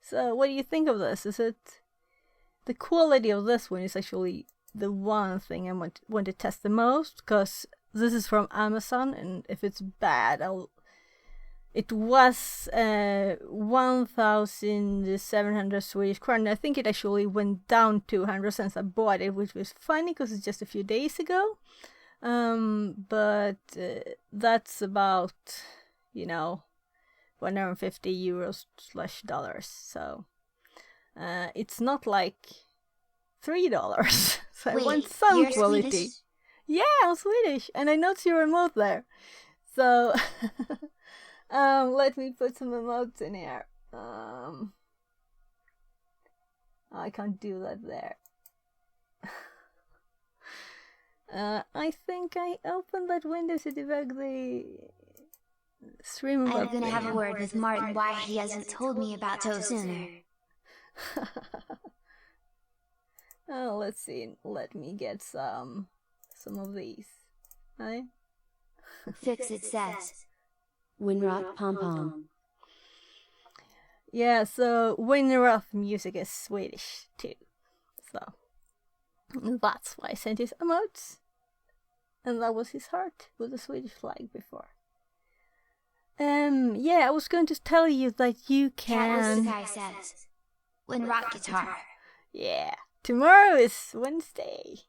So what do you think of this? Is it the quality of this one is actually the one thing I want to test the most, because this is from Amazon, and if it's bad, it was 1,700 Swedish kronor. I think it actually went down 200 since I bought it, which was funny because it's just a few days ago. But that's about, 150 euros / dollars. So it's not like $3. So I want some quality. Swedish? Yeah, I'm Swedish, and I noticed your remote there. So let me put some emotes in here. I can't do that there. I think I opened that window to debug the stream. I'm gonna have a word with Martin why he hasn't told me about Toe sooner. Oh, let's see. Let me get some of these. Right? Fix it says. Winroth Pom Pom. Yeah, so Winroth music is Swedish too. So that's why I sent his emotes. And that was his heart with the Swedish flag before. Yeah, I was going to tell you that you can... Guy says. Winroth guitar. Yeah, tomorrow is Wednesday.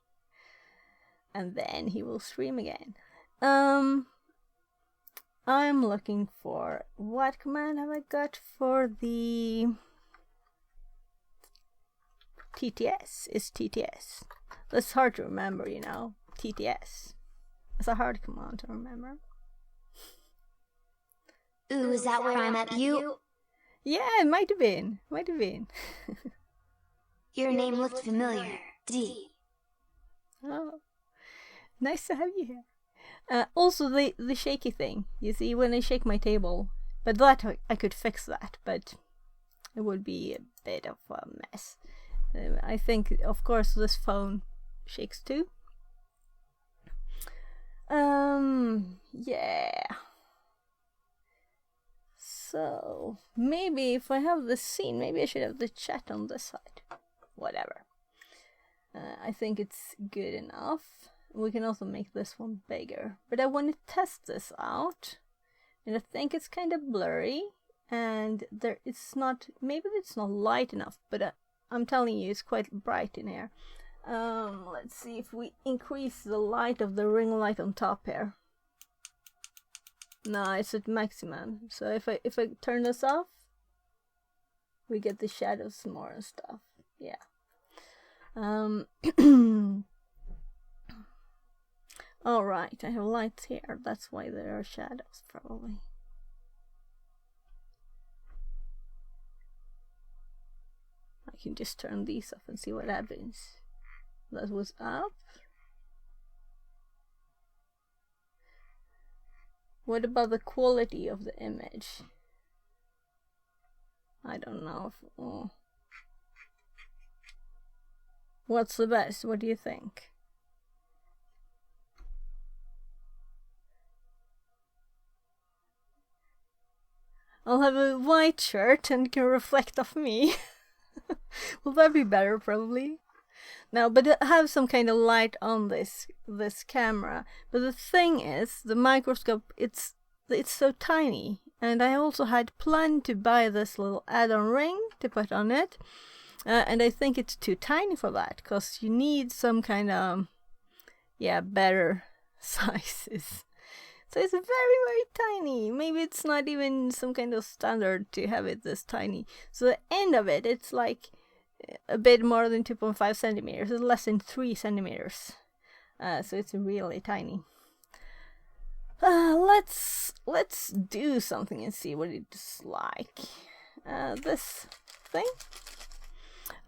And then he will stream again. I'm looking for... What command have I got for the... TTS? It's TTS. That's hard to remember, TTS. It's a hard command to remember. Ooh, is that where I met you? Yeah, it might have been. Your name looked familiar. D. Oh, nice to have you here. Also, the shaky thing. You see, when I shake my table, but that I could fix that, but it would be a bit of a mess. I think, of course, this phone shakes too. Yeah. So, maybe if I have the scene, maybe I should have the chat on this side. Whatever. I think it's good enough. We can also make this one bigger. But I want to test this out. And I think it's kind of blurry. And maybe it's not light enough. But I'm telling you, it's quite bright in here. Let's see if we increase the light of the ring light on top here. No, it's at maximum. So if I turn this off, we get the shadows more and stuff. Yeah. All right, I have lights here. That's why there are shadows, probably. I can just turn these off and see what happens. That was up. What about the quality of the image? I don't know. What's the best? What do you think? I'll have a white shirt and it can reflect off me. Will that be better? Probably. No, but I have some kind of light on this camera. But the thing is, the microscope, it's so tiny. And I also had planned to buy this little add-on ring to put on it. And I think it's too tiny for that, because you need some kind of, better sizes. So it's very, very tiny. Maybe it's not even some kind of standard to have it this tiny. So the end of it, it's like a bit more than 2.5 centimeters. It's less than 3 centimeters. So it's really tiny. Let's do something and see what it's like. This thing.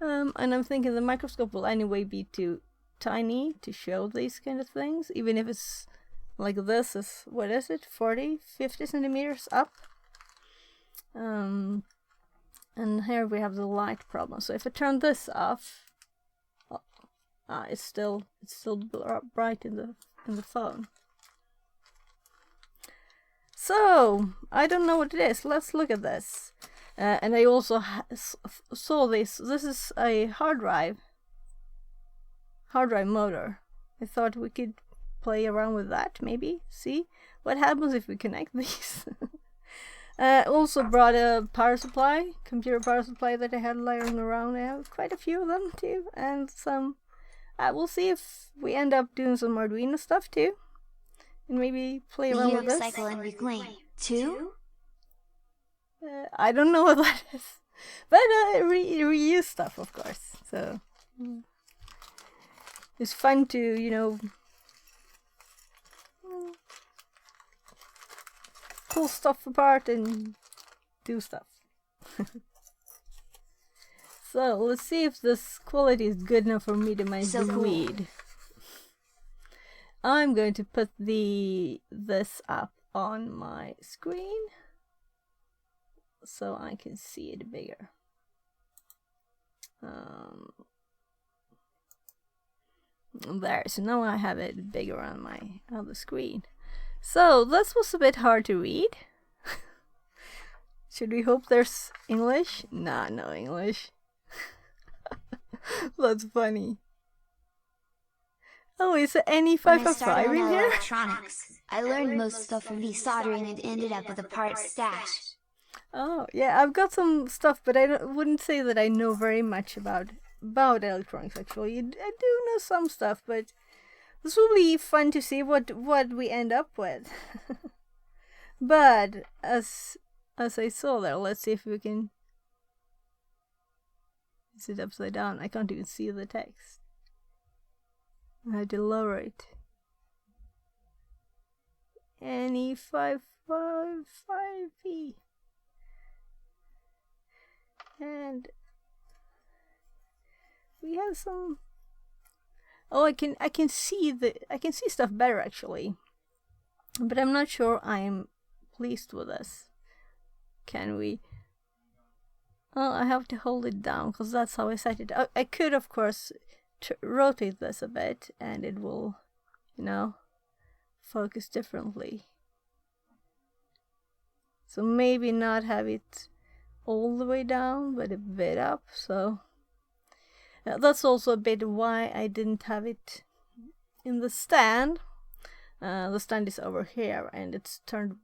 And I'm thinking the microscope will anyway be too tiny to show these kind of things, even if it's like this is, what is it, 40, 50 centimeters up. And here we have the light problem. So if I turn this off, it's still bright in the phone. So I don't know what it is. Let's look at this. And I also saw this. This is a hard drive motor. I thought we could play around with that, maybe. See what happens if we connect these. Also brought a power supply, computer power supply that I had lying around. I have quite a few of them too, and some. We'll see if we end up doing some Arduino stuff too, and maybe play around with this. Cycle and reclaim too. I don't know what that is, but reuse stuff, of course. So it's fun to, you know, pull stuff apart and do stuff. So let's see if this quality is good enough for me to make the weed. I'm going to put this up on my screen so I can see it bigger. There, so now I have it bigger on my other screen. So this was a bit hard to read. Should we hope there's English? Nah, no English. That's funny. Oh, is it NE555 in here? Electronics, I learned most stuff from soldering and ended up with a parts stash. Oh, yeah, I've got some stuff, but I wouldn't say that I know very much about electronics, actually. I do know some stuff, but this will be fun to see what we end up with. But, as I saw there, let's see if we can... Is it upside down? I can't even see the text. I had to lower it. NE555E. And we have some. Oh, I can see stuff better actually, but I'm not sure I'm pleased with this. Can we? Oh, I have to hold it down because that's how I set it. I could, of course, rotate this a bit, and it will, you know, focus differently. So maybe not have it all the way down, but a bit up. So that's also a bit why I didn't have it in the stand. The stand is over here, and it's turned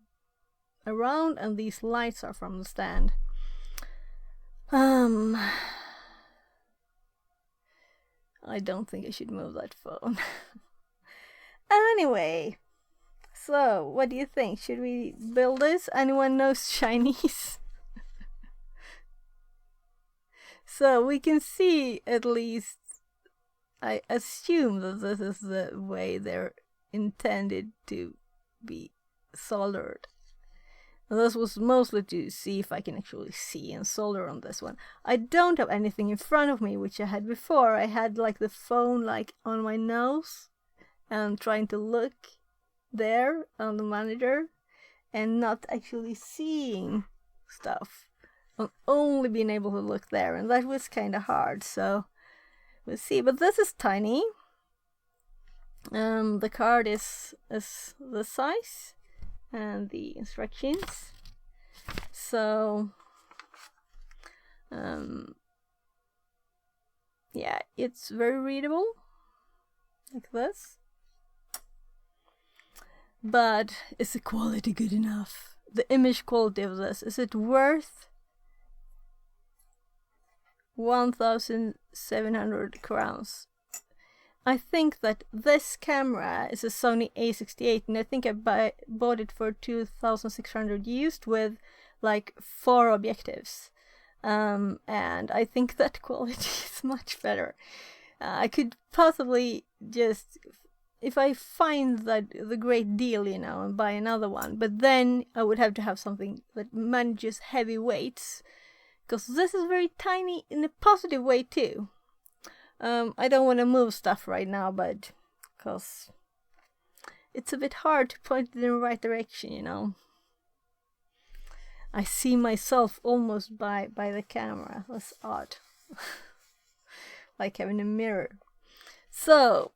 around, and these lights are from the stand. I don't think I should move that phone. Anyway, so what do you think? Should we build this? Anyone knows Chinese? So we can see, at least, I assume that this is the way they're intended to be soldered. And this was mostly to see if I can actually see and solder on this one. I don't have anything in front of me, which I had before. I had like the phone like on my nose and trying to look there on the monitor and not actually seeing stuff. I'm only being able to look there, and that was kind of hard, so we'll see. But this is tiny. The card is this size, and the instructions. So, yeah, it's very readable, like this. But is the quality good enough? The image quality of this, is it worth 1,700 crowns? I think that this camera is a Sony A68, and I think I bought it for 2,600 used with like 4 objectives. And I think that quality is much better. I could possibly just, if I find that the great deal, you know, and buy another one, but then I would have to have something that manages heavy weights, because this is very tiny in a positive way too. I don't want to move stuff right now, but because it's a bit hard to point it in the right direction, you know. I see myself almost by the camera. That's odd. Like having a mirror. So,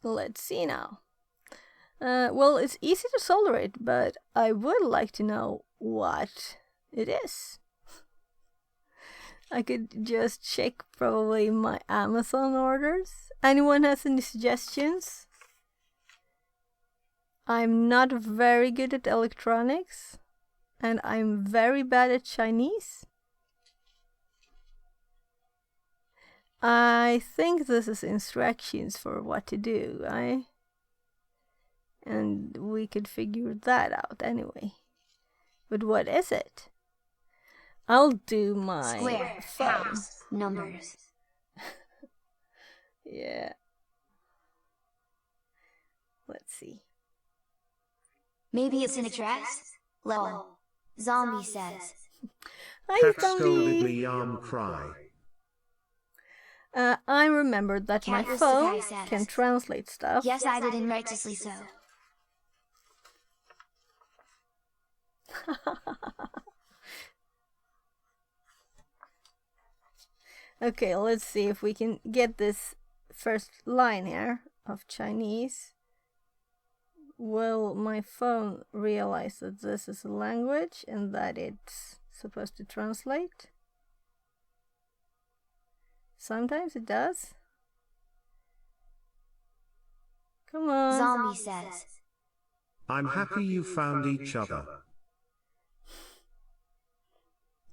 let's see now. Well, it's easy to solder it, but I would like to know what it is. I could just check probably my Amazon orders. Anyone has any suggestions? I'm not very good at electronics, and I'm very bad at Chinese. I think this is instructions for what to do, right? And we could figure that out anyway. But what is it? I'll do my Square, phone. house, numbers. Yeah. Let's see. Maybe it's an address? Lol. Zombie says. Hi, Cat scolded Zombie! me cry. I remembered that my Cat phone says. can translate stuff. Yes, I did, and righteously so. Okay, let's see if we can get this first line here of Chinese. Will my phone realize that this is a language and that it's supposed to translate? Sometimes it does. Come on. Zombie says. I'm happy you found each other.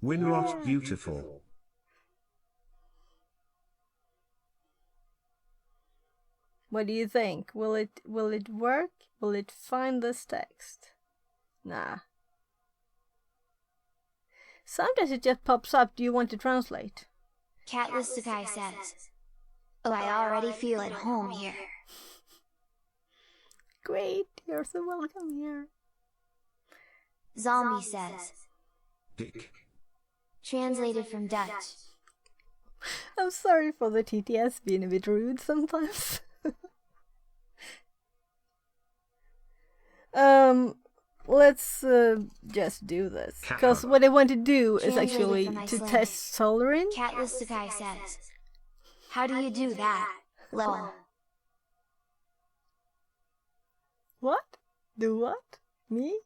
Winrot beautiful. What do you think? Will it work? Will it find this text? Nah. Sometimes it just pops up. Do you want to translate? Catless Sakai says. Oh, I already feel at home here. Great, you're so welcome here. Zombie says. Dick. Translated from Dutch. I'm sorry for the TTS being a bit rude sometimes. Let's just do this. Because what I want to do is actually to test soldering. Catless Sakai says. How do you do that? Lol. What? Do what? Me?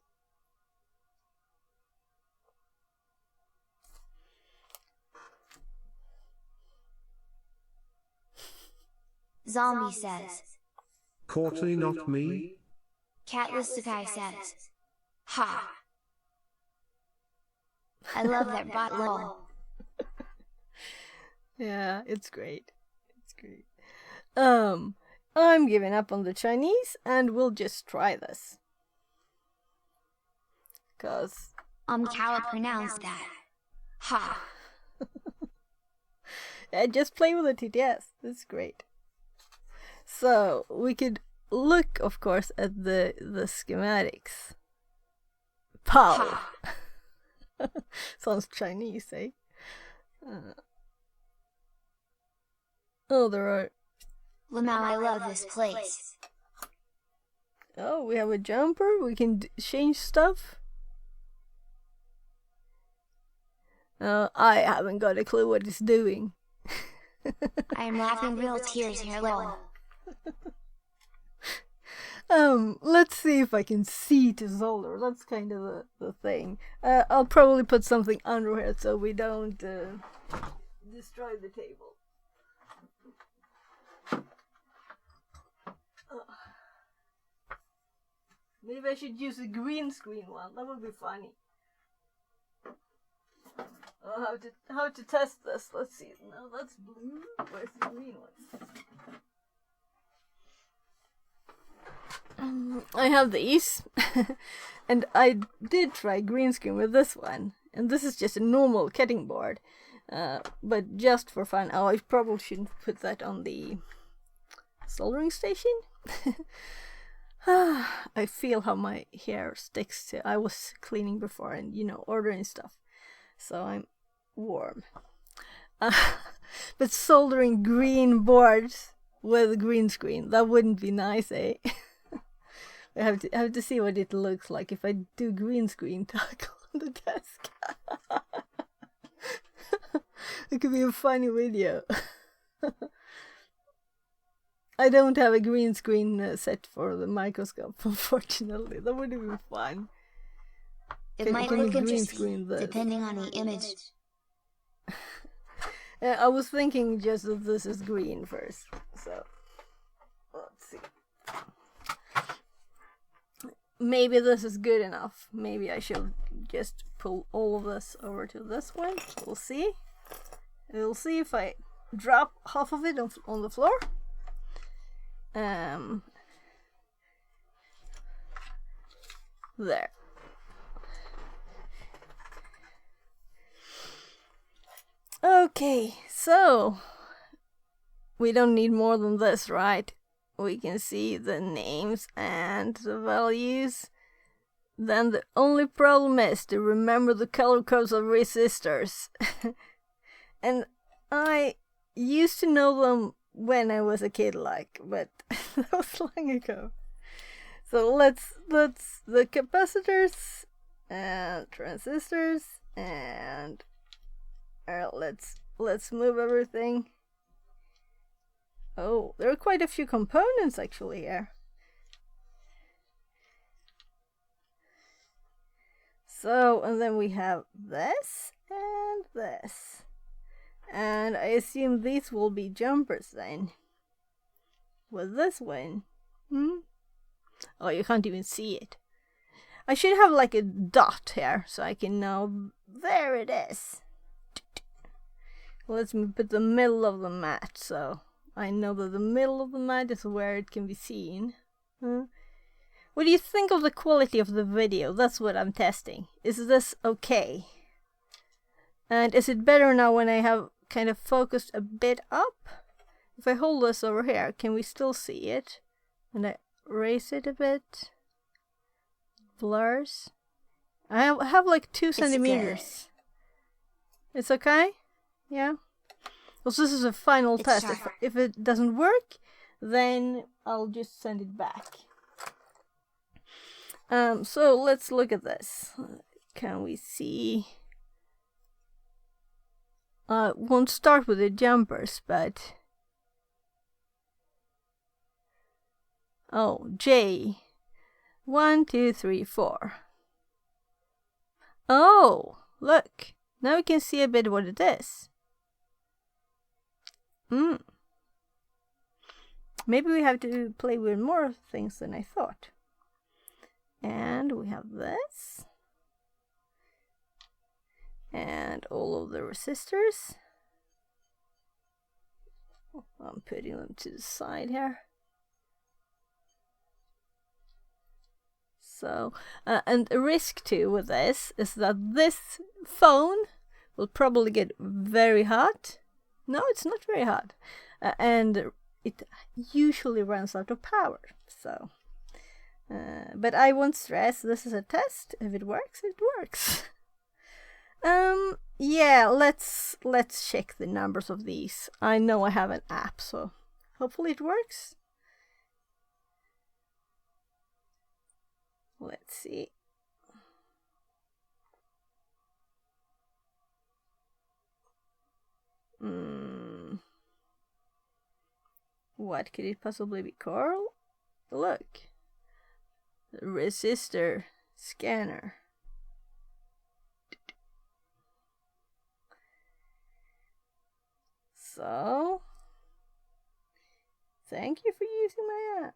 Zombie says. Courtly not me? Catless Sakai says. Ha. I love that bot, lol. Yeah, it's great. It's great. I'm giving up on the Chinese and we'll just try this. Cause How to pronounce that. Ha. I just play with the TTS. That's great. So we could look, of course, at the schematics. Pow. Sounds Chinese, eh? Oh, there are. Lamau, I love this place. Oh, we have a jumper. We can change stuff. I haven't got a clue what it's doing. I am laughing real tears here, lol. Let's see if I can see to solder. That's kind of the thing. I'll probably put something under here so we don't destroy the table. Maybe I should use a green screen one. That would be funny. How to test this? Let's see. No, that's blue. Where's the green one? I have these, and I did try green screen with this one, and this is just a normal cutting board, but just for fun. Oh, I probably shouldn't put that on the soldering station. I feel how my hair sticks to. I was cleaning before and ordering stuff, so I'm warm. But soldering green boards with a green screen, that wouldn't be nice, eh? I have to see what it looks like if I do green screen talk on the desk. It could be a funny video. I don't have a green screen set for the microscope, unfortunately. That would have been fun. It might look green interesting, screen this? depending on the image. I was thinking just that this is green first. So, let's see. Maybe this is good enough. Maybe I should just pull all of this over to this one. We'll see. We'll see if I drop half of it on the floor. There. Okay, so we don't need more than this, right? We can see the names and the values. Then the only problem is to remember the color codes of resistors. And I used to know them when I was a kid, but that was long ago. So let's the capacitors and transistors and let's move everything. Oh, there are quite a few components actually here. So, and then we have this and this. And I assume these will be jumpers then. With this one. Oh, you can't even see it. I should have like a dot here so I can know. There it is. Let's put the middle of the mat so I know that the middle of the mat is where it can be seen. What do you think of the quality of the video? That's what I'm testing. Is this okay? And is it better now when I have kind of focused a bit up? If I hold this over here, can we still see it? And I raise it a bit. Blurs. I have like 2 centimeters. It's okay? Yeah? Well, so this is a final test. If it doesn't work, then I'll just send it back. So let's look at this. Can we see? Won't start with the jumpers, but oh, J. 1, 2, 3, 4. Oh, look. Now we can see a bit what it is. Maybe we have to play with more things than I thought. And we have this. And all of the resistors. I'm putting them to the side here. So, and a risk too with this is that this phone will probably get very hot. No, it's not very hot. And it usually runs out of power. So, but I won't stress. This is a test. If it works, it works. Yeah, let's check the numbers of these. I know I have an app, so hopefully it works. Let's see. What could it possibly be, Carl? Look. Resistor scanner. So, thank you for using my app.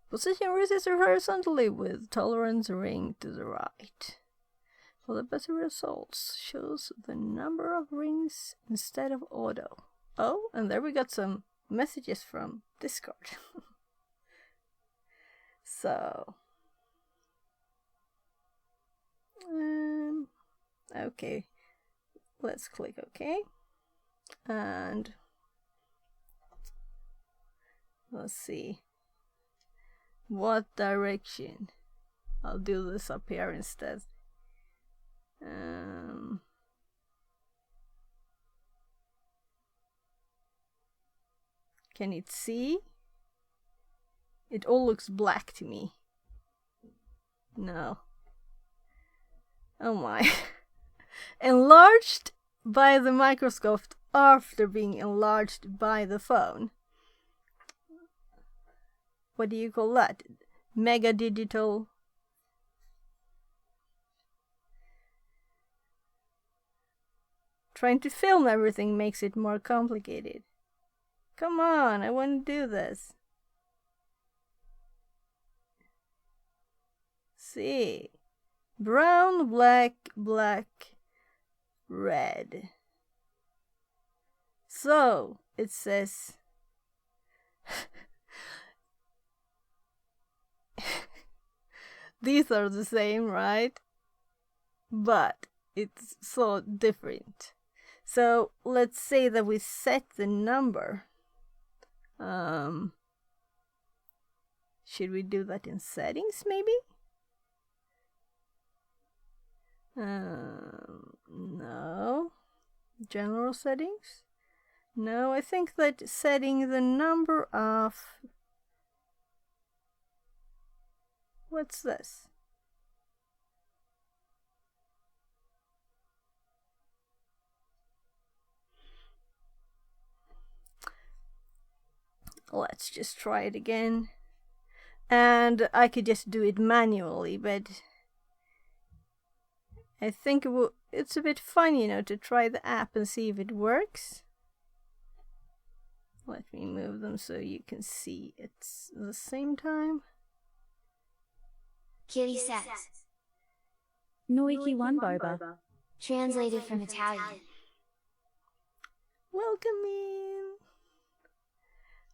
Position resistor horizontally with tolerance ring to the right. For the better results, shows the number of rings instead of auto. Oh, and there we got some messages from Discord. So, okay, let's click OK. And let's see. What direction? I'll do this up here instead. Can it see? It all looks black to me. No. Oh my. Enlarged by the microscope after being enlarged by the phone. What do you call that? Mega digital. Trying to film everything makes it more complicated. Come on, I want to do this. See. Brown, black, black, red. So, it says these are the same, right? But it's so different. So let's say that we set the number. Should we do that in settings, maybe? No. General settings? No, I think that setting the number of... What's this? Let's just try it again. And I could just do it manually, but I think it's a bit fun, you know, to try the app and see if it works. Let me move them so you can see it's the same time. Kitty says. Noiki one boba. Translated from Italian. Welcome in.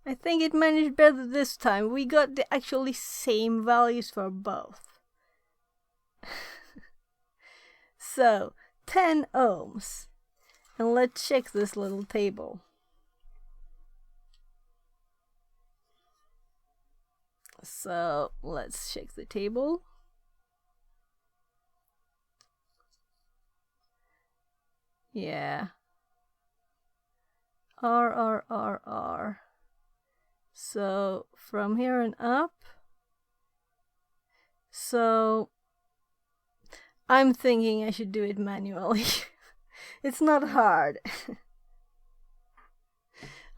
I think it managed better this time. We got the actually same values for both. So, 10 ohms. And let's check this little table. So, let's check the table. Yeah. R. So, from here and up. So, I'm thinking I should do it manually. It's not hard.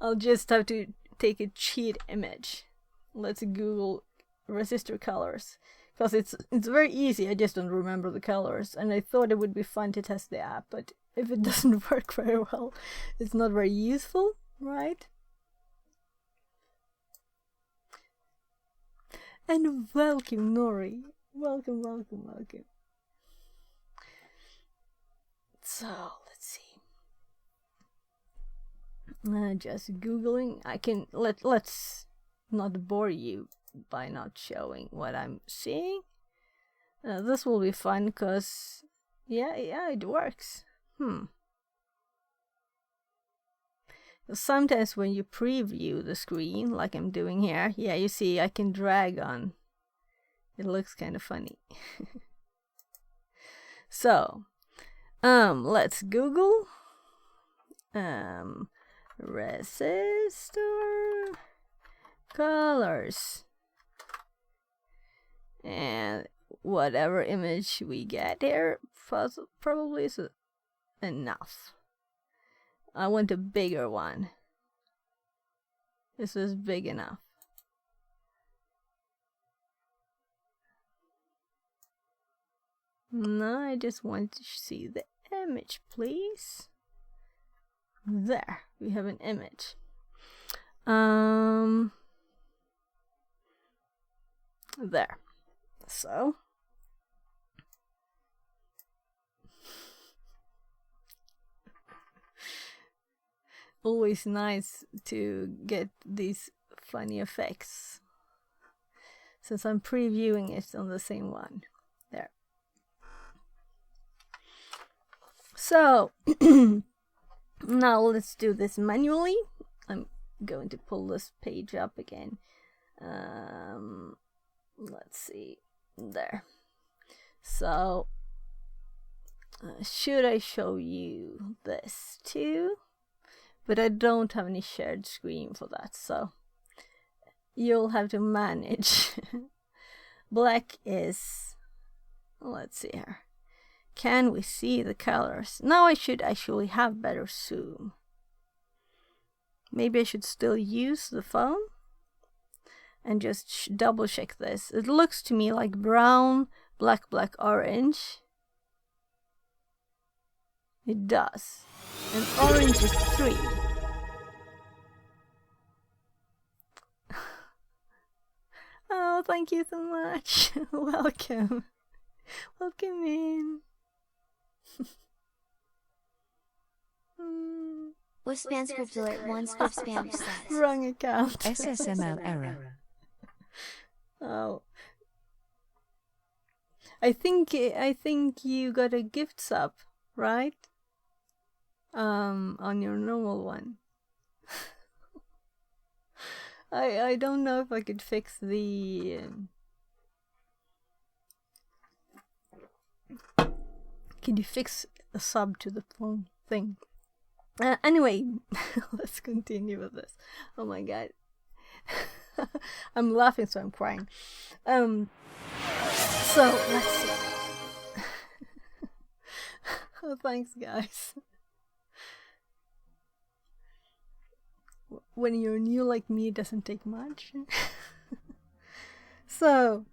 I'll just have to take a cheat image. Let's Google resistor colors. Because it's very easy, I just don't remember the colors. And I thought it would be fun to test the app, but if it doesn't work very well, it's not very useful, right? And welcome, Nori. Welcome. So, let's see. Just Googling. I can, let's not bore you by not showing what I'm seeing. This will be fun because, yeah, it works. Sometimes when you preview the screen, like I'm doing here, yeah, you see I can drag on. It looks kind of funny. So, let's Google resistor colors. And whatever image we get here probably is enough. I want a bigger one. This is big enough. No, I just want to see the image, please. There, we have an image. There. So. Always nice to get these funny effects. Since I'm previewing it on the same one. There. So, now let's do this manually. I'm going to pull this page up again. Let's see. There. So, should I show you this too? But I don't have any shared screen for that, so you'll have to manage. Black is, let's see here. can we see the colors? Now I should actually have better zoom. Maybe I should still use the phone and just double check this. It looks to me like brown, black, orange. It does. And orange is 3. Oh, thank you so much. Welcome. Welcome in. With spam script alert 1 script spam says. Wrong account. SSML error. Oh. I think you got a gift sub, right? On your normal one. I don't know if I could fix the can you fix a sub to the phone thing? Anyway, let's continue with this. Oh my god. I'm laughing so I'm crying. So let's see. Oh, thanks guys. When you're new like me, it doesn't take much. So,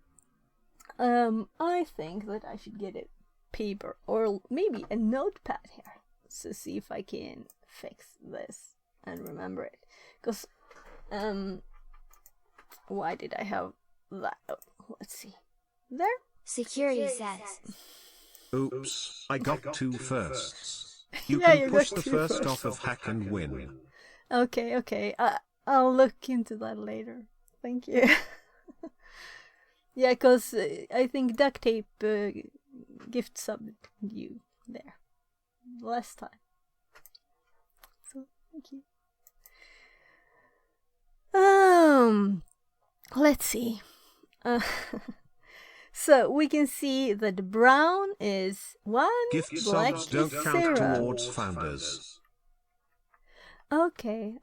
I think that I should get a paper or maybe a notepad here to see if I can fix this and remember it. Because, why did I have that? Oh, let's see. There? Security says. Oops, I got 2 firsts. You Yeah, can you push got the 2 first firsts. off of hack and win. Okay. I'll look into that later. Thank you. Yeah, because I think duct tape gift subbed you there last time. So, thank you. Let's see. So we can see that brown is 1, Gift black subs don't is count 0. towards founders. Okay.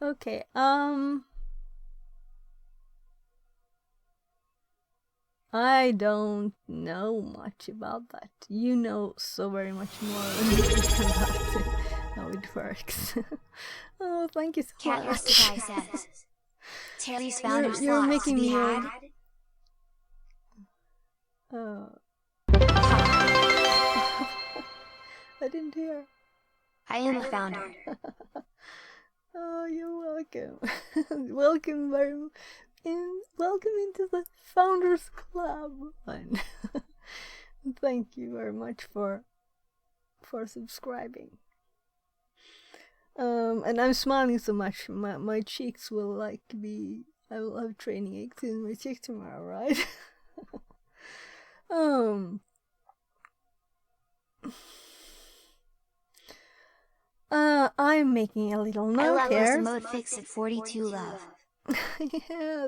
I don't know much about that. You know so very much more than me about it, how it works. Oh, thank you so Cat much. Guy says. Terry's founder You're slots making to be me had. I didn't hear. I am a founder. Oh, you're welcome. Welcome into the Founders Club. Thank you very much for subscribing. And I'm smiling so much, my cheeks will I will have training aches in my cheeks tomorrow, right? I'm making a little I note love here. the mode fix at 42 love. Yeah,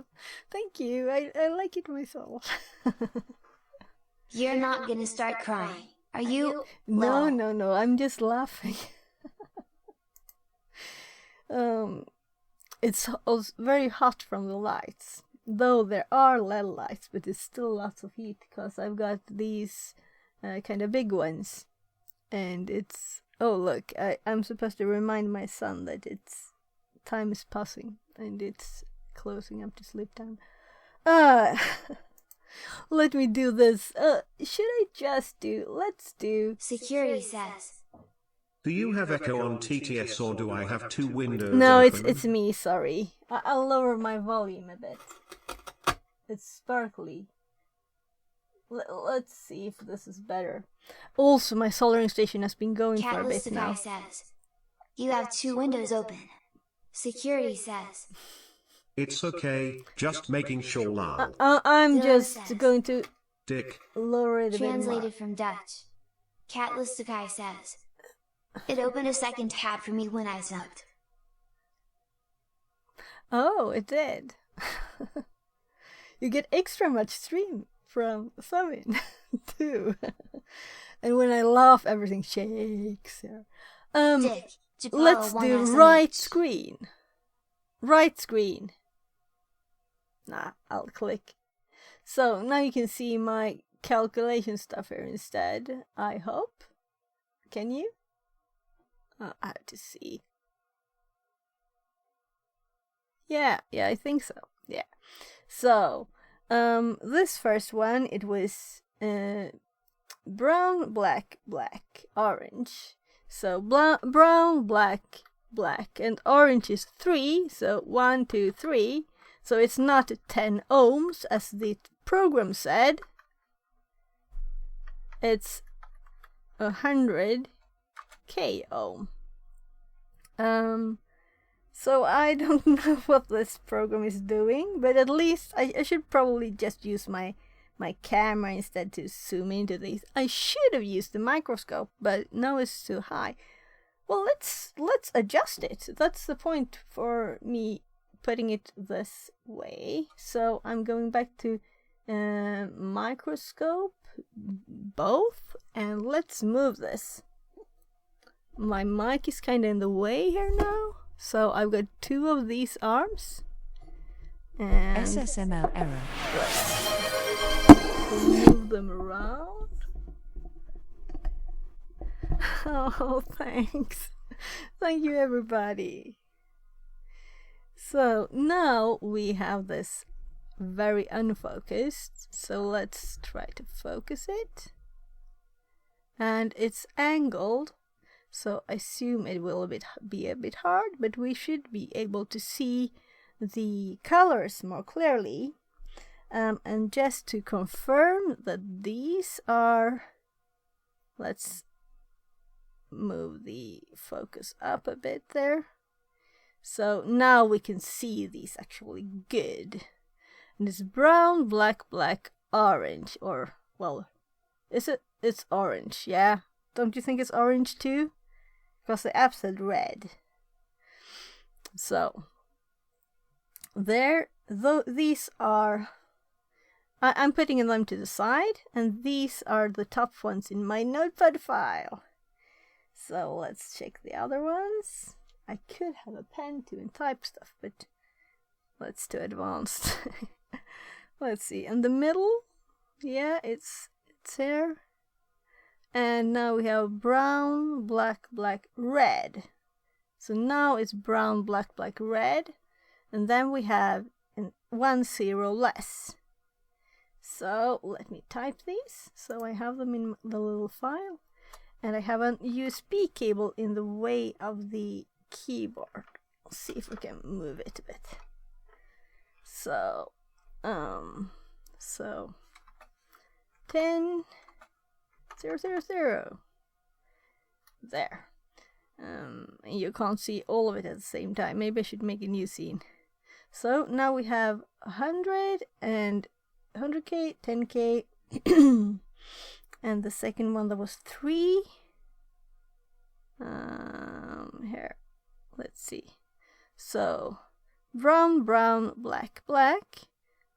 thank you. I like it myself. You're not gonna start crying, are you? No, Lol. I'm just laughing. It's very hot from the lights. Though there are LED lights, but it's still lots of heat because I've got these kind of big ones. And it's... Oh, look, I'm supposed to remind my son that time is passing and it's closing up to sleep time. Let me do this. Should I just do... Let's do... Security says. Do you have echo on TTS or do I have 2 windows No, open? it's me, sorry. I'll lower my volume a bit. It's sparkly. Let's see if this is better. Also, my soldering station has been going for a bit Guy now. says. You have 2 windows open. Security says. It's okay, just making sure now. I'm Dylan just says. going to Dick. lower it a bit more. Translated from Dutch. Guy says. It opened a second tab for me when I subbed. Oh, it did. You get extra much stream from subbing too. And when I laugh, everything shakes here. Dick. Let's do right screen. Right screen. Nah, I'll click. So now you can see my calculation stuff here instead, I hope. Can you? I have to see. Yeah, I think so. Yeah. So, this first one, it was brown, black, black, orange. So brown, black, black, and orange is 3. So 1, 2, 3. So it's not 10 ohms as the program said. It's 100 k ohm. So I don't know what this program is doing, but at least I should probably just use my camera instead to zoom into these. I should have used the microscope, but now it's too high. Well, let's adjust it. That's the point for me putting it this way. So I'm going back to microscope, both, and let's move this. My mic is kind of in the way here now. So I've got 2 of these arms. And SSML error. Move them around. Oh, thanks. Thank you, everybody. So now we have this very unfocused. So let's try to focus it. And it's angled. So I assume it will be a bit hard, but we should be able to see the colors more clearly. And just to confirm that these are, let's move the focus up a bit there. So now we can see these actually good. And it's brown, black, black, orange, or, well, is it? It's orange, yeah? Don't you think it's orange too? Because the app said red. So there, these are, I'm putting them to the side, and these are the top ones in my notepad file. So let's check the other ones. I could have a pen to type stuff, but that's too advanced. Let's see, in the middle, yeah, it's here. And now we have brown, black, black, red. So now it's brown, black, black, red. And then we have 1 0 less. So let me type these. So I have them in the little file. And I have a USB cable in the way of the keyboard. Let's see if we can move it a bit. So 10 0 0 0 there. You can't see all of it at the same time. Maybe I should make a new scene. So now we have 100 and 100k, 10k, and the second one that was 3. Here, let's see. So brown, brown, black, black.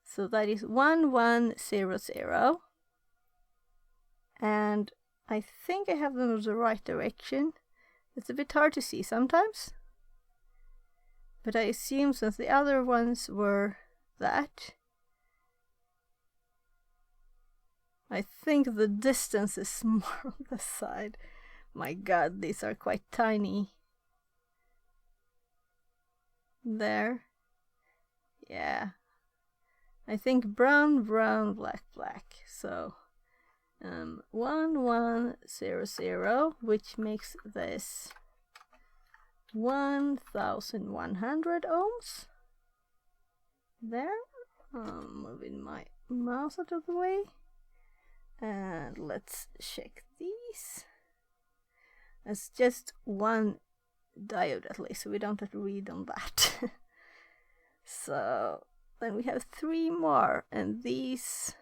So that is 1 1 0 0. And I think I have them in the right direction. It's a bit hard to see sometimes. But I assume since the other ones were that, I think the distance is more on the side. My god, these are quite tiny. There. Yeah. I think brown, brown, black, black. So 1 1 0 0, which makes this 1100 ohms. There. I'm moving my mouse out of the way. And let's check these. It's just one diode at least, so we don't have to read on that. So then we have 3 more, and these,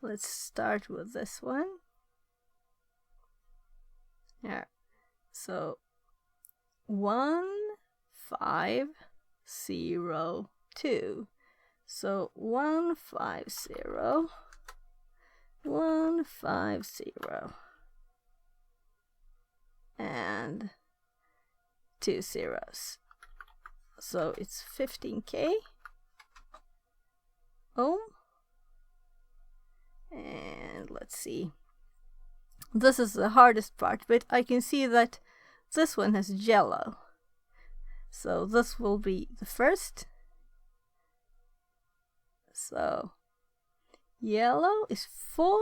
let's start with this one. Yeah. So 1 5 0 2. So 1 5 0 1 5 0 and 2 zeros. So it's 15k ohm. And let's see. This is the hardest part, but I can see that this one has yellow. So this will be the first. So yellow is 4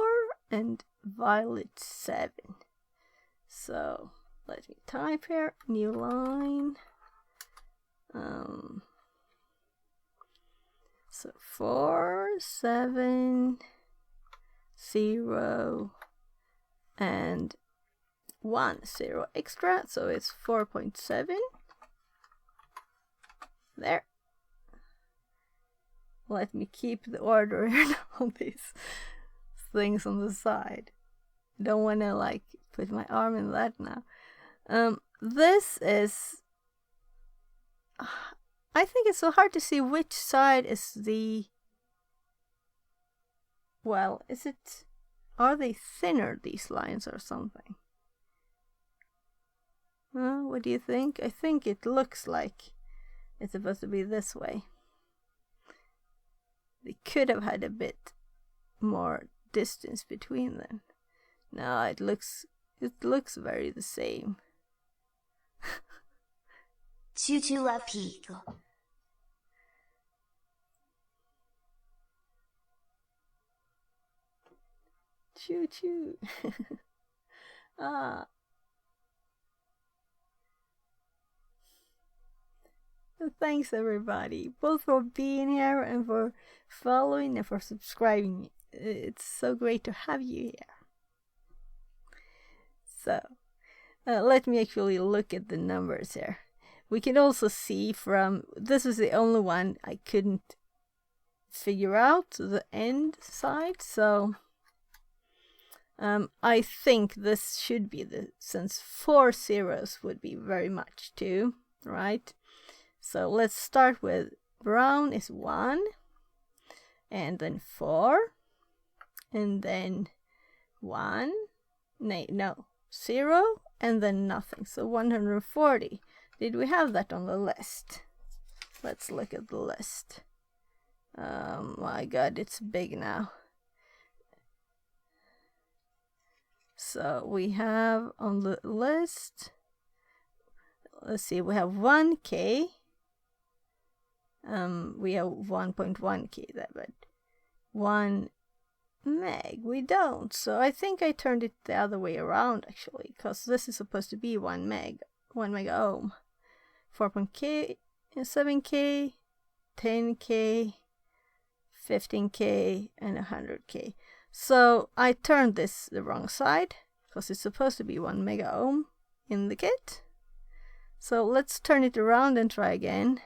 and violet 7. So let me type here, new line. So 4, 7, 0, and 1, 0 extra, so it's 4.7. There. Let me keep the order on these things on the side. Don't want to like put my arm in that now. This is, I think it's so hard to see which side is the, well, is it, are they thinner, these lines, or something? What do you think? I think it looks like it's supposed to be this way. They could have had a bit more distance between them. No, it looks very the same. Choo-choo la pico. Choo choo. Ah. Thanks everybody, both for being here and for following and for subscribing. It's so great to have you here. So, let me actually look at the numbers here. We can also see from, this was the only one I couldn't figure out, the end side, so I think this should be since 4 zeros would be very much too, right? So let's start with brown is 1, and then 4, and then 1, no, 0, and then nothing. So 140. Did we have that on the list? Let's look at the list. My God, it's big now. So we have on the list, let's see, we have 1K. We have 1.1K there, but 1 meg we don't. So I think I turned it the other way around actually, because this is supposed to be 1 mega ohm. 4.K, 7K, 10K, 15K, and 100K. So I turned this the wrong side, because it's supposed to be 1 mega ohm in the kit. So let's turn it around and try again.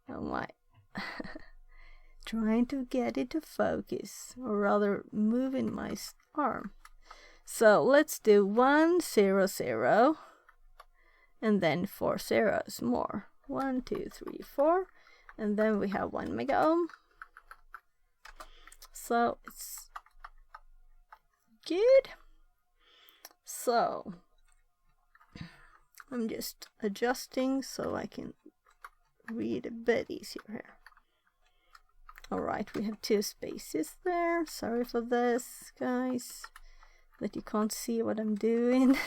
Oh my. Trying to get it to focus, or rather moving my arm. So let's do 1 0 0 and then 4 zeros more. 1 2 3 4, and then we have 1 mega ohm. So it's good. So I'm just adjusting so I can read a bit easier here. Alright, we have 2 spaces there. Sorry for this, guys, that you can't see what I'm doing.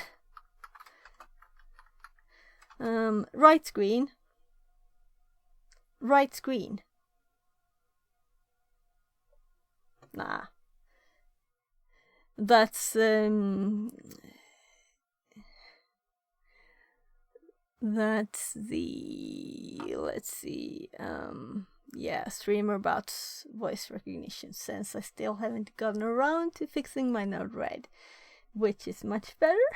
Right screen. Right screen. Nah. That's the let's see, yeah, streamer bots voice recognition, since I still haven't gotten around to fixing my Node Red, which is much better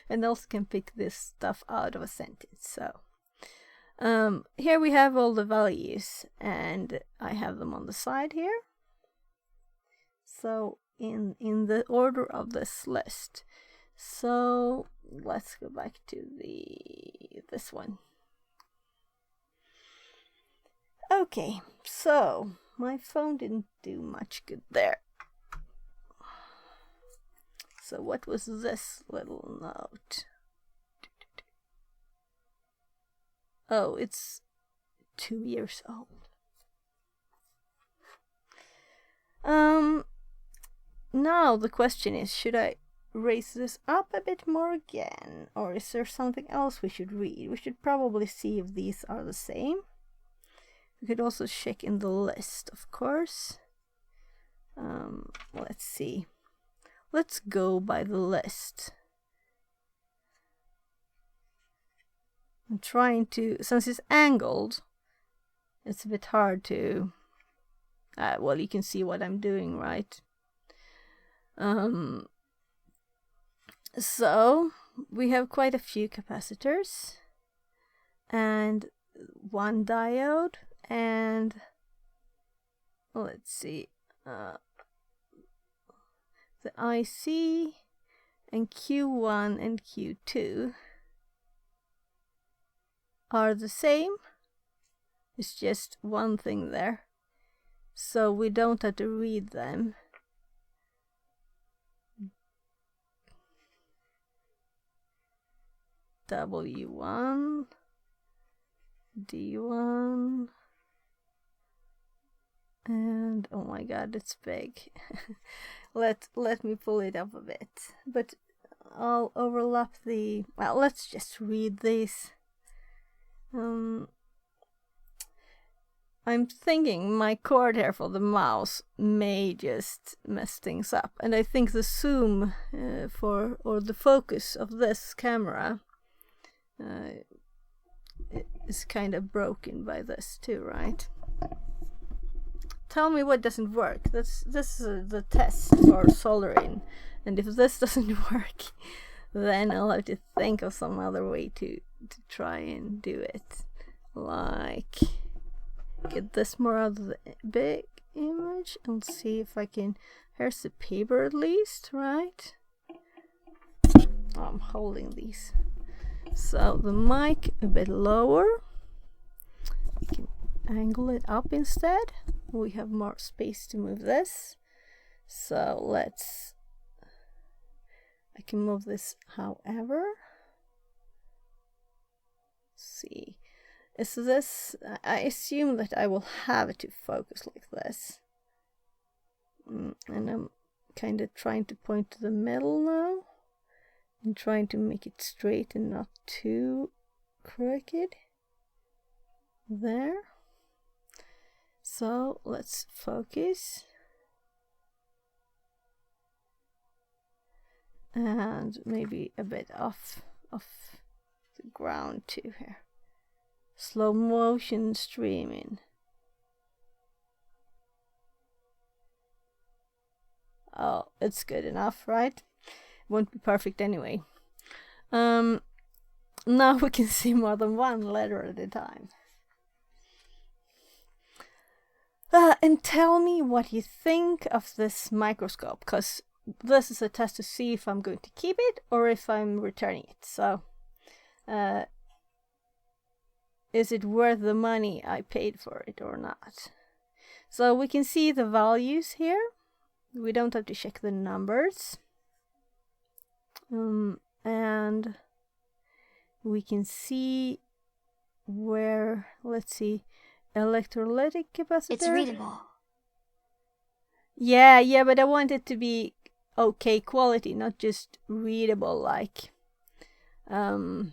and also can pick this stuff out of a sentence. So here we have all the values, and I have them on the side here. So in the order of this list. So let's go back to this one. Okay, so my phone didn't do much good there. So what was this little note? Oh, it's 2 years old. now the question is, should I raise this up a bit more again, or is there something else we should read? We should probably see if these are the same. We could also check in the list, of course. Let's see. Let's go by the list. I'm trying to, since it's angled, it's a bit hard to, well, you can see what I'm doing, right? So we have quite a few capacitors and one diode, and let's see, the IC and Q1 and Q2 are the same. It's just one thing there, so we don't have to read them. W1, D1, and oh my god, it's big. let me pull it up a bit, but I'll overlap the, well, let's just read these. I'm thinking my cord here for the mouse may just mess things up, and I think the zoom or the focus of this camera is kind of broken by this too, right? Tell me what doesn't work. This is the test for soldering, and if this doesn't work, then I'll have to think of some other way to try and do it. Like, get this more out of the big image and see if I can. Here's the paper at least, right? Oh, I'm holding these. So the mic a bit lower. We can angle it up instead. We have more space to move this. So I can move this however. Let's see. Is this, I assume that I will have it to focus like this. And I'm kind of trying to point to the middle now. And trying to make it straight and not too crooked. There. So let's focus. And maybe a bit off the ground too here. Slow motion streaming. Oh, it's good enough, right? Won't be perfect anyway. Now we can see more than one letter at a time. And tell me what you think of this microscope, because this is a test to see if I'm going to keep it or if I'm returning it. So, is it worth the money I paid for it or not? So we can see the values here. We don't have to check the numbers. And we can see where, let's see, electrolytic capacitor. It's readable. Yeah, but I want it to be okay quality, not just readable, like, not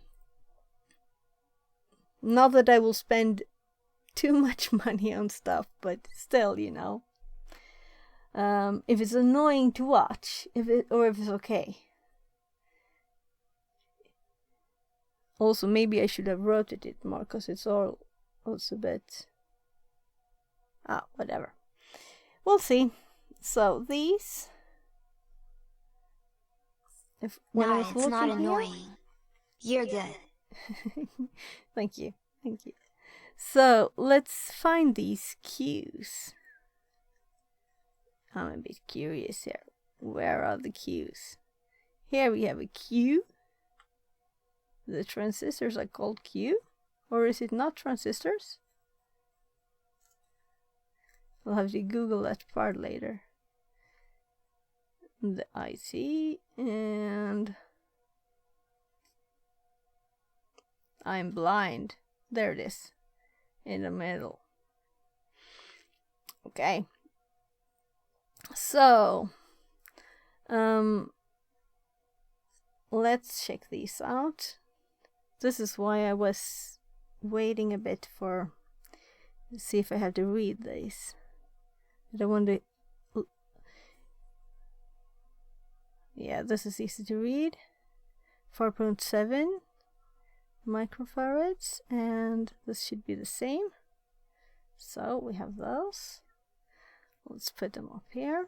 that I will spend too much money on stuff, but still, you know, if it's annoying to watch, if it's okay. Also, maybe I should have rotated it more, because it's all also a bit, whatever. We'll see. So these, if No, it's not annoying. You're good. Thank you. So let's find these cues. I'm a bit curious here. Where are the cues? Here we have a cue. The transistors are called Q, or is it not transistors? We'll have to Google that part later. The IC, and I'm blind. There it is, in the middle. Okay. So, Let's check these out. This is why I was waiting a bit for see if I have to read these. I don't want to. Yeah, this is easy to read. 4.7 microfarads, and this should be the same. So we have those. Let's put them up here.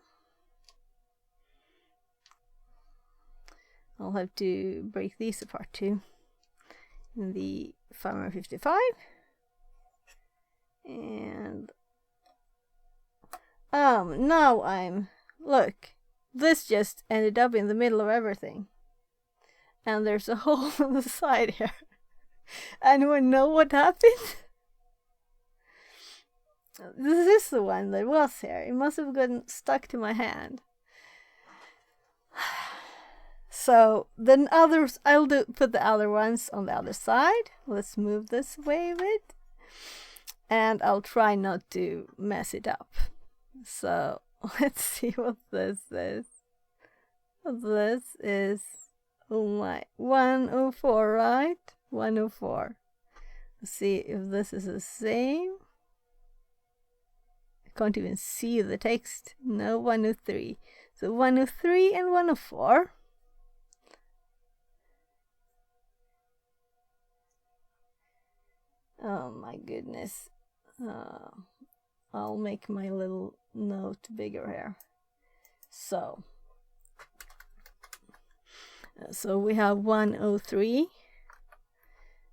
I'll have to break these apart too. In the 555. And now look, this just ended up in the middle of everything. And there's a hole on the side here. Anyone know what happened? This is the one that was here. It must have gotten stuck to my hand. So then others, put the other ones on the other side. Let's move this way a bit. And I'll try not to mess it up. So let's see what this is. This is, oh my, 104, right? 104. Let's see if this is the same. I can't even see the text. No, 103. So 103 and 104. Oh my goodness. I'll make my little note bigger here. So we have 103.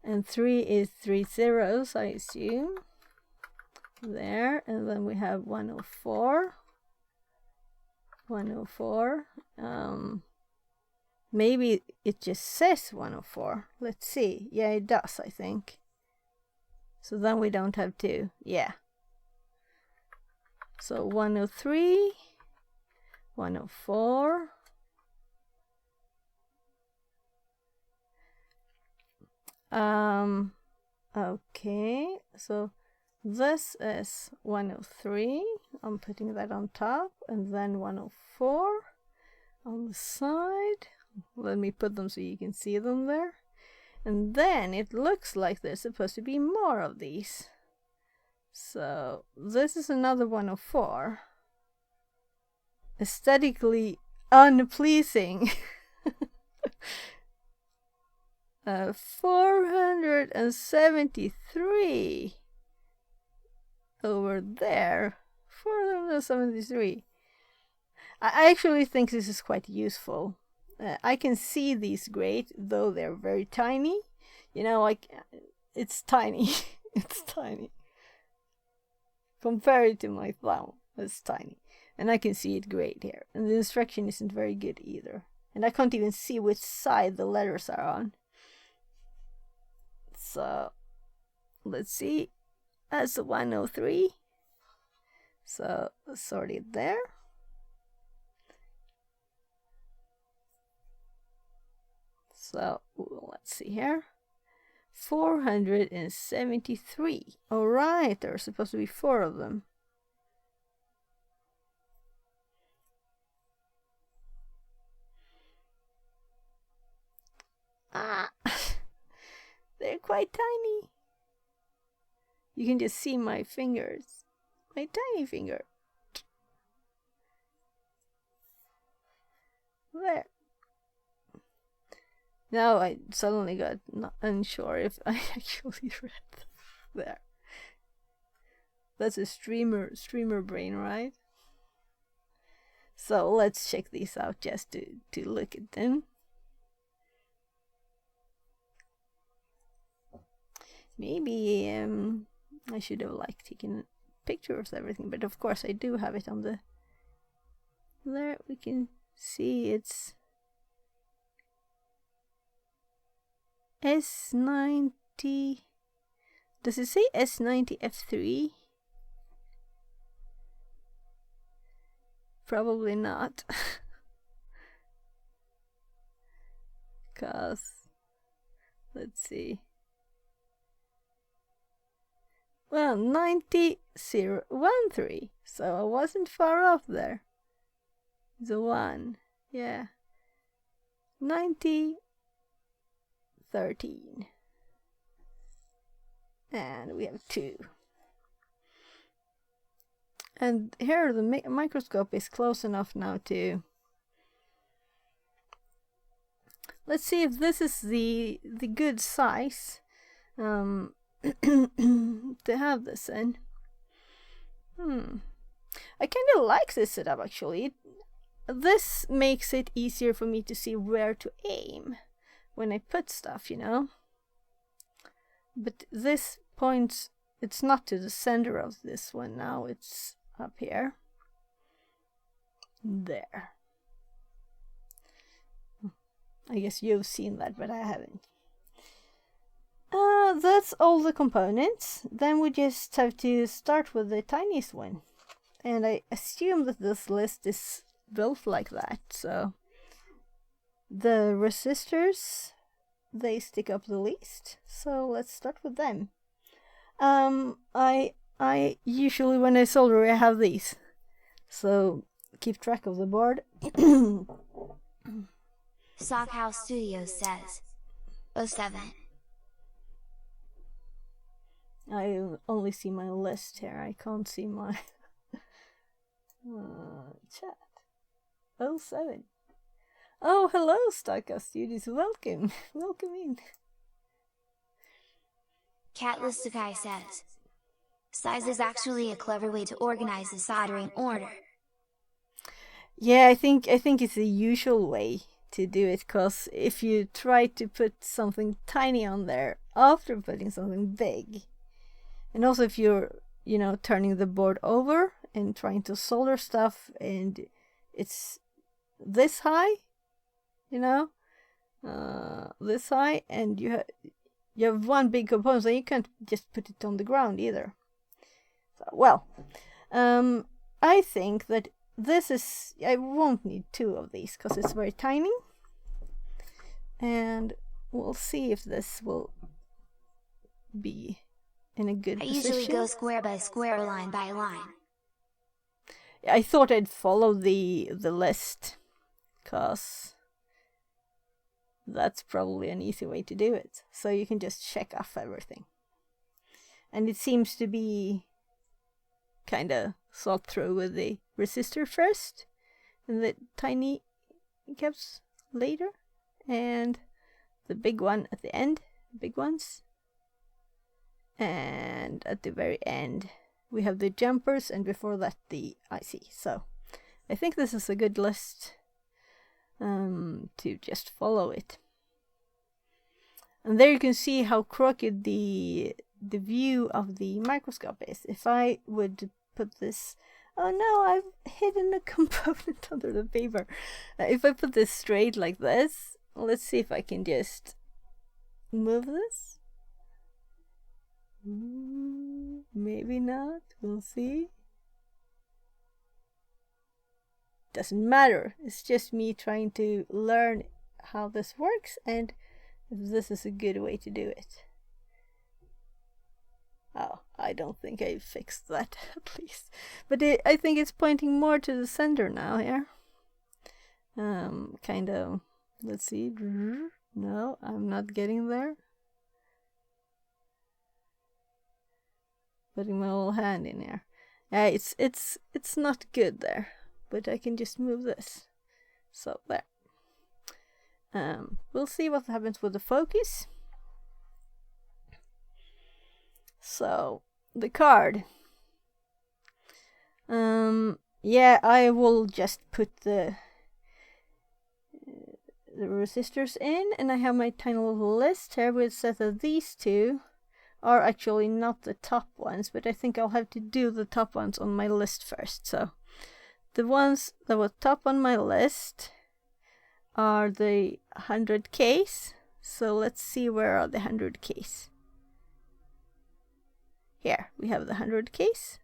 And 3 is 3 zeros, I assume. There. And then we have 104. 104. Maybe it just says 104. Let's see. Yeah, it does, I think. So then we don't have to. Yeah. So 103. 104. Okay, so this is 103. I'm putting that on top, and then 104 on the side. Let me put them so you can see them there. And then it looks like there's supposed to be more of these. So this is another 104. Aesthetically unpleasing. 473 over there. 473. I actually think this is quite useful. I can see these great, though they're very tiny. You know, like, it's tiny. It's tiny. Compared to my thumb, it's tiny. And I can see it great here. And the instruction isn't very good either. And I can't even see which side the letters are on. So, let's see. That's the 103. So, sort it there. So, let's see here. 473. Alright, there are supposed to be 4 of them. Ah, they're quite tiny. You can just see my fingers. My tiny finger. There. Now I suddenly got unsure if I actually read there. That's a streamer brain, right? So let's check these out just to look at them. Maybe I should have taken a picture of everything, but of course I do have it on the. There we can see it's S90. Does it say S90 F3? Probably not. Cause let's see. Well, 9013. So I wasn't far off there. The 1. Yeah. 90, 13. And we have 2. And here the microscope is close enough now to... Let's see if this is the good size to have this in. I kind of like this setup actually. This makes it easier for me to see where to aim when I put stuff, you know. But this points, it's not to the center of this one now, it's up here. There. I guess you've seen that, but I haven't. That's all the components. Then we just have to start with the tiniest one. And I assume that this list is built like that, so the resistors, they stick up the least. So let's start with them. I usually when I solder I have these. So keep track of the board. Sockhouse Studios says 07. I only see my list here. I can't see my chat. 07. Oh, hello, Stockhouse Studios. Welcome. Welcome in. Catless Sakai says size is actually a clever way to organize the soldering order. Yeah, I think it's the usual way to do it, because if you try to put something tiny on there after putting something big, and also if you're, you know, turning the board over and trying to solder stuff and it's this high, you know, this high, and you have one big component, so you can't just put it on the ground either. So, well, I think that this is, I won't need 2 of these because it's very tiny, and we'll see if this will be in a good position. I usually go square by square, line by line. I thought I'd follow the list, because that's probably an easy way to do it. So you can just check off everything. And it seems to be kind of thought through with the resistor first, and the tiny caps later, and the big one at the end, big ones. And at the very end we have the jumpers, and before that the IC. So I think this is a good list to just follow it. And there you can see how crooked the view of the microscope is. If I would put this, oh no, I've hidden a component under the paper. If I put this straight like this, let's see if I can just move this. Maybe not, we'll see. Doesn't matter, it's just me trying to learn how this works and if this is a good way to do it. Oh, I don't think I fixed that at least. But I think it's pointing more to the center now here. Kind of, let's see. No, I'm not getting there. Putting my whole hand in here. Yeah, it's not good there, but I can just move this. So there. We'll see what happens with the focus. So the card. Yeah, I will just put the resistors in, and I have my tiny little list here with set that these 2 are actually not the top ones, but I think I'll have to do the top ones on my list first. So the ones that were top on my list are the 100Ks. So let's see, where are the 100Ks? Here, we have the 100Ks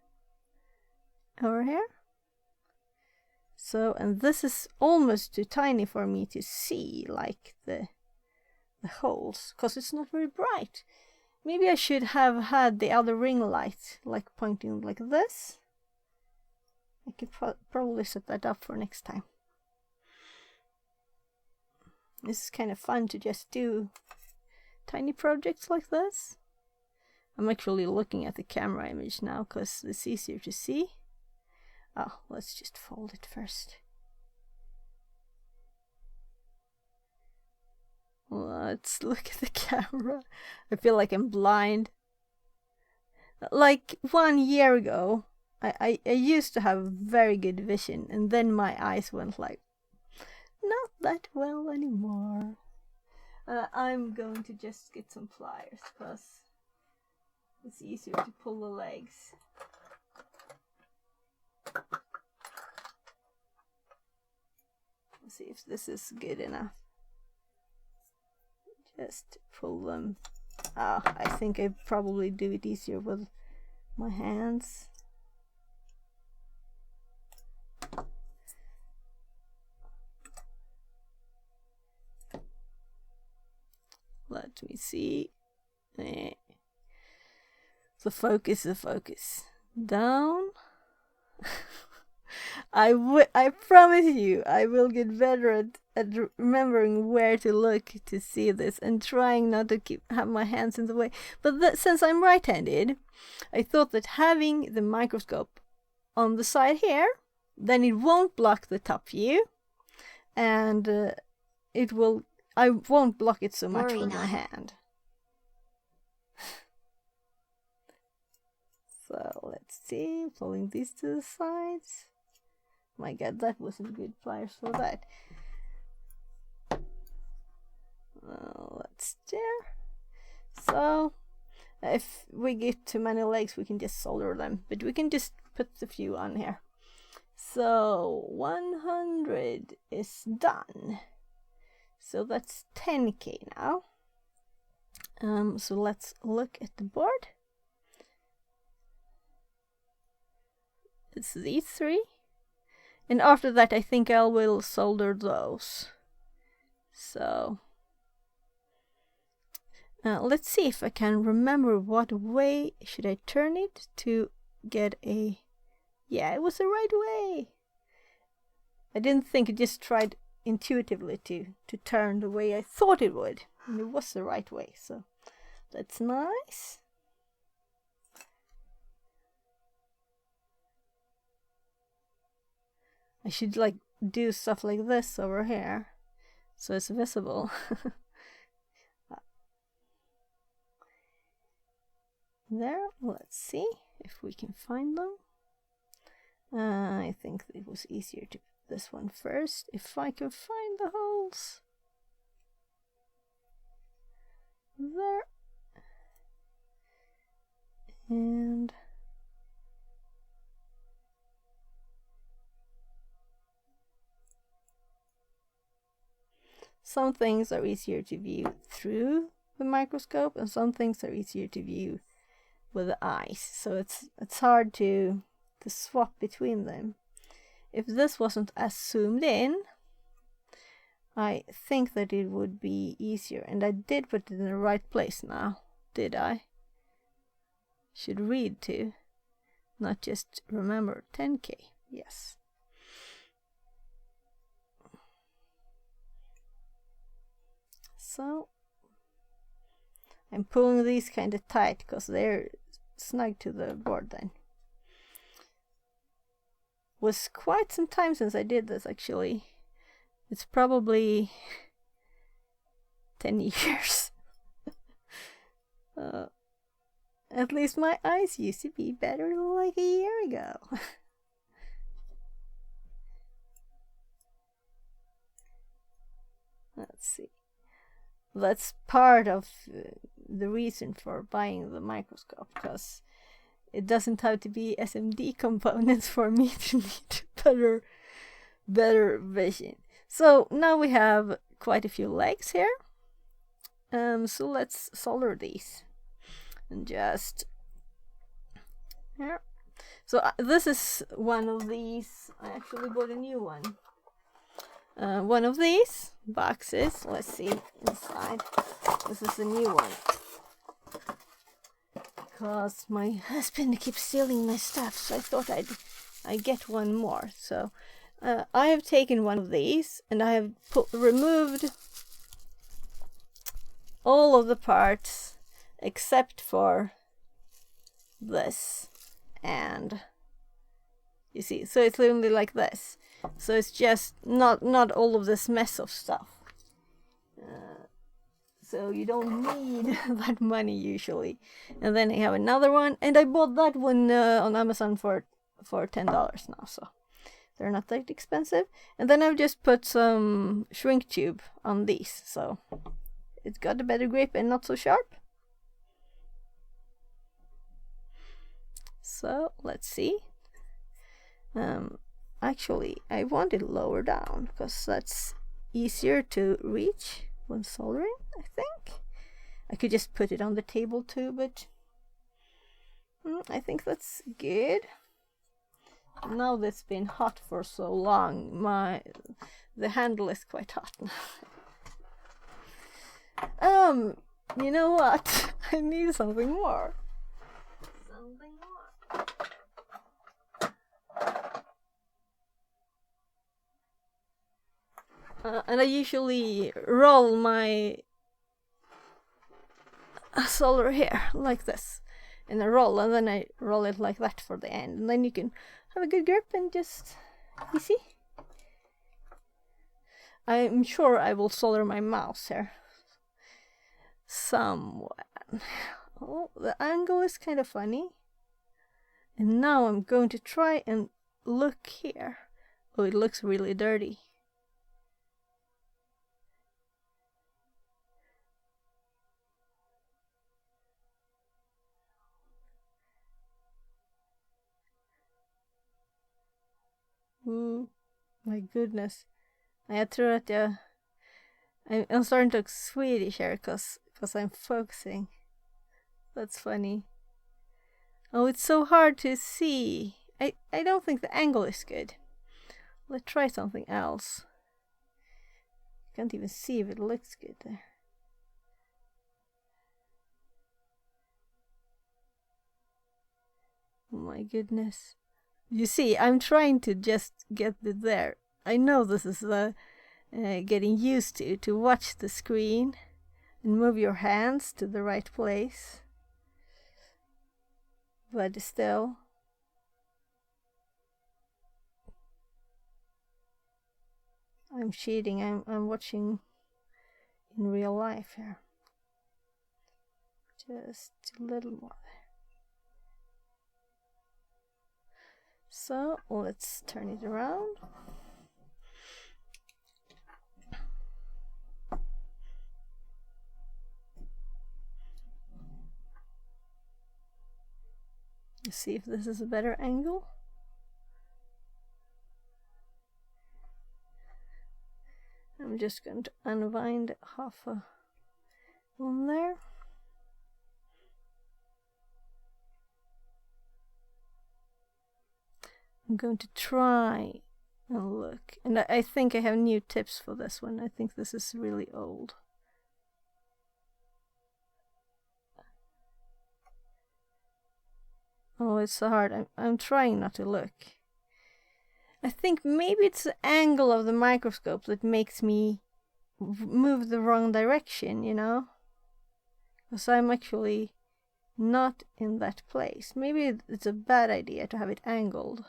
over here. So, and this is almost too tiny for me to see, like the holes, because it's not very bright. Maybe I should have had the other ring light, like pointing like this. I could probably set that up for next time. This is kind of fun to just do tiny projects like this. I'm actually looking at the camera image now because it's easier to see. Oh, let's just fold it first. Let's look at the camera. I feel like I'm blind. Like 1 year ago, I used to have very good vision, and then my eyes went like, not that well anymore. I'm going to just get some pliers because it's easier to pull the legs. Let's see if this is good enough. Just pull them. I think I probably do it easier with my hands. Let me see. The focus. Down. I promise you, I will get better at remembering where to look to see this and trying not to have my hands in the way. But since I'm right-handed, I thought that having the microscope on the side here, then it won't block the top view, and I won't block it so much with my hand. So let's see, pulling these to the sides. My god, that wasn't good pliers for that. Let's there. So if we get too many legs, we can just solder them, but we can just put a few on here. So 100 is done. So that's 10k now. So let's look at the board. It's these three. And after that, I think I will solder those. So let's see if I can remember what way should I turn it to get a... Yeah, it was the right way. I didn't think, I just tried intuitively to turn the way I thought it would. And it was the right way, so that's nice. I should like do stuff like this over here so it's visible. There, let's see if we can find them. I think it was easier to put this one first, if I can find the holes. There. And some things are easier to view through the microscope, and some things are easier to view with the eyes. So it's hard to swap between them. If this wasn't as zoomed in, I think that it would be easier. And I did put it in the right place now, did I? Should read too, not just remember 10k. Yes. So I'm pulling these kind of tight because they're snug to the board then. Was quite some time since I did this actually. It's probably 10 years. At least my eyes used to be better like a year ago. Let's see. That's part of the reason for buying the microscope, because it doesn't have to be SMD components for me to need better vision. So now we have quite a few legs here. So let's solder these and just here. So this is one of these. I actually bought a new one. One of these boxes. Let's see inside. This is a new one because my husband keeps stealing my stuff, so I thought I'd get one more. So I have taken one of these and I have removed all of the parts except for this, and you see, so it's literally like this. So it's just not all of this mess of stuff. So you don't need that money usually. And then I have another one, and I bought that one on Amazon for $10 now, so they're not that expensive. And then I've just put some shrink tube on these, so it's got a better grip and not so sharp. So let's see. Actually, I want it lower down because that's easier to reach when soldering, I think. I could just put it on the table too, but I think that's good. Now that's been hot for so long, the handle is quite hot now. You know what? I need something more. And I usually roll my solder here like this in a roll, and then I roll it like that for the end, and then you can have a good grip and just easy. I'm sure I will solder my mouse here somewhere. Oh, the angle is kind of funny. And now I'm going to try and look here. Oh, it looks really dirty. Ooh, my goodness. I threw at the... I'm starting to look Swedish here because I'm focusing. That's funny. Oh, it's so hard to see. I don't think the angle is good. Let's try something else. Can't even see if it looks good there. Oh my goodness. You see, I'm trying to just get it there. I know this is getting used to watch the screen and move your hands to the right place. But still, I'm cheating. I'm watching in real life here. Just a little more there. So let's turn it around. Let's see if this is a better angle. I'm just going to unwind half a one there. I'm going to try and look. And I think I have new tips for this one. I think this is really old. Oh, it's so hard. I'm trying not to look. I think maybe it's the angle of the microscope that makes me move the wrong direction, you know? Because I'm actually not in that place. Maybe it's a bad idea to have it angled.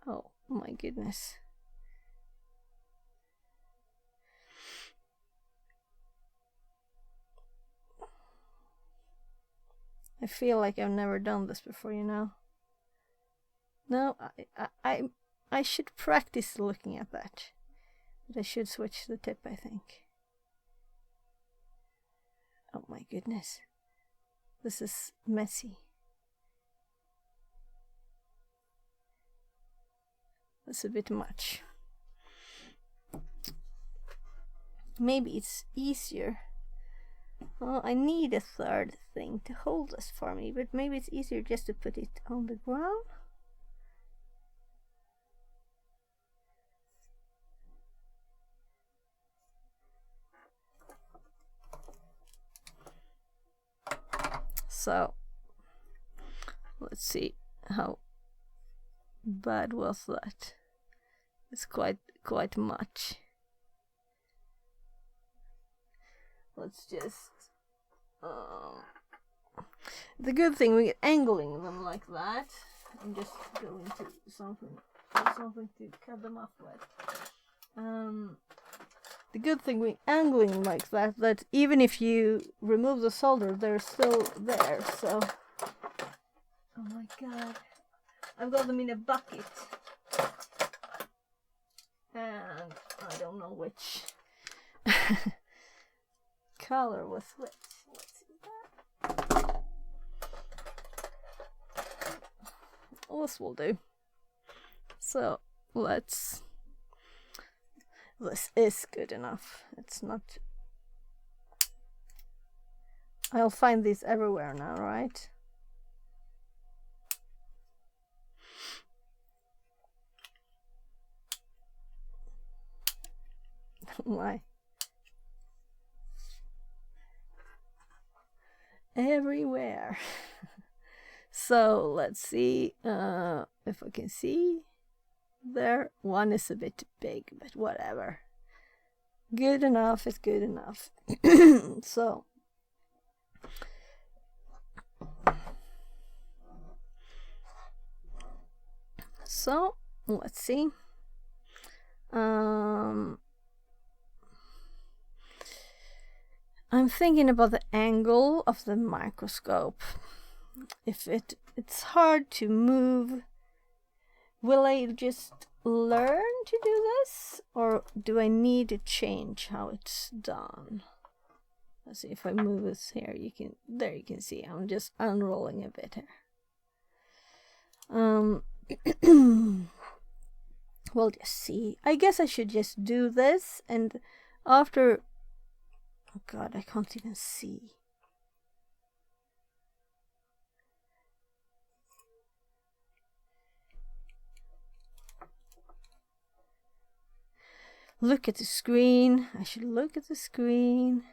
Oh my goodness. I feel like I've never done this before, you know? No, I should practice looking at that. But I should switch the tip, I think. Oh my goodness. This is messy. That's a bit much. Maybe it's easier. Well, I need a third thing to hold this for me, but maybe it's easier just to put it on the ground. So, let's see how bad was that. It's quite much. let's just... the good thing with angling them like that, I'm just going to something to cut them off with. The good thing with angling like that, that even if you remove the solder, they're still there. So, oh my god, I've got them in a bucket, and I don't know which color was which. Let's see that. This will do. So this is good enough. It's not... I'll find these everywhere now, right? Why? Everywhere. So let's see if I can see. There, one is a bit big, but whatever. Good enough is good enough. So let's see. I'm thinking about the angle of the microscope. If it's hard to move, will I just learn to do this, or do I need to change how it's done? Let's see if I move this here. There you can see I'm just unrolling a bit here. We'll just see. I guess I should just do this, and after... Oh god, I can't even see. Look at the screen. I should look at the screen.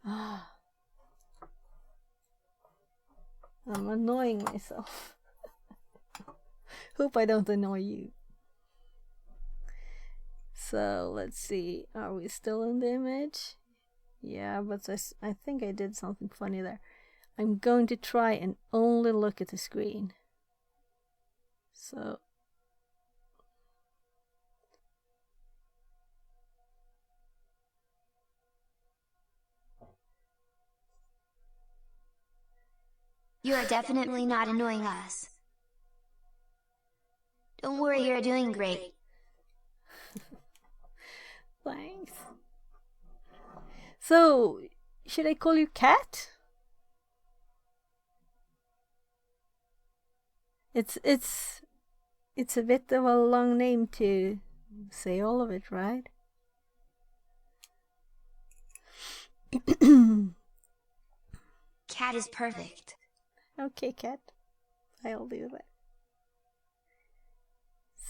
I'm annoying myself. Hope I don't annoy you. So let's see. Are we still in the image? Yeah, but I think I did something funny there. I'm going to try and only look at the screen. So You are definitely not annoying us. Don't worry, you're doing great. Thanks. So, should I call you Cat? It's a bit of a long name to say all of it, right? Cat is perfect. Okay, Cat. I'll do that.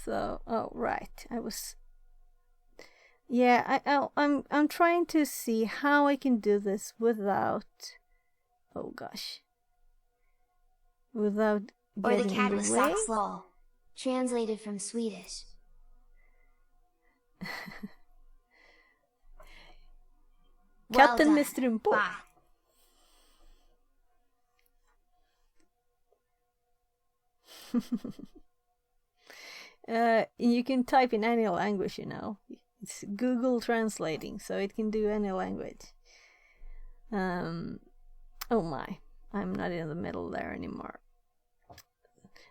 So, oh right, I'm trying to see how I can do this without, oh gosh, without Or the getting cat in with the way. socks lol. Translated from Swedish. Well Katten done. med strumpor. Bye. You can type in any language, you know. It's Google translating, so it can do any language. Oh my, I'm not in the middle there anymore.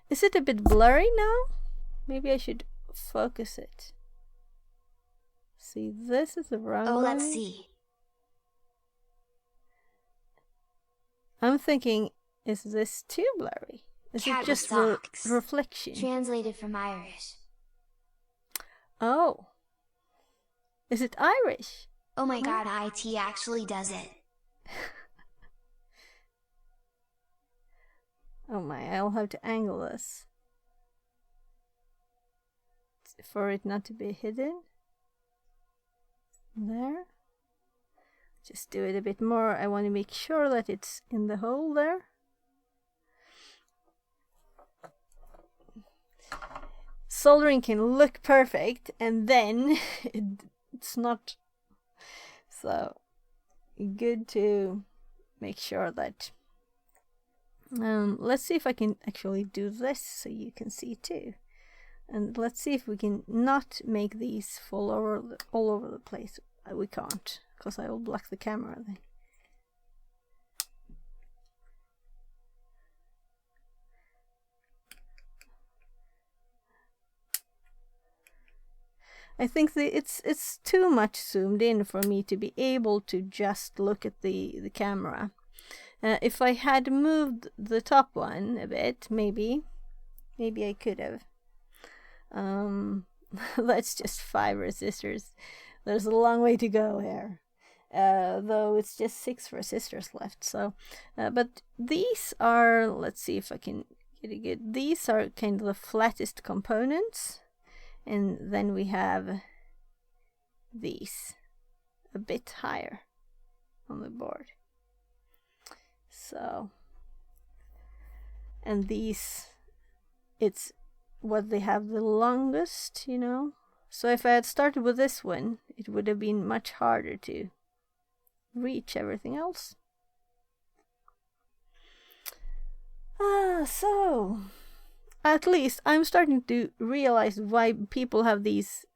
Is it a bit blurry now? Maybe I should focus it. See, this is the wrong Oh, way. let's see. I'm thinking, is this too blurry? Is Cat it just with socks. reflection? Translated from Irish. Oh. Is it Irish? Oh my god, IT actually does it. Oh my, I'll have to angle this for it not to be hidden. There. Just do it a bit more. I want to make sure that it's in the hole there. soldering can look perfect and then it's not. So good to make sure that. Let's see if I can actually do this so you can see too. And let's see if we can not make these fall all over the place. We can't, because I will block the camera then. I think it's too much zoomed in for me to be able to just look at the camera. If I had moved the top one a bit, maybe I could have. That's just 5 resistors. There's a long way to go here. Though it's just 6 resistors left. So, but these are, let's see if I can get it good. These are kind of the flattest components. And then we have these a bit higher on the board. So, and these, it's what they have the longest, you know. So if I had started with this one, it would have been much harder to reach everything else. So at least I'm starting to realize why people have these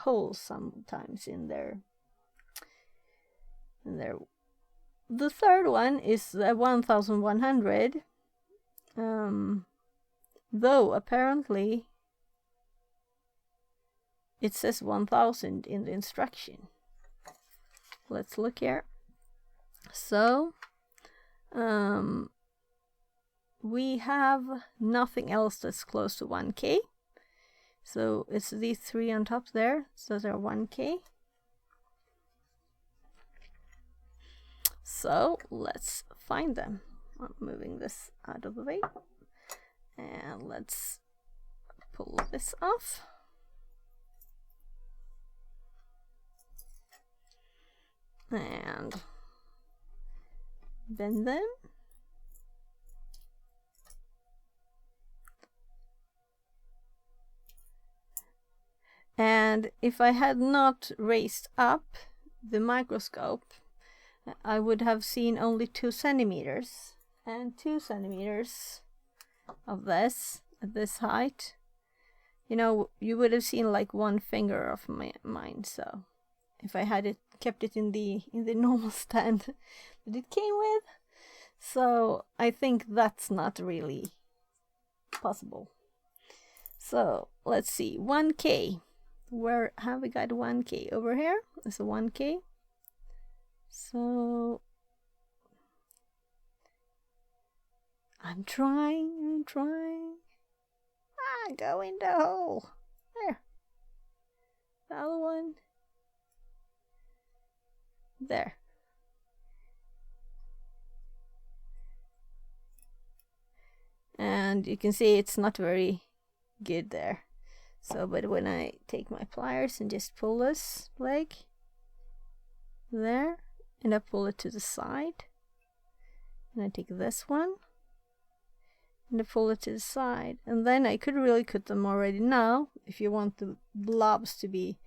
holes sometimes in their. The third one is the 1100. Though apparently it says 1000 in the instruction. Let's look here. So we have nothing else that's close to 1K. So it's these 3 on top there. So they're 1K. So let's find them. I'm moving this out of the way. And let's pull this off. And bend them. And if I had not raised up the microscope, I would have seen only 2 centimeters. And 2 centimeters of this at this height, you know, you would have seen like 1 finger of mine. So if I had kept it in the normal stand that it came with, so I think that's not really possible. So let's see, 1K. Where have we got 1K? Over here is a 1K. So I'm trying. Go in the hole. There. The other one. There. And you can see it's not very good there. So, but when I take my pliers and just pull this leg there, and I pull it to the side, and I take this one, and I pull it to the side, and then I could really cut them already now, if you want the blobs to be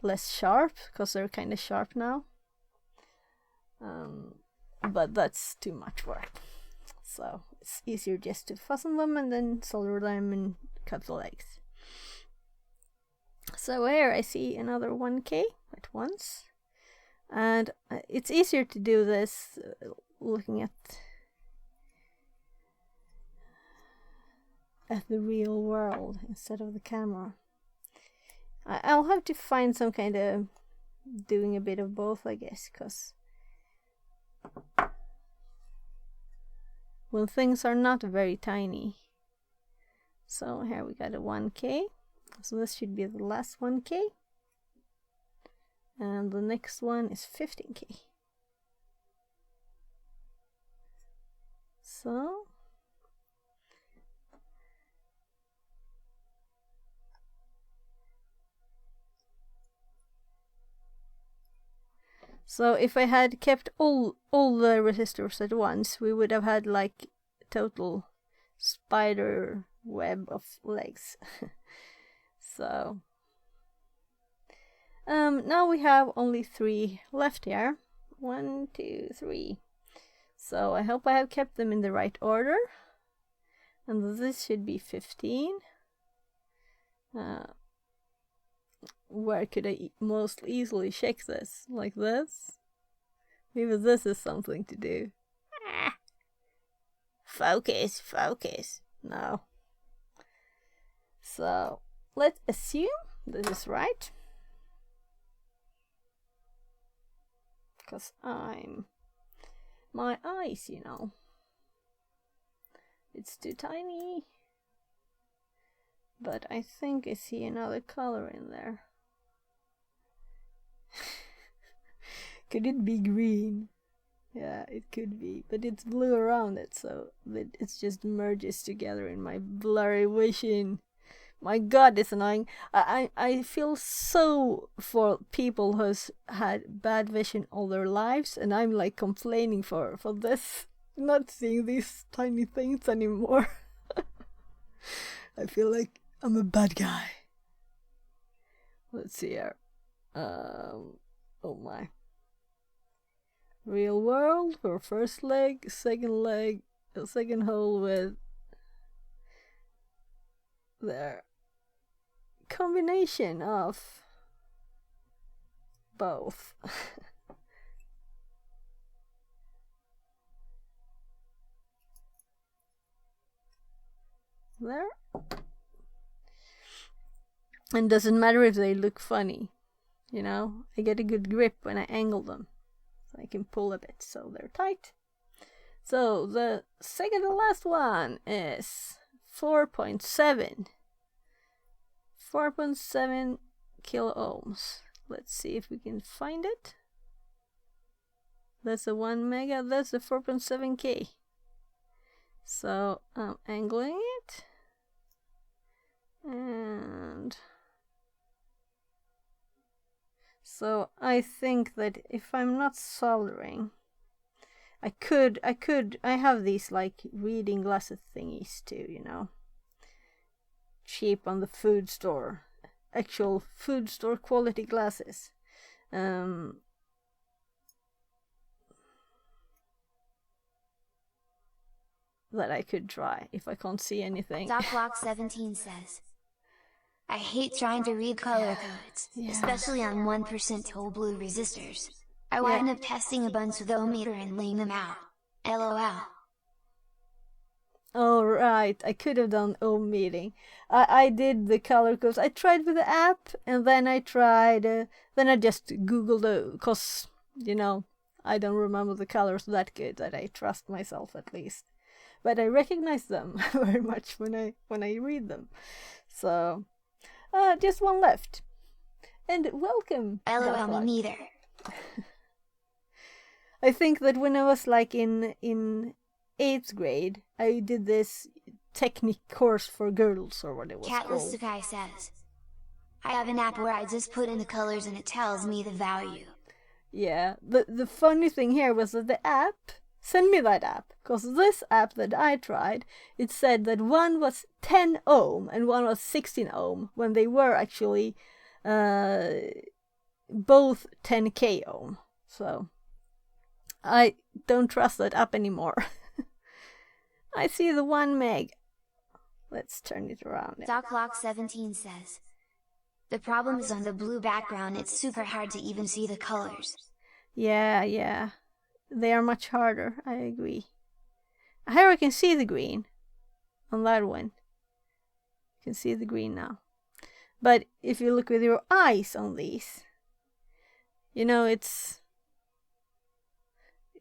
less sharp, because they're kind of sharp now. But that's too much work. So it's easier just to fasten them and then solder them and cut the legs. So here I see another 1K at once. And it's easier to do this looking at the real world instead of the camera. I'll have to find some kind of doing a bit of both, I guess, because when things are not very tiny. So here we got a 1K. So this should be the last 1K. And the next one is 15K. So if I had kept all the resistors at once, we would have had like total spider web of legs. So now we have only 3 left here. 1, 2, 3. So I hope I have kept them in the right order. And this should be 15. Where could I most easily check this? Like this? Maybe this is something to do. Focus, focus. No. So let's assume this is right. Because my eyes, you know. It's too tiny. But I think I see another color in there. Could it be green? Yeah, it could be. But it's blue around it, so it just merges together in my blurry vision. My god, it's annoying. I feel so for people who's had bad vision all their lives, and I'm like complaining for this. Not seeing these tiny things anymore. I feel like I'm a bad guy. Let's see here. Oh my. Real world for first leg, second hole with their combination of both. There. And doesn't matter if they look funny, you know. I get a good grip when I angle them, so I can pull a bit so they're tight. So the second to last one is 4.7 kilo ohms. Let's see if we can find it. That's a 1 mega, that's a 4.7k. So I'm angling it, and so I think that if I'm not soldering, I have these like reading glasses thingies too, you know, cheap on the food store, actual food store quality glasses. That I could try if I can't see anything. DocBlock17 says, I hate trying to read color codes, especially on 1% toll blue resistors. I wind up testing a bunch with ohmmeter and laying them out. LOL. Oh right, I could have done ohm meeting. I did the color codes. I tried with the app, and then I tried. Then I just googled cause you know I don't remember the colors that good. That I trust myself at least, but I recognize them very much when I read them. So just one left, and welcome. LOL, me neither. I think that when I was like in 8th grade, I did this technique course for girls, or what it was called. Sakai says, I have an app where I just put in the colors and it tells me the value. Yeah, the funny thing here was that the app, send me that app, because this app that I tried, it said that one was 10 ohm and one was 16 ohm, when they were actually both 10k ohm. So I don't trust that app anymore. I see the 1 meg. Let's turn it around. DocLock17 says, the problem is on the blue background, it's super hard to even see the colors. Yeah. They are much harder, I agree. Here I can see the green on that one. You can see the green now. But if you look with your eyes on these, you know, it's...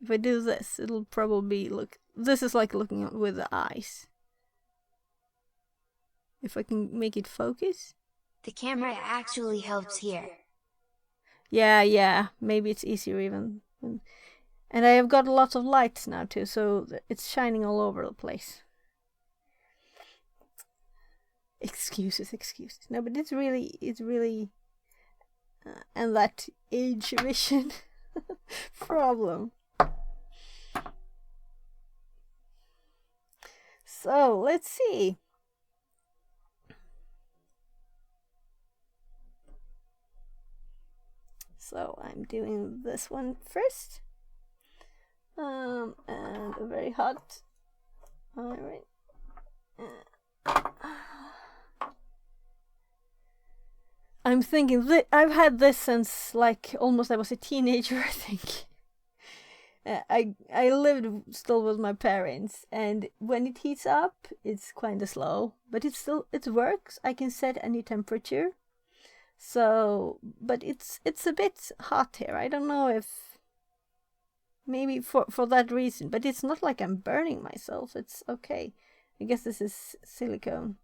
If I do this, it'll probably look... This is like looking with the eyes. If I can make it focus. The camera actually helps here. Yeah. Maybe it's easier even. And I have got lots of lights now too, so it's shining all over the place. Excuses. No, but it's really... and that age vision problem. So, let's see. So I'm doing this one first. And very hot. Alright. I'm thinking I've had this since like almost I was a teenager, I think. I lived still with my parents, and when it heats up, it's kind of slow, but it works. I can set any temperature. So, but it's a bit hot here. I don't know if maybe for that reason, but it's not like I'm burning myself. It's okay. I guess this is silicone.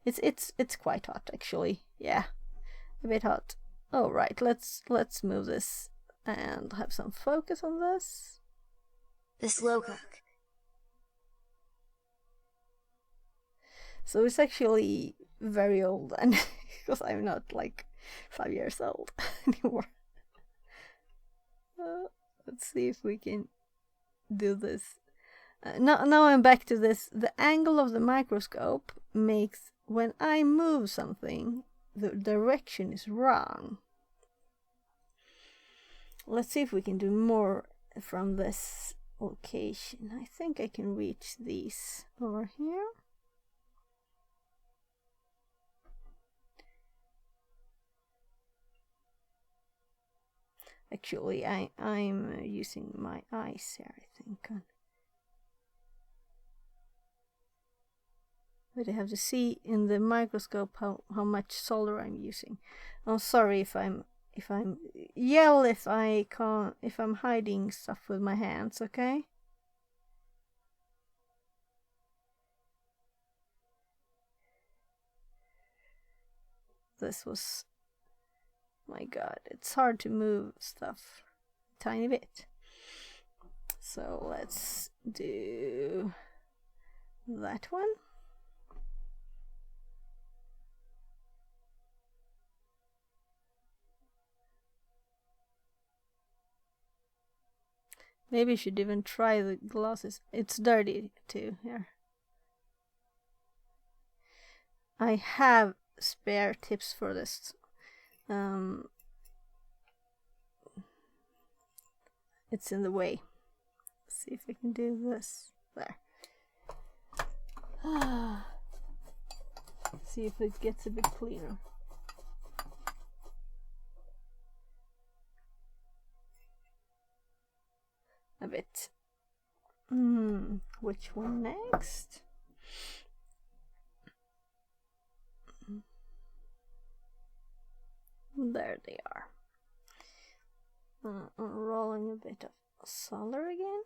It's quite hot actually. Yeah, a bit hot. All right, let's move this and have some focus on this. The slow cook. So it's actually very old, and because I'm not like 5 years old anymore. Let's see if we can do this. Now I'm back to this. The angle of the microscope makes when I move something, the direction is wrong. Let's see if we can do more from this location. I think I can reach these over here. Actually, I'm using my eyes here, I think. But I have to see in the microscope how much solder I'm using. I'm sorry if I'm yell if I'm hiding stuff with my hands, okay? This was, my god, it's hard to move stuff a tiny bit. So let's do that one. Maybe I should even try the glasses. It's dirty too here. I have spare tips for this. It's in the way. Let's see if I can do this. There. See if it gets a bit cleaner. A bit. Which one next? There they are. Rolling a bit of solder again.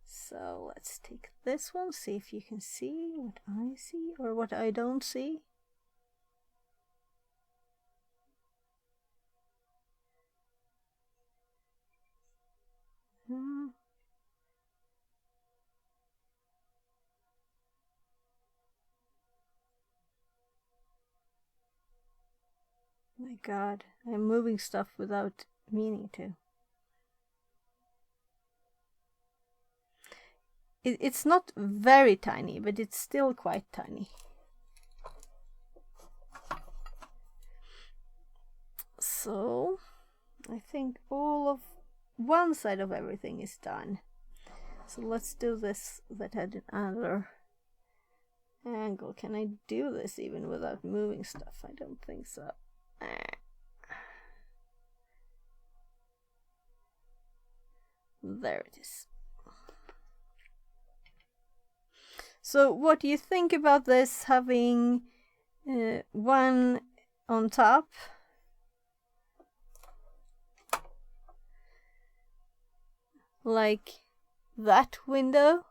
So let's take this one, see if you can see what I see or what I don't see. My god, I'm moving stuff without meaning to. It's not very tiny, but it's still quite tiny. So, I think all of one side of everything is done. So let's do this that had another angle. Can I do this even without moving stuff? I don't think so. There it is. So what do you think about this having one on top? Like that window?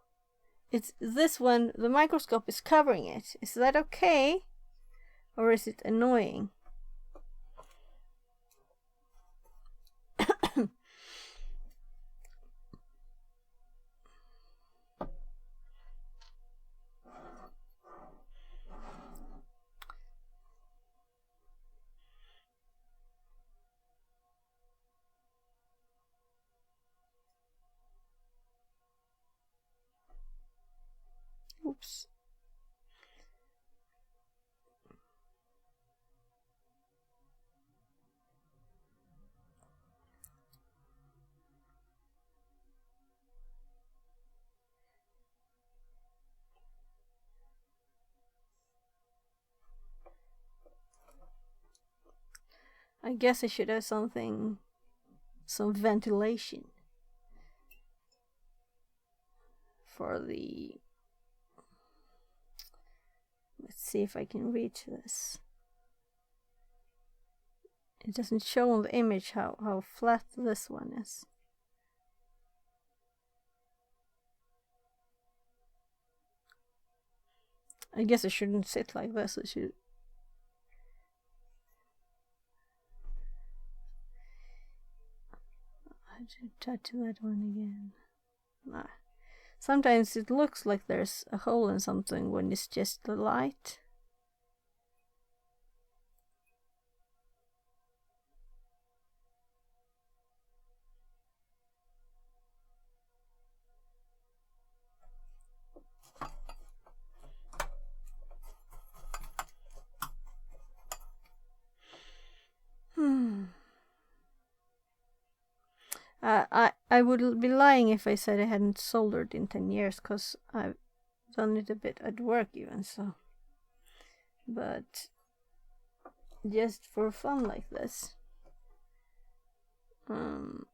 It's this one, the microscope is covering it. Is that okay? Or is it annoying? Oops. I guess I should have some ventilation for the... Let's see if I can reach this. It doesn't show on the image how flat this one is. I guess it shouldn't sit like this. It should... I should touch that one again. Nah. Sometimes it looks like there's a hole in something when it's just the light. I would be lying if I said I hadn't soldered in 10 years, because I've done it a bit at work even, so. But just for fun like this. Oh,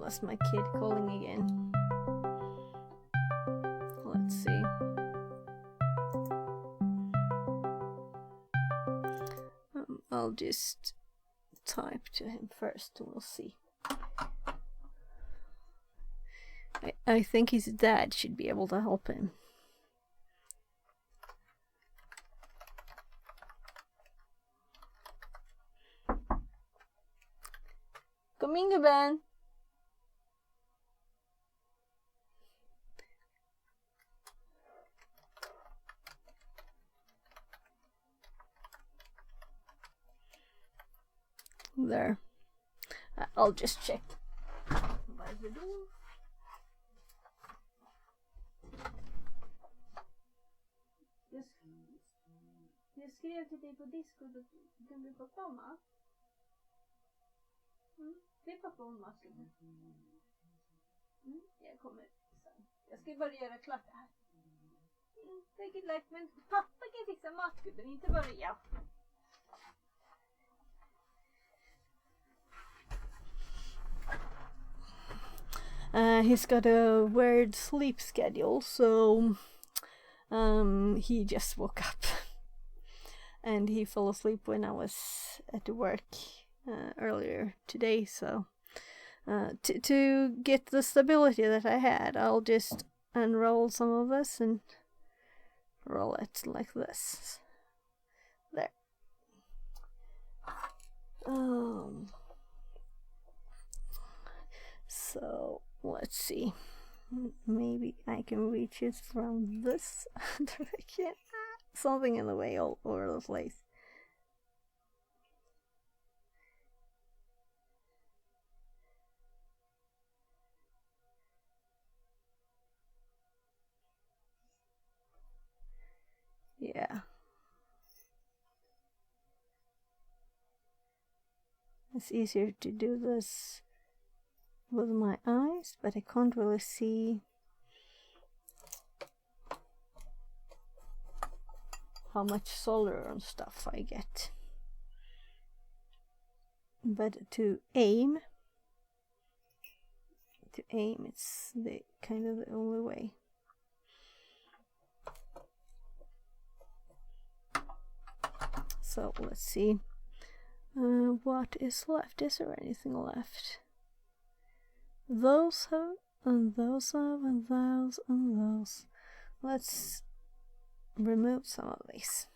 that's my kid calling again. Let's see. I'll just type to him first and we'll see. I think his dad should be able to help him. Kom in gubben! There. I'll just check by the door. Jag skrev till dig på Discord att du får komma. Det är pappa och mamma. Jag kommer sen. Jag ska bara göra klart det här. Take it like, men pappa kan fixa matgubben, inte bara jag. He's got a weird sleep schedule, so he just woke up and he fell asleep when I was at work earlier today. So to get the stability that I had, I'll just unroll some of this and roll it like this. There. So let's see. Maybe I can reach it from this direction. Something in the way all over the place. Yeah. It's easier to do this with my eyes, but I can't really see how much solder and stuff I get. But to aim, it's the kind of the only way. So let's see. What is left? Is there anything left? Those have, and those have, and those, and those. Let's remove some of these.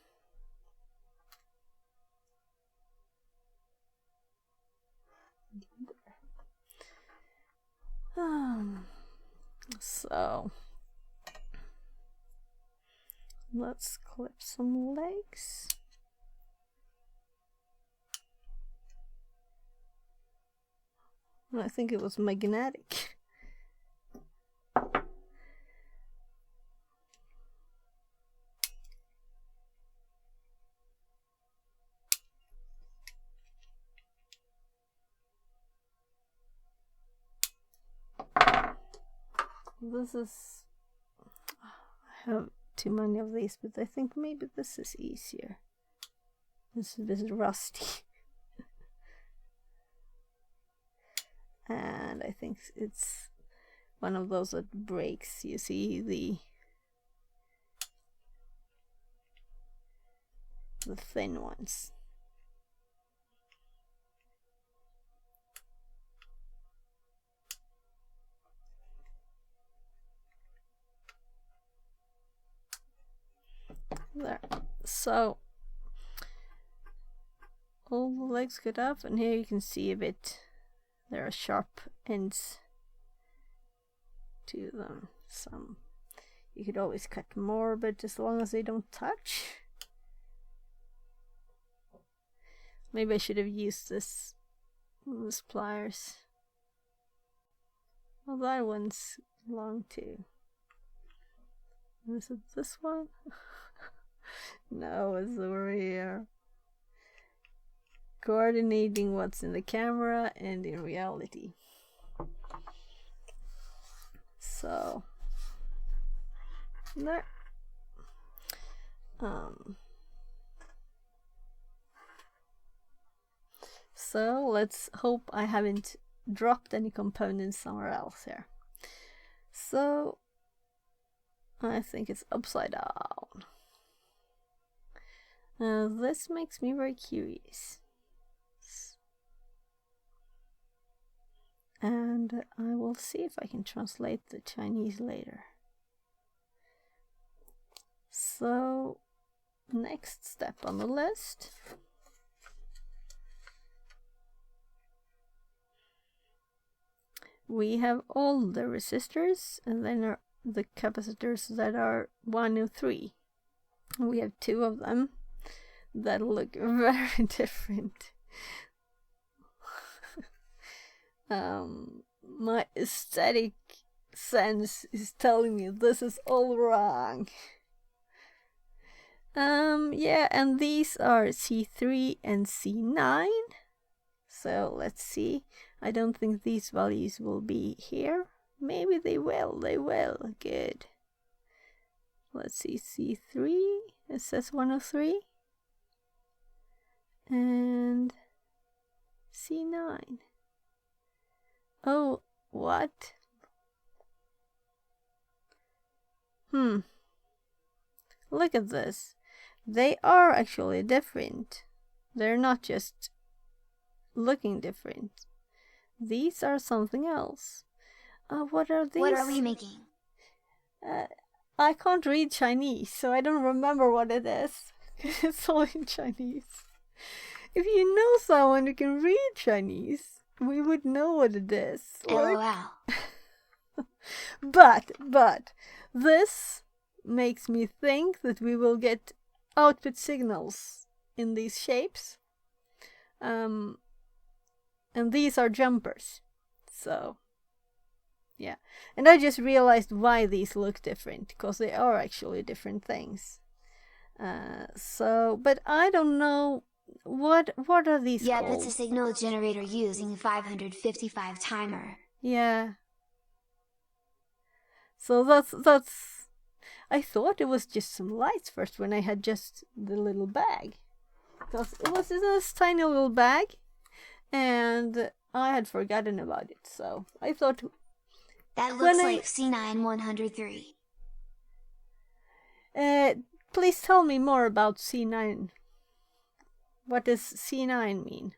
So let's clip some legs. I think it was magnetic. This is... I have too many of these, but I think maybe this is easier. It's a bit rusty. And I think it's one of those that breaks. You see the thin ones. There. So all the legs cut off, and here you can see a bit. There are sharp ends to them. Some you could always cut more, but as long as they don't touch. Maybe I should have used these pliers. Well, that one's long too. Is it this one? No, it's over here. Coordinating what's in the camera and in reality. So there. So let's hope I haven't dropped any components somewhere else here. So I think it's upside down. This makes me very curious. And I will see if I can translate the Chinese later. So, next step on the list. We have all the resistors, and then are the capacitors that are 103. We have two of them that look very different. My aesthetic sense is telling me this is all wrong. Yeah, and these are C3 and C9. So let's see. I don't think these values will be here. Maybe they will. They will. Good. Let's see. C3. It says 103. And C9. Oh, what? Look at this. They are actually different. They're not just looking different. These are something else. What are these? What are we making? I can't read Chinese, so I don't remember what it is. It's all in Chinese. If you know someone who can read Chinese, we would know what it is. LOL. But this makes me think that we will get output signals in these shapes. And these are jumpers. So, yeah. And I just realized why these look different, because they are actually different things. But I don't know what are these called? Yeah, that's a signal generator using 555 timer. Yeah. So that's I thought it was just some lights first when I had just the little bag. Because it was in this tiny little bag and I had forgotten about it. So I thought that looks like C9 103. Please tell me more about C9. What does C9 mean?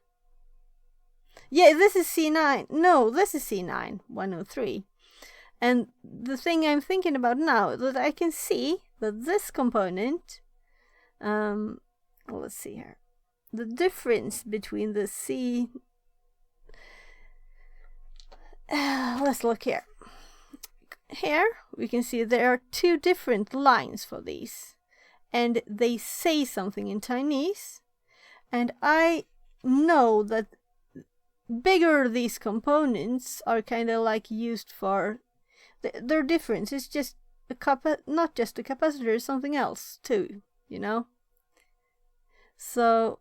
Yeah, this is C9. No, this is C9 103. And the thing I'm thinking about now is that I can see that this component, let's see here, the difference between the C, let's look here. Here we can see there are two different lines for these, and they say something in Chinese, and I know that bigger these components are kind of like used for their difference. It's just not just a capacitor, something else too, you know. So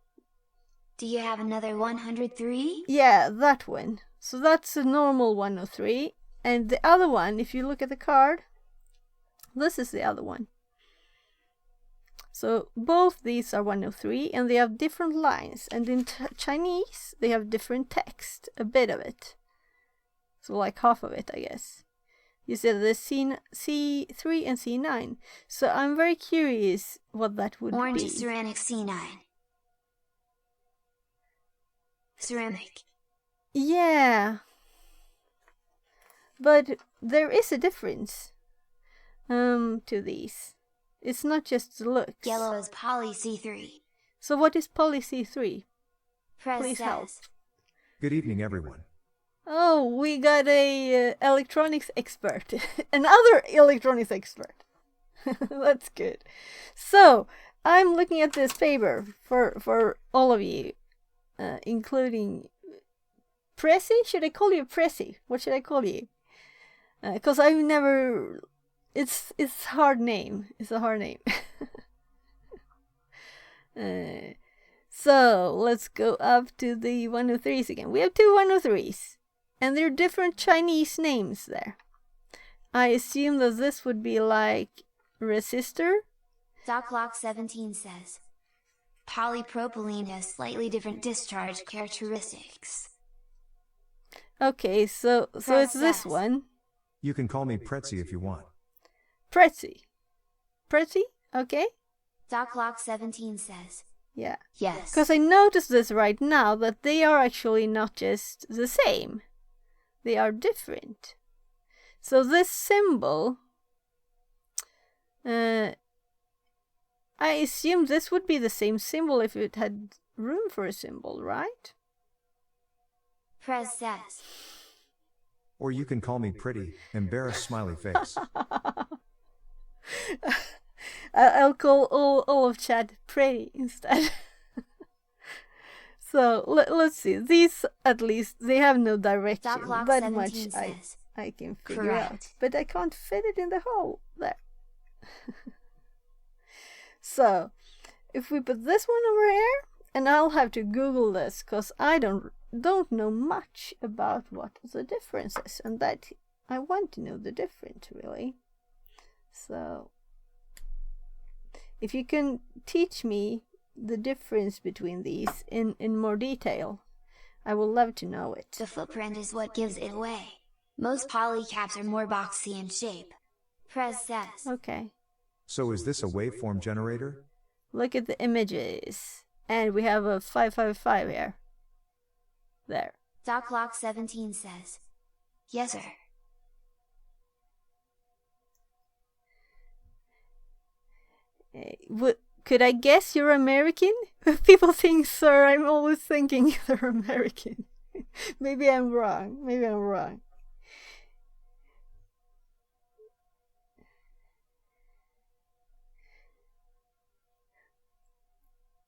do you have another 103? Yeah, that one. So that's a normal 103, and the other one, if you look at the card, this is the other one. So both these are 103 and they have different lines. And in Chinese, they have different text, a bit of it. So like half of it, I guess. You said the C3 and C9. So I'm very curious what that would Orange be. ceramic C9. Ceramic. Yeah. But there is a difference to these. It's not just the looks. Yellow is poly C3. So what is poly C3? Press Please help. says. Good evening, everyone. Oh, we got a electronics expert. Another electronics expert. That's good. So, I'm looking at this paper for all of you, including Pressy. Should I call you Pressy? What should I call you? Because I've never... It's hard name. It's a hard name. So, let's go up to the 103s again. We have two 103s. And they're different Chinese names there. I assume that this would be like resistor. DocLock17 says. Polypropylene has slightly different discharge characteristics. Okay, so it's this one. You can call me Pretzi if you want. Pretzi. Pretzi? Okay. DocLock17 says. Yeah. Yes. Because I noticed this right now, that they are actually not just the same. They are different. So this symbol, I assume this would be the same symbol if it had room for a symbol, right? Press says. Or you can call me Pretty, embarrassed smiley face. I'll call all of chat pretty instead. So let's see. These, at least, they have no direction. That much I can figure out. But I can't fit it in the hole there. So, if we put this one over here, and I'll have to Google this because I don't know much about what the difference is, and that I want to know the difference really. So, if you can teach me the difference between these in more detail, I would love to know it. The footprint is what gives it away. Most polycaps are more boxy in shape. Press says. Okay. So is this a waveform generator? Look at the images. And we have a 555 here. There. DocLock17 says. Yes, sir. Could I guess you're American? People think, sir, I'm always thinking they're American. Maybe I'm wrong.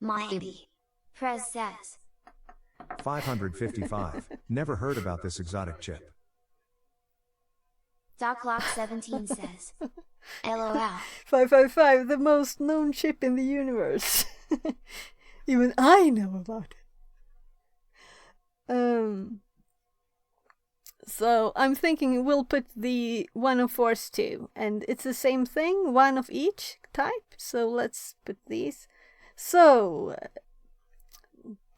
Maybe. Press says. 555. Never heard about this exotic chip. DocLock17 says. LOL. 555, the most known chip in the universe. Even I know about it. So I'm thinking we'll put the 104s too, and it's the same thing, one of each type. So let's put these. So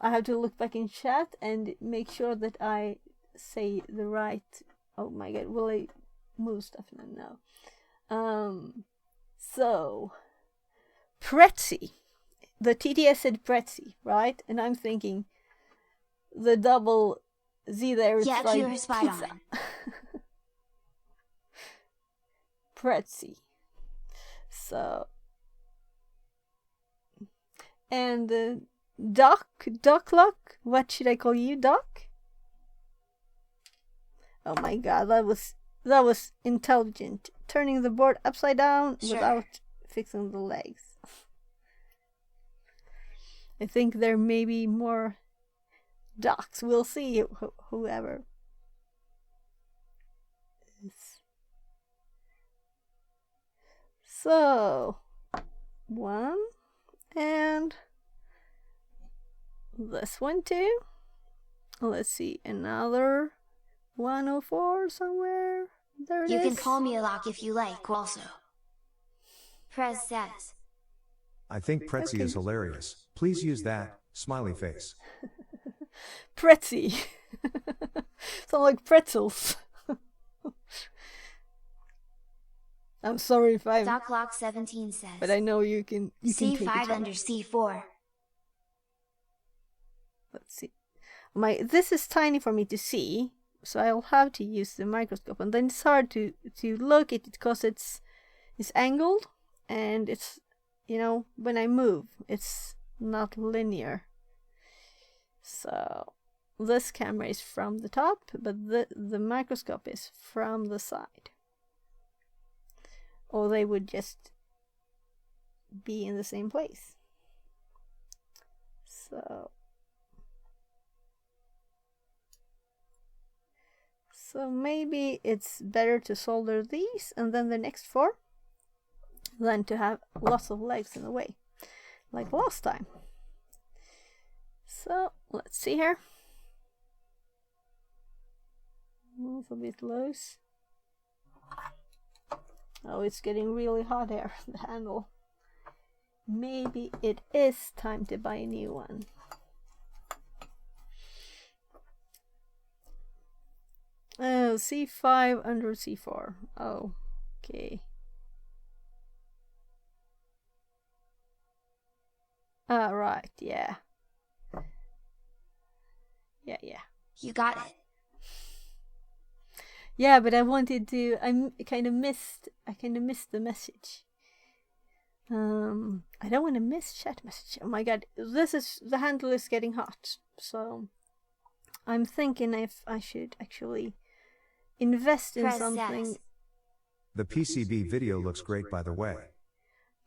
I have to look back in chat and make sure that I say the right. Oh my god, will I move stuff now? No. So Pretzi, the TTS said Pretzi, right? And I'm thinking the double Z there is like you're spot pizza. On. Pretzi. So, and Doc Luck, what should I call you, Doc? Oh my god, that was intelligent. Turning the board upside down without fixing the legs. I think there may be more docs. We'll see whoever. So, one and this one too. Let's see, another 104 somewhere. There it is. You can call me a lock if you like also. Press says. I think Pretzi Okay. is hilarious. Please use that, smiley face. Pretzi. Sound like pretzels. I'm sorry if I'm... Stocklock17 says. But I know you can take it. C5 under C4. Let's see. This is tiny for me to see, so I'll have to use the microscope, and then it's hard to look at it because it's angled, and it's, you know, when I move it's not linear. So this camera is from the top, but the microscope is from the side. Or they would just be in the same place. So maybe it's better to solder these and then the next 4 than to have lots of legs in the way, like last time. So let's see here. Move a bit loose. Oh, it's getting really hot here, the handle. Maybe it is time to buy a new one. Oh, C5 under C4. Oh, okay. Ah, right, yeah. Yeah. You got it. Yeah, but I wanted to. I kind of missed the message. I don't want to miss chat message. Oh my god, the handle is getting hot. So I'm thinking if I should actually invest in Press something. S. The PCB video looks great, by the way.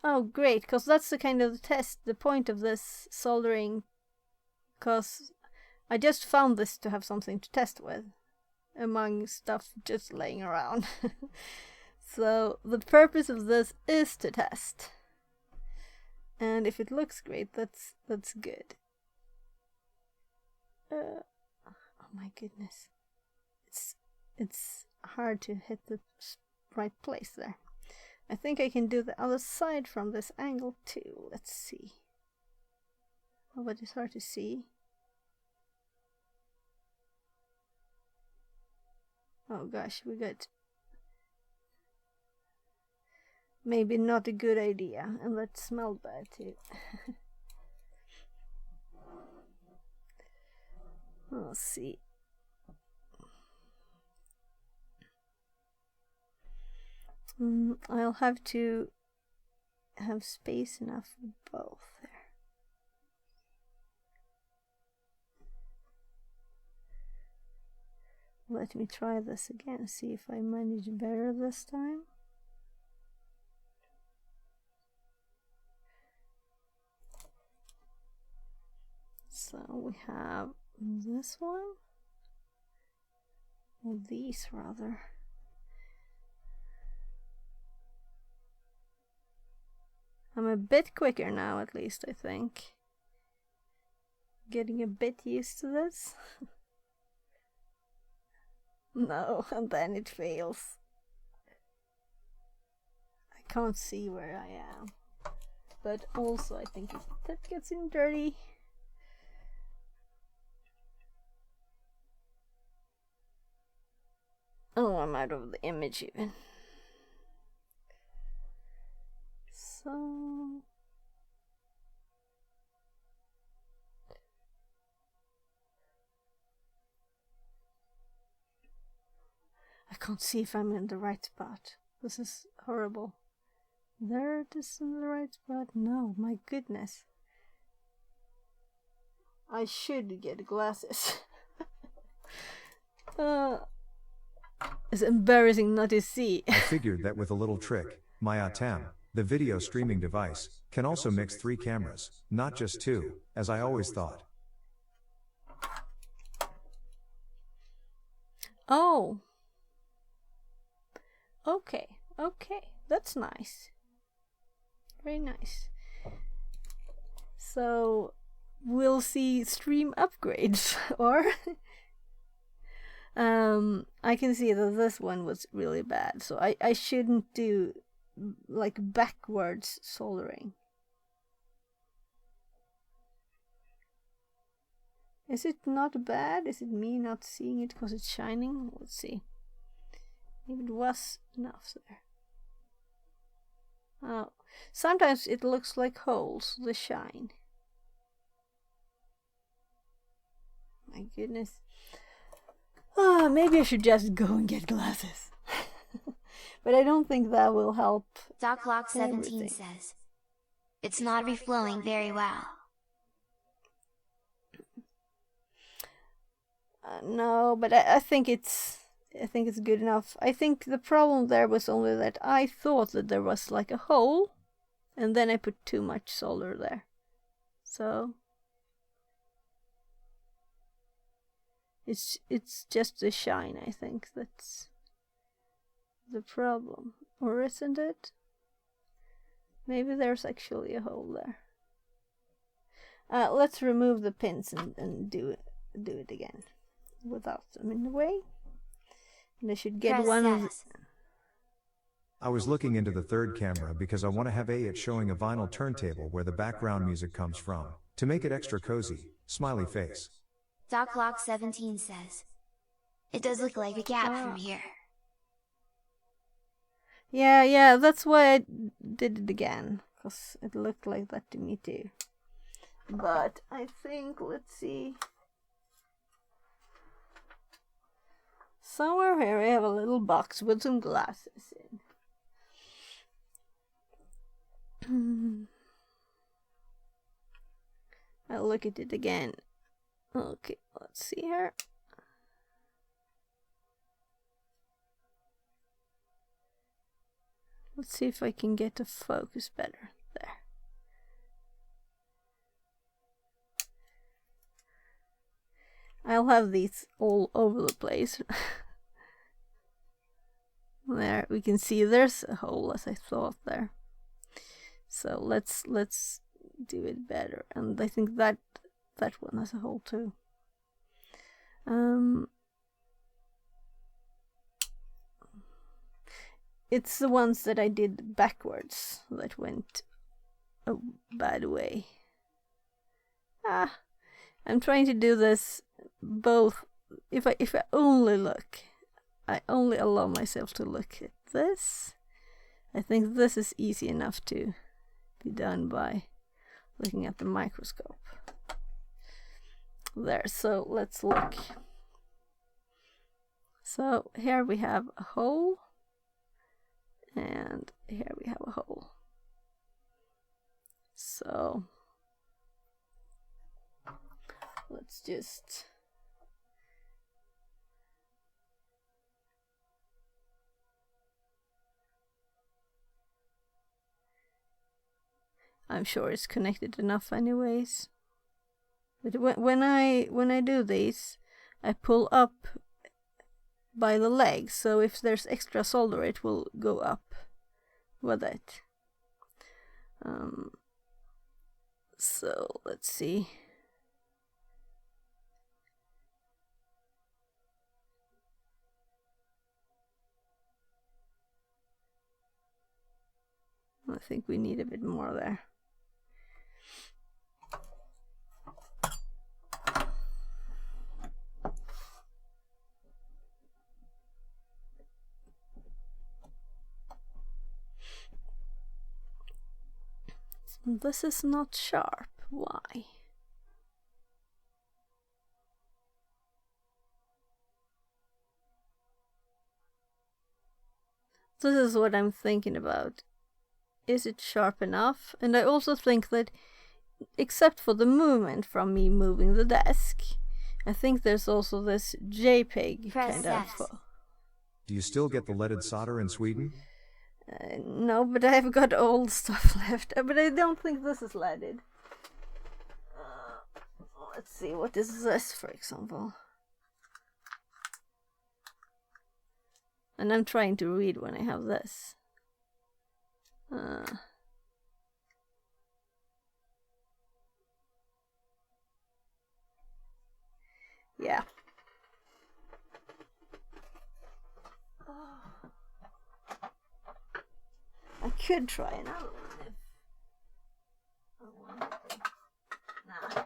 Oh, great, because that's the kind of test, the point of this soldering. Because I just found this to have something to test with, among stuff just laying around. So the purpose of this is to test. And if it looks great, that's good. Oh my goodness. It's hard to hit the right place there. I think I can do the other side from this angle too. Let's see. Oh, but it's hard to see. Oh gosh, we got maybe not a good idea, and that smelled bad too. Let's see. I'll have to have space enough for both there. Let me try this again, see if I manage better this time. So we have this one, or these rather. I'm a bit quicker now, at least, I think. Getting a bit used to this. No, and then it fails. I can't see where I am. But also, I think that gets in dirty. Oh, I'm out of the image even. So I can't see if I'm in the right spot. This is horrible. There it is in the right spot. No, my goodness. I should get glasses. It's embarrassing not to see. I figured that with a little trick, my Atam, the video streaming device, can also mix 3 cameras, not just 2, as I always thought. Oh. Okay, that's nice. Very nice. So we'll see stream upgrades, or I can see that this one was really bad, so I shouldn't do like backwards soldering. Is it not bad? Is it me not seeing it because it's shining? Let's see. Maybe it was enough there. Oh, sometimes it looks like holes, the shine. My goodness. Ah, maybe I should just go and get glasses. But I don't think that will help. DocLock17 says, it's not reflowing very well. No, but I think it's good enough. I think the problem there was only that I thought that there was like a hole, and then I put too much solder there. So it's just the shine, I think, that's the problem. Or isn't it? Maybe there's actually a hole there. Let's remove the pins and do it again without them in the way. And I should get one of. I was looking into the third camera because I want to have it showing a vinyl turntable where the background music comes from, to make it extra cozy. Smiley face. DocLock17 says, it does look like a gap from here. Yeah, that's why I did it again, because it looked like that to me too. But I think, let's see. Somewhere here I have a little box with some glasses in. I'll look at it again. Okay, let's see here. Let's see if I can get the focus better. There. I'll have these all over the place. There, we can see there's a hole, as I thought there. So let's do it better. And I think that one has a hole too. It's the ones that I did backwards that went a bad way. I'm trying to do this both. If I only look, I only allow myself to look at this. I think this is easy enough to be done by looking at the microscope. There, so let's look. So here we have a hole, and here we have a hole. So let's just I'm sure it's connected enough anyways. But when I do these, I pull up by the legs, so if there's extra solder it will go up with it. So let's see. I think we need a bit more there. This is not sharp. Why? This is what I'm thinking about. Is it sharp enough? And I also think that, except for the movement from me moving the desk, I think there's also this JPEG kind of. Do you still get the leaded solder in Sweden? No, but I've got old stuff left. But I don't think this is leaded. Let's see, what is this, for example? And I'm trying to read when I have this. Yeah. I could try another one if I wanted to. Nah.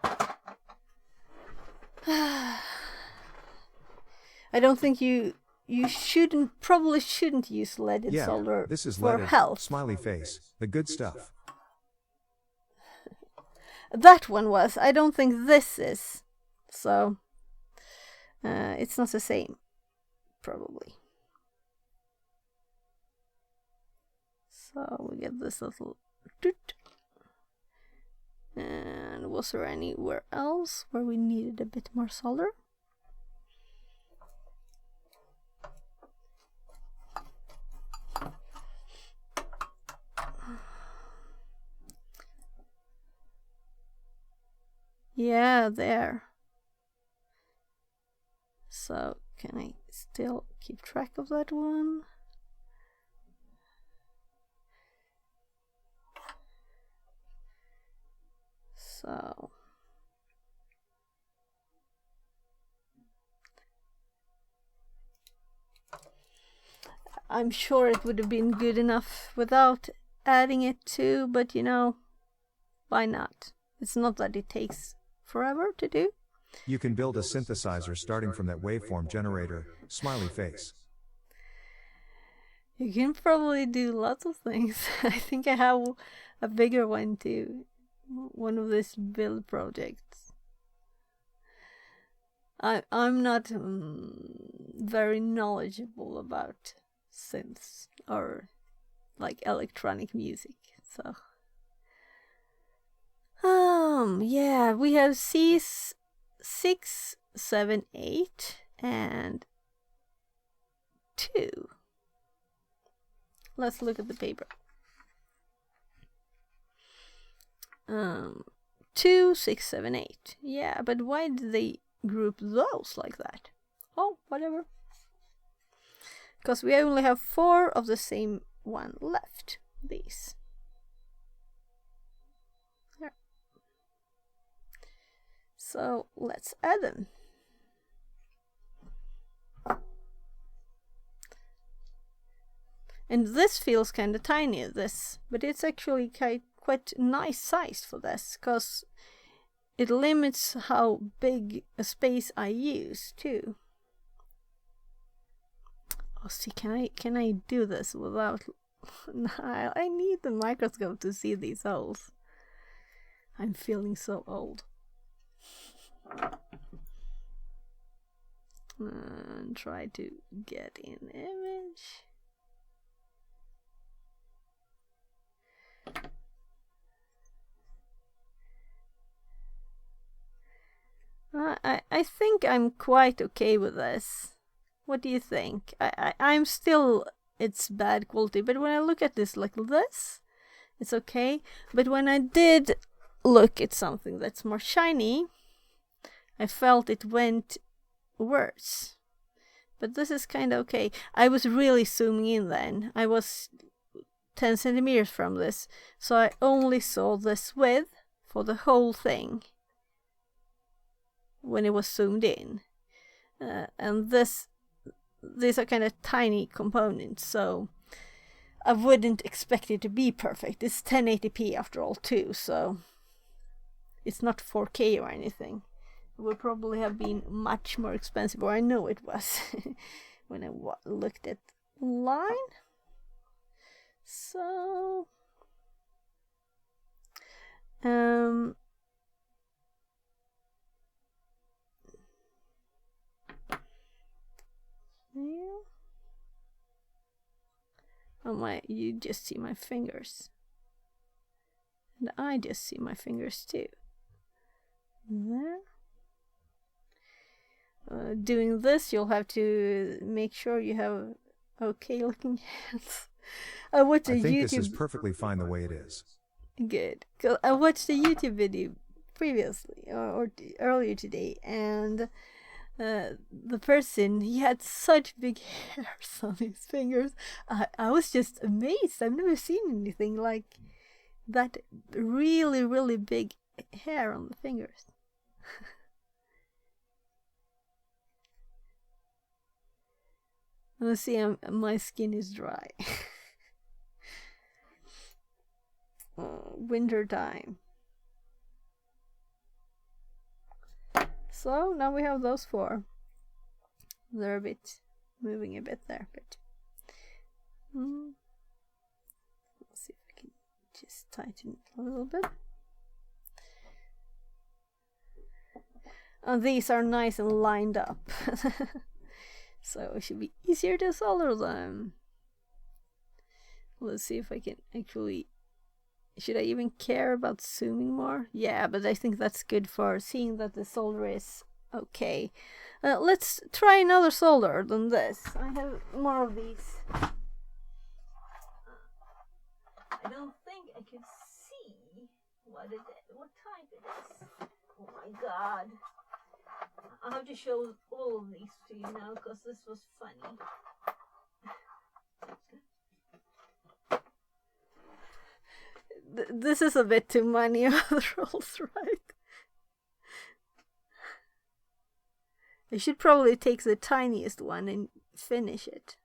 I don't think you probably shouldn't use leaded Yeah, solder this is for leaded, health. smiley face, the good stuff. That one was. I don't think this is. So, it's not the same, probably. So we get this little toot. And was there anywhere else where we needed a bit more solder? Yeah, there. So can I still keep track of that one? So I'm sure it would have been good enough without adding it too, but you know, why not? It's not that it takes forever to do. You can build a synthesizer starting from that waveform generator, smiley face. You can probably do lots of things. I think I have a bigger one too. One of these build projects. I'm not very knowledgeable about synths or like electronic music, so yeah, we have C's 6, 7, 8 and 2. Let's look at the paper. 2, 6, 7, 8. Yeah, but why did they group those like that? Oh, whatever. Because we only have 4 of the same one left. These. There. So let's add them. And this feels kind of tiny, but it's actually quite nice sized for this, because it limits how big a space I use too. Oh, see, can I do this without? No, I need the microscope to see these holes. I'm feeling so old. And try to get in image. I think I'm quite okay with this. What do you think? I'm still, it's bad quality, but when I look at this like this, it's okay. But when I did look at something that's more shiny, I felt it went worse. But this is kind of okay. I was really zooming in then. I was 10 centimeters from this, so I only saw this width for the whole thing when it was zoomed in. And these are kind of tiny components, so I wouldn't expect it to be perfect. It's 1080p after all too, so it's not 4K or anything. It would probably have been much more expensive, or I know it was when I looked at line. So yeah. Oh, you just see my fingers. And I just see my fingers too. There. Doing this, you'll have to make sure you have okay looking hands. I think this is perfectly fine the way it is. Good. I watched a YouTube video previously or earlier today, and the person, he had such big hairs on his fingers. I was just amazed. I've never seen anything like that. Really, really big hair on the fingers. Let's see, my skin is dry. Winter time. So now we have those 4. They're a bit moving a bit there, but let's see if I can just tighten it a little bit. And these are nice and lined up, so it should be easier to solder them. Let's see if I can actually. Should I even care about zooming more? Yeah, but I think that's good for seeing that the solder is okay. Let's try another solder than this. I have more of these. I don't think I can see what type it is. Oh my god. I'll have to show all of these to you now because this was funny. This is a bit too many other rolls, right? I should probably take the tiniest one and finish it.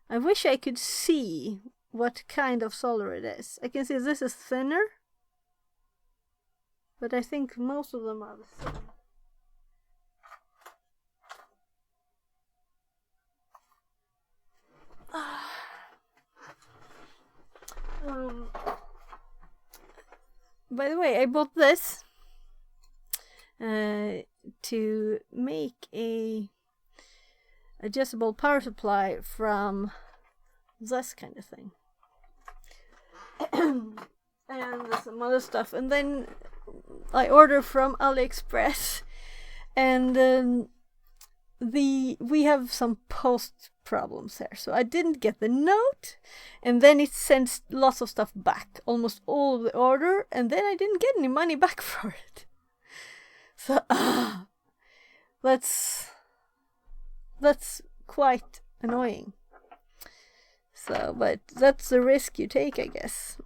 I wish I could see what kind of solder it is. I can see this is thinner, but I think most of them are the same. By the way, I bought this to make a adjustable power supply from this kind of thing. And some other stuff. And then I ordered from AliExpress, and we have some post problems there, so I didn't get the note, and then it sends lots of stuff back, almost all of the order, and then I didn't get any money back for it. So that's quite annoying. So, but that's the risk you take, I guess.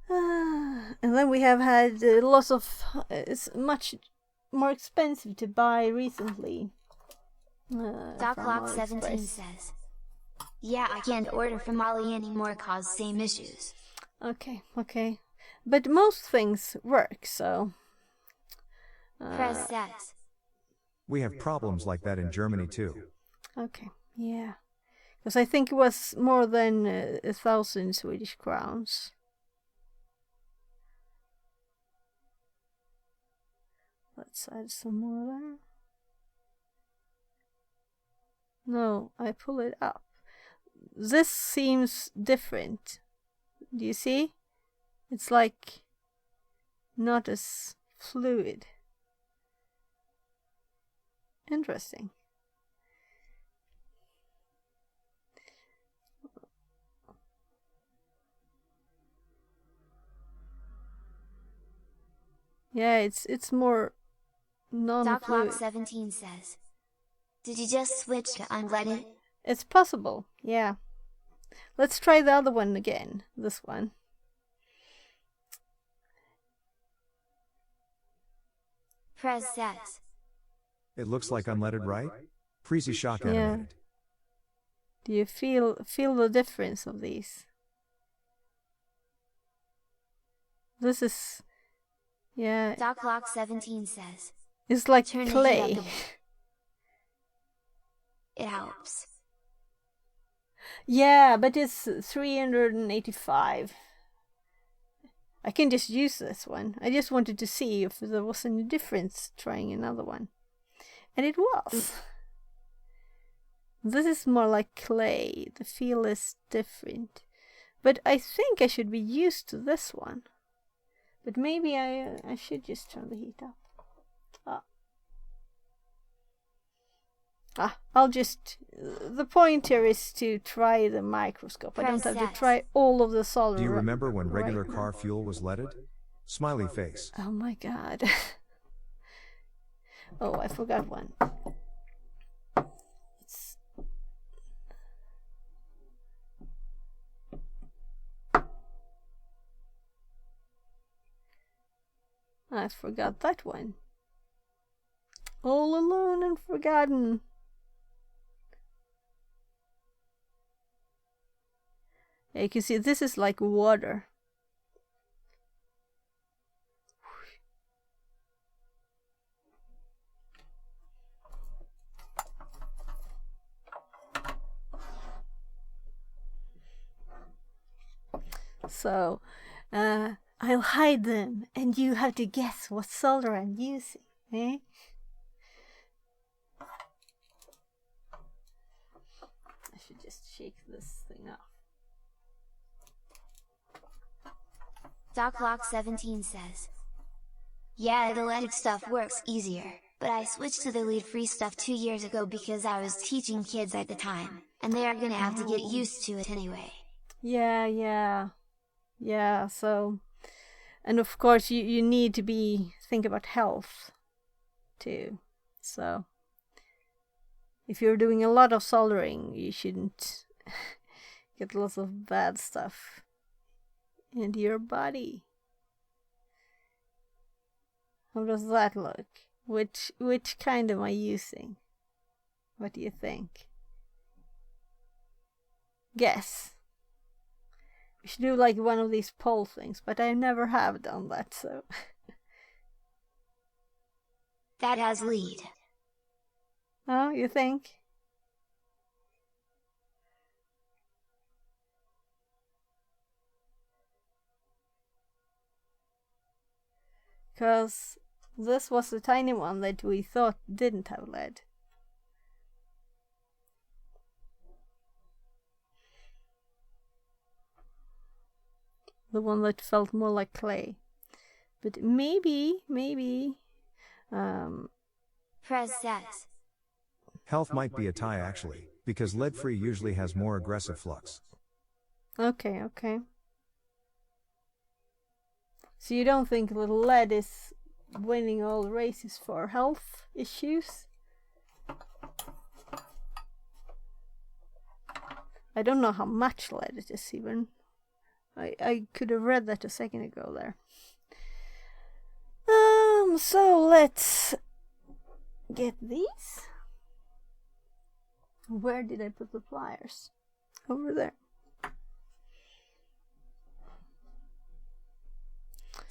And then we have had lots of it's much more expensive to buy recently. DocLock17 says, yeah, I can't order from Ali anymore cause same issues. Okay. But most things work, so... Press says, We have problems like that in Germany too. Okay, yeah. Because I think it was more than 1,000 Swedish crowns. Let's add some more there. No, I pull it up. This seems different. Do you see? It's like not as fluid. Interesting. Yeah, it's more non-fluid. DocLock17 says, did you just switch to unleaded? It's possible, yeah. Let's try the other one again. This one. Press says, It looks like unleaded, right? Freezy shock animated. Do you feel the difference of these? This is, yeah. DocLock17 says, It's like turn clay. It helps. Yeah, but it's 385. I can just use this one. I just wanted to see if there was any difference trying another one. And it was. This is more like clay. The feel is different. But I think I should be used to this one. But maybe I should just turn the heat up. I'll just... The point here is to try the microscope. I don't have to try all of the solder. Do you remember when regular car fuel was leaded? Smiley face. Oh my god. Oh, I forgot one. I forgot that one. All alone and forgotten. You can see this is like water. So I'll hide them, and you have to guess what solder I'm using, eh? I should just shake this thing off. DocLock17 says, yeah, the leaded stuff works easier, but I switched to the lead-free stuff 2 years ago because I was teaching kids at the time, and they are gonna have to get used to it anyway. Yeah, so, and of course you need to think about health too. So if you're doing a lot of soldering, you shouldn't get lots of bad stuff into your body. How does that look? Which kind am I using? What do you think? Guess. We should do like one of these poll things, but I never have done that, so. That has lead. Oh, you think? Because this was the tiny one that we thought didn't have lead. The one that felt more like clay. But maybe, Prez says, Health might be a tie actually, because lead-free usually has more aggressive flux. Okay. So you don't think the lead is winning all races for health issues? I don't know how much lead it is even. I could have read that a second ago there. So let's get these. Where did I put the pliers? Over there.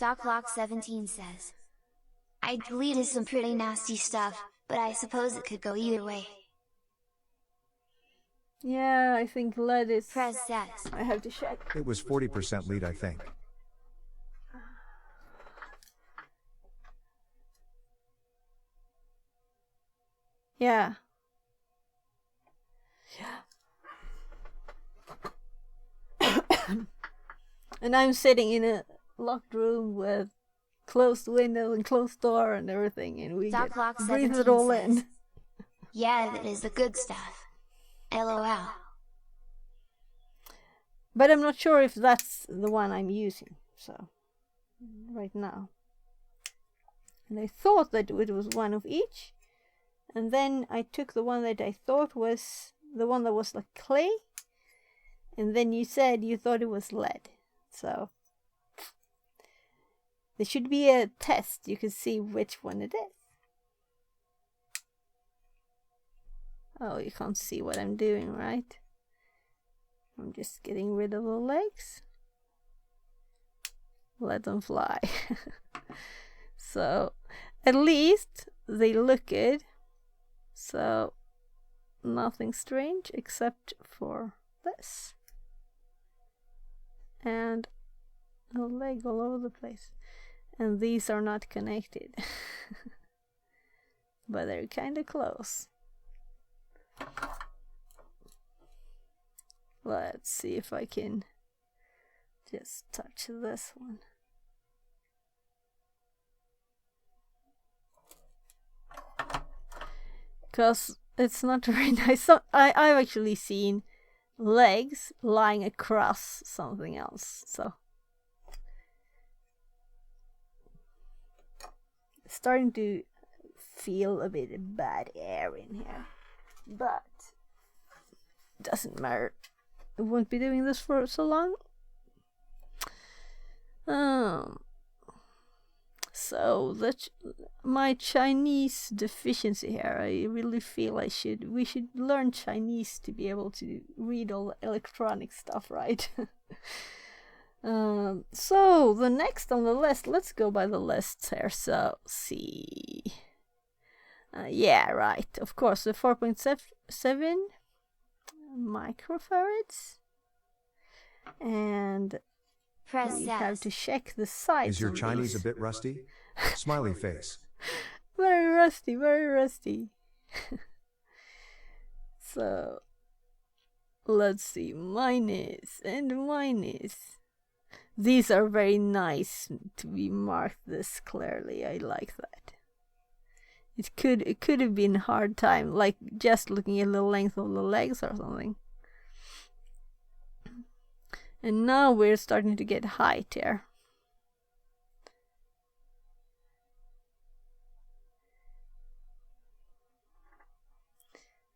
DocLock17 says, I deleted some pretty nasty stuff, but I suppose it could go either way. Yeah, I think lead is... Prez says, I have to check. It was 40% lead, I think. Yeah. And I'm sitting in a locked room with closed window and closed door and everything, and we breathe it all in. Yeah, that is the good stuff. LOL. But I'm not sure if that's the one I'm using, so, right now. And I thought that it was one of each, and then I took the one that I thought was the one that was like clay, and then you said you thought it was lead. So there should be a test. You can see which one it is. Oh, you can't see what I'm doing, right? I'm just getting rid of the legs. Let them fly. So at least they look good. So nothing strange except for this. And a leg all over the place. And these are not connected. But they're kind of close. Let's see if I can just touch this one. Because it's not very nice. So I've actually seen legs lying across something else, so it's starting to feel a bit of bad air in here, but doesn't matter. I won't be doing this for so long. So my Chinese deficiency here, I really feel we should learn Chinese to be able to read all the electronic stuff, right? So the next on the list, let's go by the list here. So see, yeah, right. Of course, the 4.7 microfarads, and Press we have to S. check the sides. Is your on Chinese these. a bit rusty? Smiley face. Very rusty, very rusty. So, let's see, minus and minus. These are very nice to be marked this clearly. I like that. It could have been a hard time, like just looking at the length of the legs or something. And now we're starting to get height here.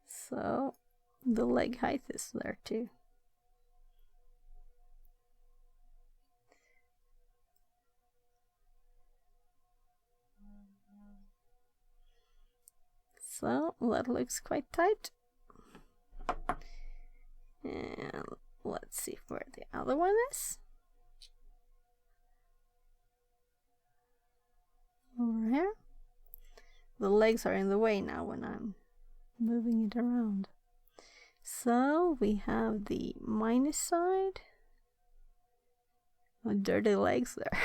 So the leg height is there too. So that looks quite tight. And let's see where the other one is. Over here. The legs are in the way now when I'm moving it around. So we have the minus side. Oh, dirty legs there.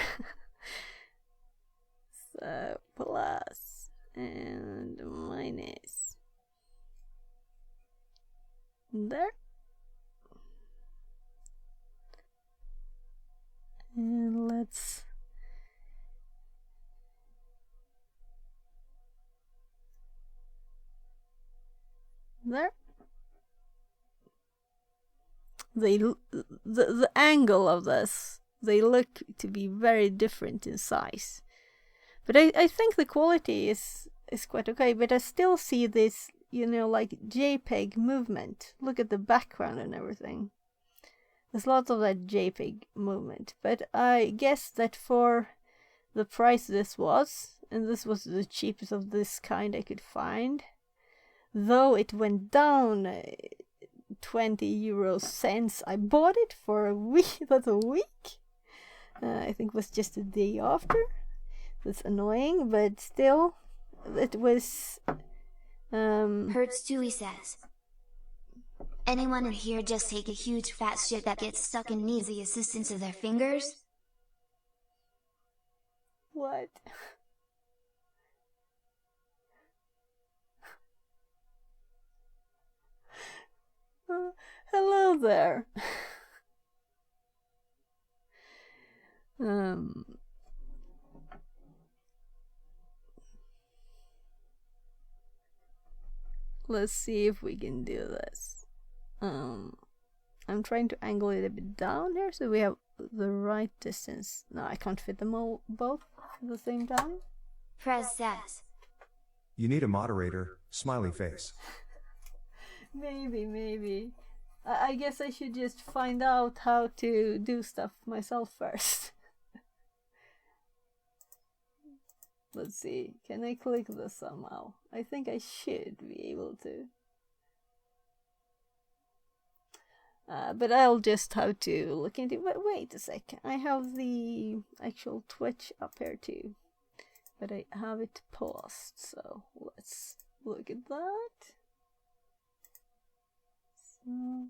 So plus and minus. There. And let's there. The angle of this, they look to be very different in size. But I think the quality is quite okay, but I still see this, like JPEG movement. Look at the background and everything. There's lots of that JPEG movement, but I guess that for the price this was, and this was the cheapest of this kind I could find, though it went down 20 euro cents, I bought it for a week. That's a week. I think it was just a day after. That's annoying, but still, it was. Hurts too, he says. Anyone in here just take a huge fat shit that gets stuck and needs the assistance of their fingers? What? Hello there. Let's see if we can do this. I'm trying to angle it a bit down here so we have the right distance. No, I can't fit them all both at the same time. Press S. You need a moderator, smiley face. Maybe. I guess I should just find out how to do stuff myself first. Let's see, can I click this somehow? I think I should be able to. But I'll just have to look into it. Wait a sec, I have the actual Twitch up here too. But I have it paused, so let's look at that. So.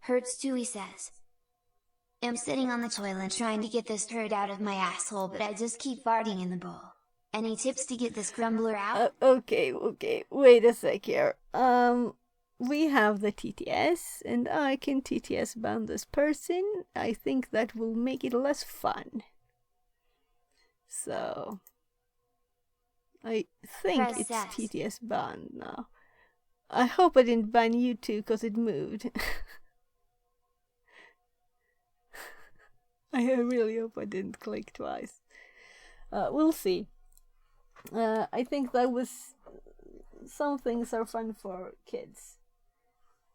Hurts too, he says. I'm sitting on the toilet trying to get this turd out of my asshole, but I just keep farting in the bowl. Any tips to get this grumbler out? Okay, wait a sec here. We have the TTS, and I can TTS ban this person. I think that will make it less fun. So, I think Press it's S. TTS banned now. I hope I didn't ban you too, because it moved. I really hope I didn't click twice. We'll see. I think that was... Some things are fun for kids.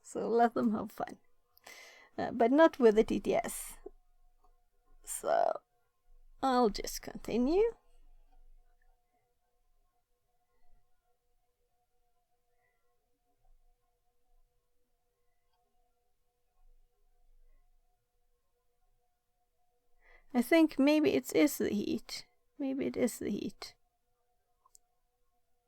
So let them have fun. But not with the TTS. So, I'll just continue. I think maybe it is the heat. Maybe it is the heat.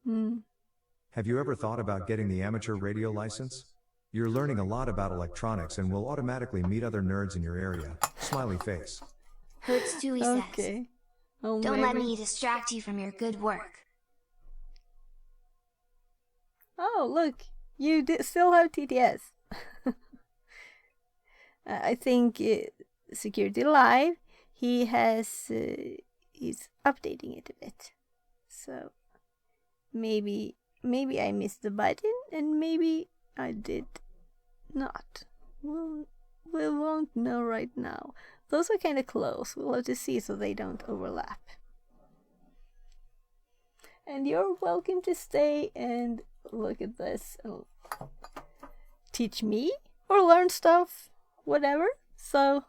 Have you ever thought about getting the amateur radio license? You're learning a lot about electronics and will automatically meet other nerds in your area, smiley face. Hurts too, he says. Okay. Oh, Don't let maybe. me distract you from your good work. Oh, look, you still have TTS. I think Security Live, he has, he's updating it a bit. So maybe I missed the button, and maybe I did not. We won't know right now. Those are kind of close. We'll have to see so they don't overlap. And you're welcome to stay and look at this and teach me or learn stuff, whatever. So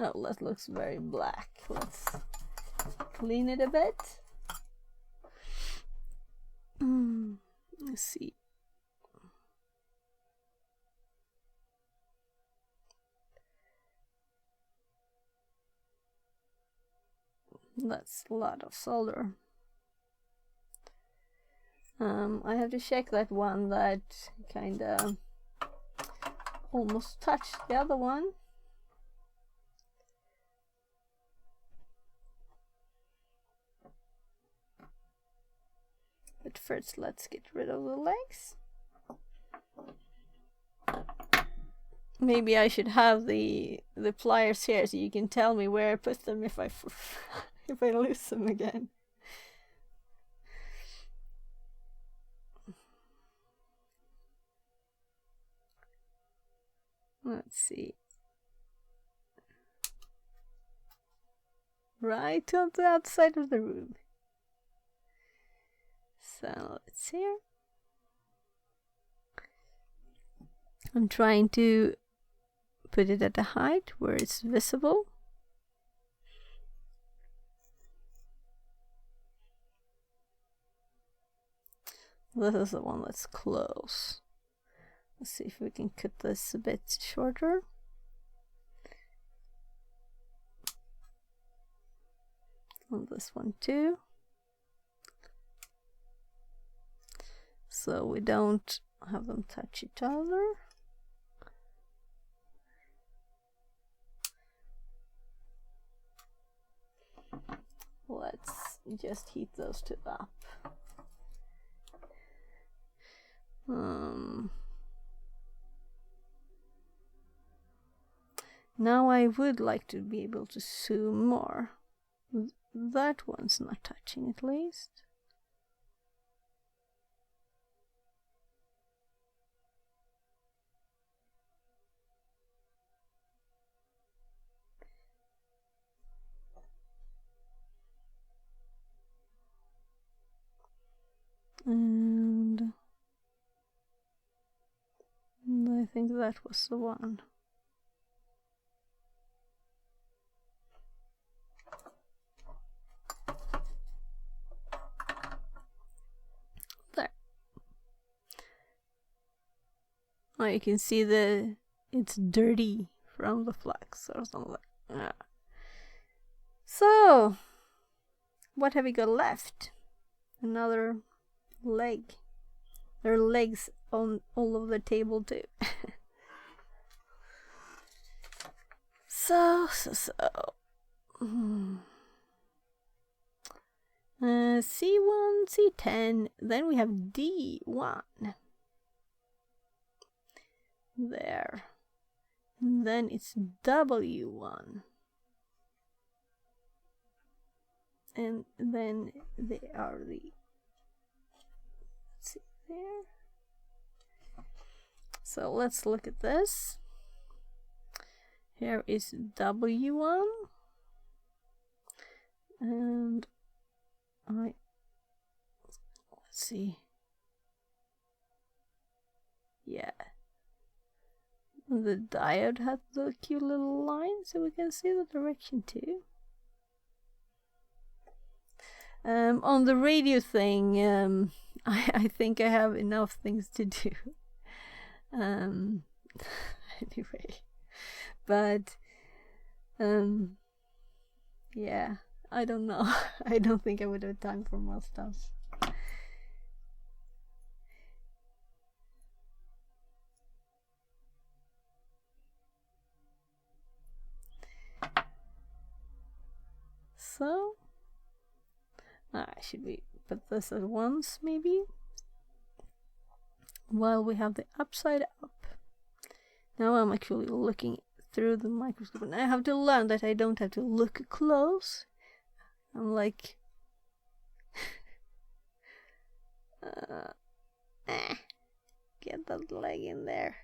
oh, that looks very black. Let's clean it a bit. Let's see. That's a lot of solder. I have to check that one that kinda almost touched the other one. But first, let's get rid of the legs. Maybe I should have the pliers here so you can tell me where I put them if I if I lose them again. Let's see. Right on the outside of the room. So it's here. I'm trying to put it at a height where it's visible. This is the one that's close. Let's see if we can cut this a bit shorter. And this one too. So we don't have them touch each other. Let's just heat those two up. Now I would like to be able to zoom more. That one's not touching at least. And I think that was the one. There. Oh, you can see it's dirty from the flux or something. Yeah. So, what have we got left? Another leg. There are legs on all over the table too. So. C1, C10, then we have D1. There. And then it's W1. And then they are the, let's see there. So let's look at this. Here is W1. And let's see. Yeah. The diode has the cute little line so we can see the direction too. On the radio thing, I think I have enough things to do. Anyway, but yeah, I don't know. I don't think I would have time for more stuff. So, should we put this at once, maybe? While we have the upside up. Now I'm actually looking through the microscope, and I have to learn that I don't have to look close. I'm like... get that leg in there.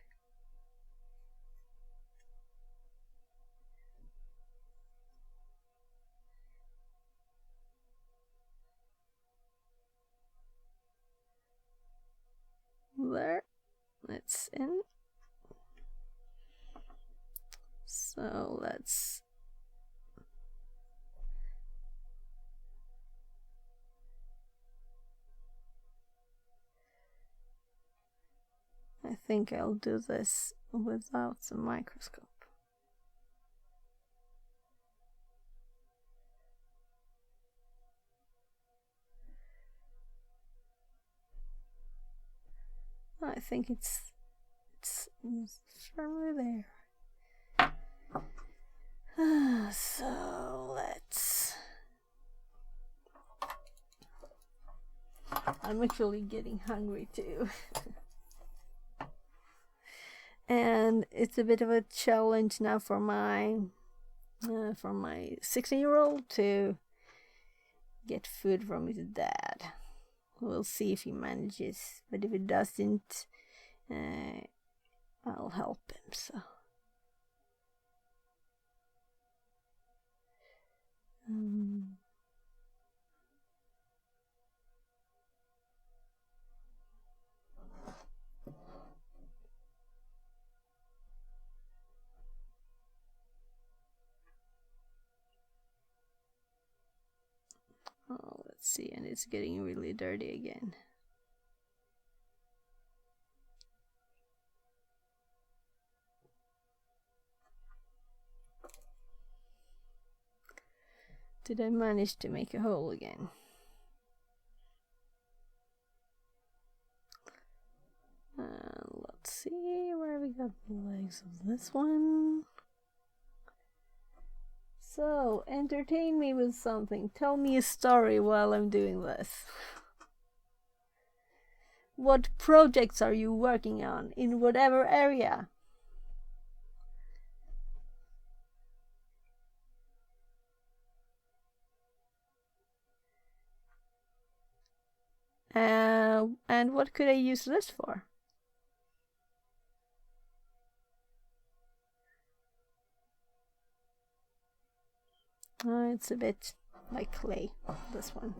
There, it's in. So let's I think I'll do this without the microscope. I think it's firmly there. So let's... I'm actually getting hungry too. And it's a bit of a challenge now for my 16-year-old to get food from his dad. We'll see if he manages, but if he doesn't, I'll help him. So let's see, and it's getting really dirty again. Did I manage to make a hole again? Let's see where we got the legs of this one. So, entertain me with something. Tell me a story while I'm doing this. What projects are you working on in whatever area? And what could I use this for? It's a bit like clay, this one.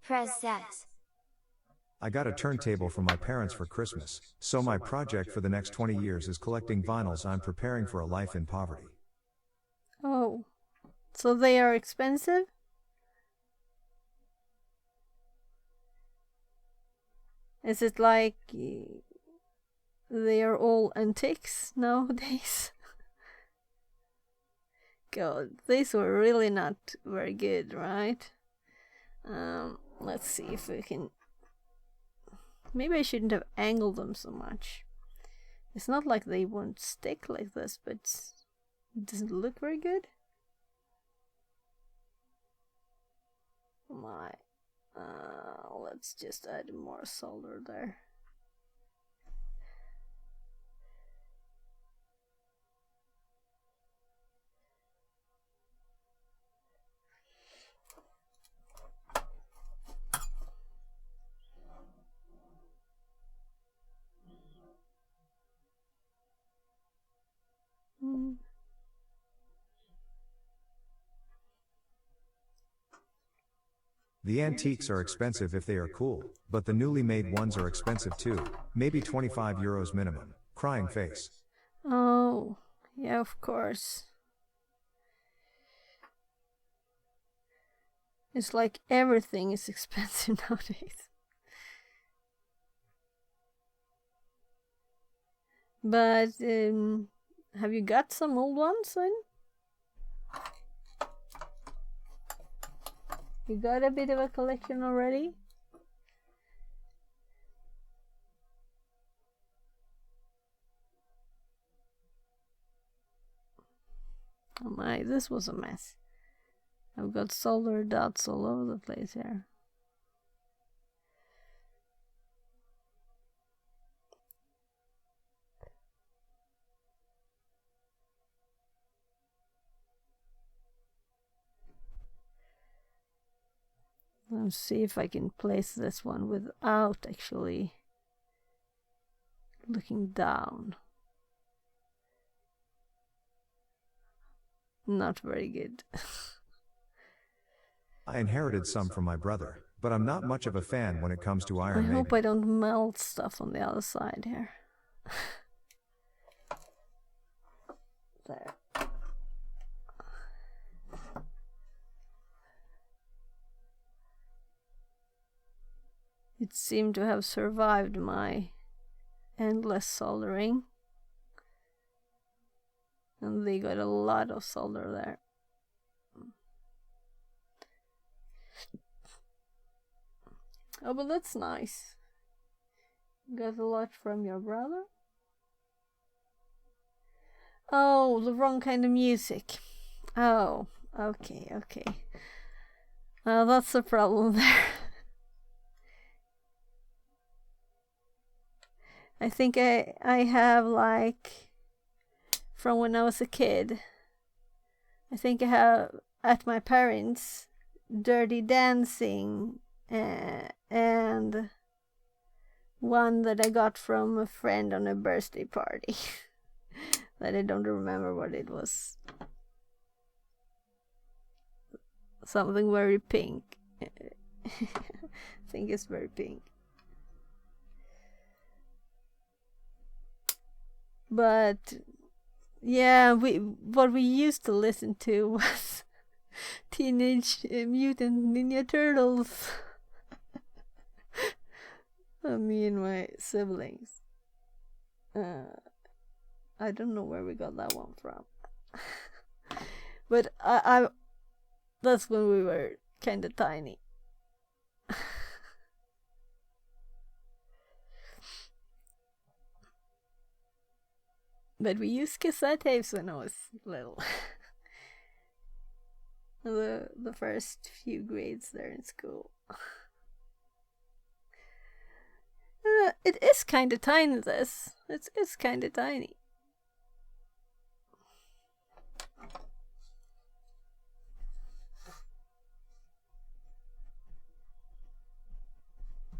Press says. I got a turntable from my parents for Christmas, so my project for the next 20 years is collecting vinyls. I'm preparing for a life in poverty. Oh, so they are expensive? Is it like they are all antiques nowadays? God, these were really not very good, right? Let's see if we can... Maybe I shouldn't have angled them so much. It's not like they won't stick like this, but it doesn't look very good. Let's just add more solder there. The antiques are expensive if they are cool, but the newly made ones are expensive too, maybe 25 euros minimum. Crying face. Oh, yeah, of course. It's like everything is expensive nowadays. But have you got some old ones then? You got a bit of a collection already? Oh my, this was a mess. I've got solder dots all over the place here. Let's see if I can place this one without actually looking down. Not very good. I inherited some from my brother, but I'm not much of a fan when it comes to Iron I Maiden. hope I don't melt stuff on the other side here. There. It seemed to have survived my endless soldering. And they got a lot of solder there. Oh, but that's nice. Got a lot from your brother? Oh, the wrong kind of music. Oh, okay, okay. That's the problem there. I think I have like from when I was a kid. I think I have at my parents' Dirty Dancing and one that I got from a friend on a birthday party that I don't remember what it was. Something very pink. I think it's very pink. But yeah, what we used to listen to was Teenage Mutant Ninja Turtles. Me and my siblings. I don't know where we got that one from. But I that's when we were kind of tiny. But we used cassette tapes when I was little. the first few grades there in school. It is kind of tiny, this. It's kind of tiny.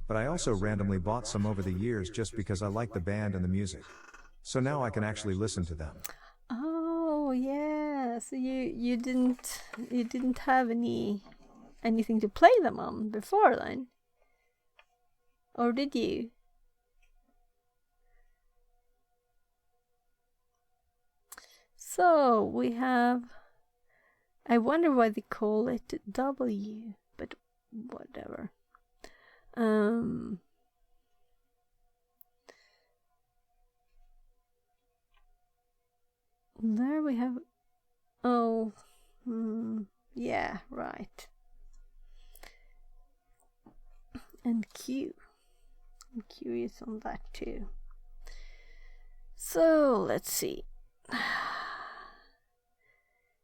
But I also randomly bought some over the years just because I like the band and the music. So now I can actually listen to them. Oh yeah, so you didn't have anything to play them on before then, or did you? So we have. I wonder why they call it W, but whatever. There we have. Oh, yeah, right. And Q. I'm curious on that too. So let's see.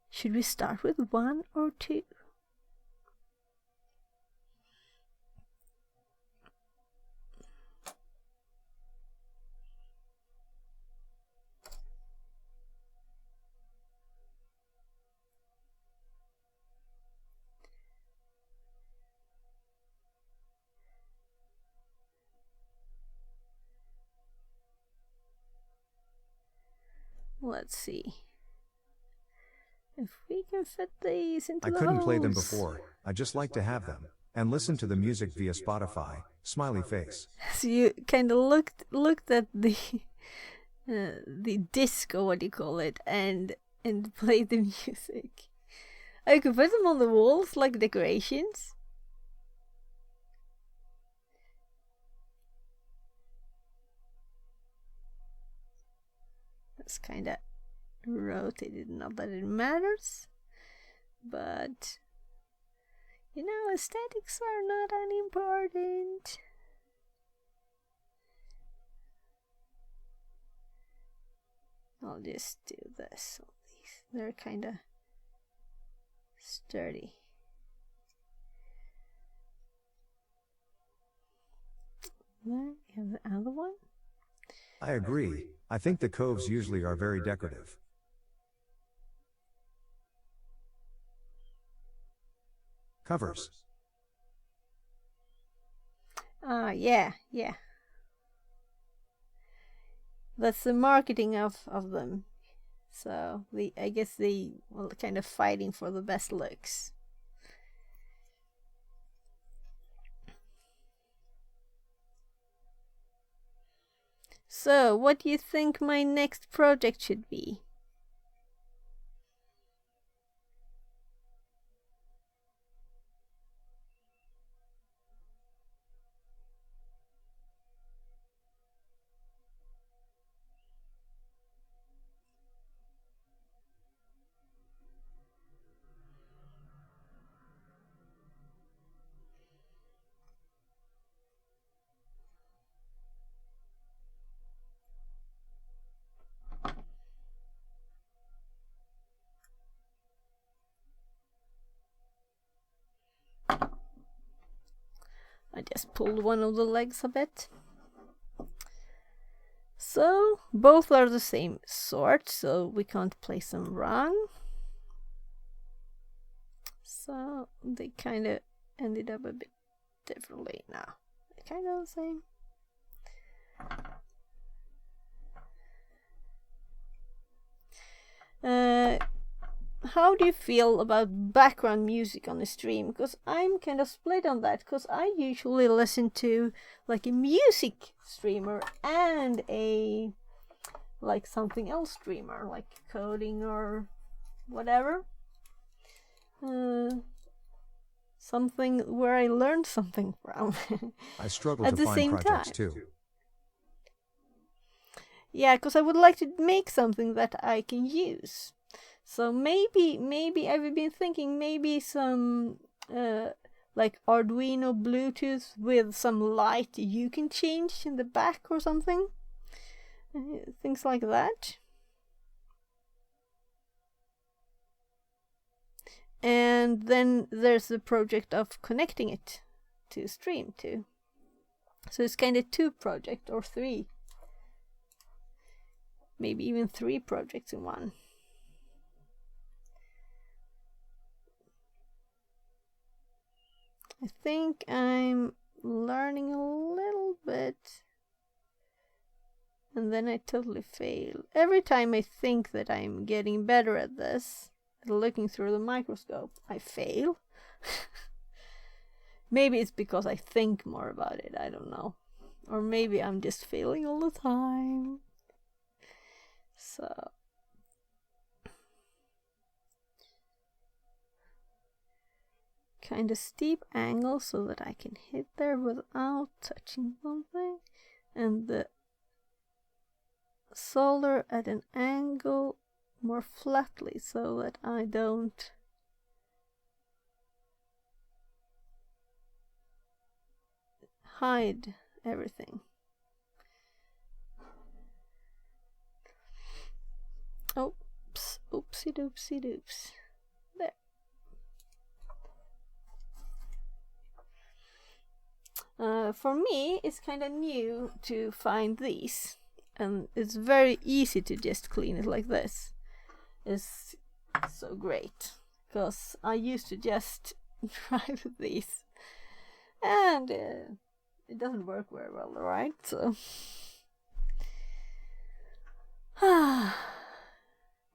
Should we start with 1 or 2? Let's see if we can fit these into I the couldn't play them holes. before, I just like to have them, and listen to the music via Spotify, smiley face. So you kind of looked at the disco, what do you call it, and played the music. I could put them on the walls like decorations. It's kind of rotated, not that it matters, but you know, aesthetics are not unimportant. I'll just do this. They're kind of sturdy. There you have the other one. I agree. I think the coves usually are very decorative. Covers. Yeah. That's the marketing of them. So I guess they were kind of fighting for the best looks. So, what do you think my next project should be? I just pulled one of the legs a bit. So, both are the same sort, so we can't place them wrong. So, they kind of ended up a bit differently now. They're kind of the same. How do you feel about background music on the stream? Because I'm kind of split on that, because I usually listen to like a music streamer and a like something else streamer, like coding or whatever. Something where I learned something from. I struggle to find projects too. Yeah, because I would like to make something that I can use. So maybe I've been thinking maybe some like Arduino Bluetooth with some light you can change in the back or something. Things like that. And then there's the project of connecting it to stream too. So it's kind of 2 projects or 3. Maybe even 3 projects in one. I think I'm learning a little bit and then I totally fail. Every time I think that I'm getting better at this, looking through the microscope, I fail. Maybe it's because I think more about it, I don't know. Or maybe I'm just failing all the time. So kind of steep angle so that I can hit there without touching something, and the solder at an angle more flatly so that I don't hide everything. Oops, oopsie doopsie doops. For me, it's kind of new to find these, and it's very easy to just clean it like this. It's so great, because I used to just drive these, and it doesn't work very well, right? So,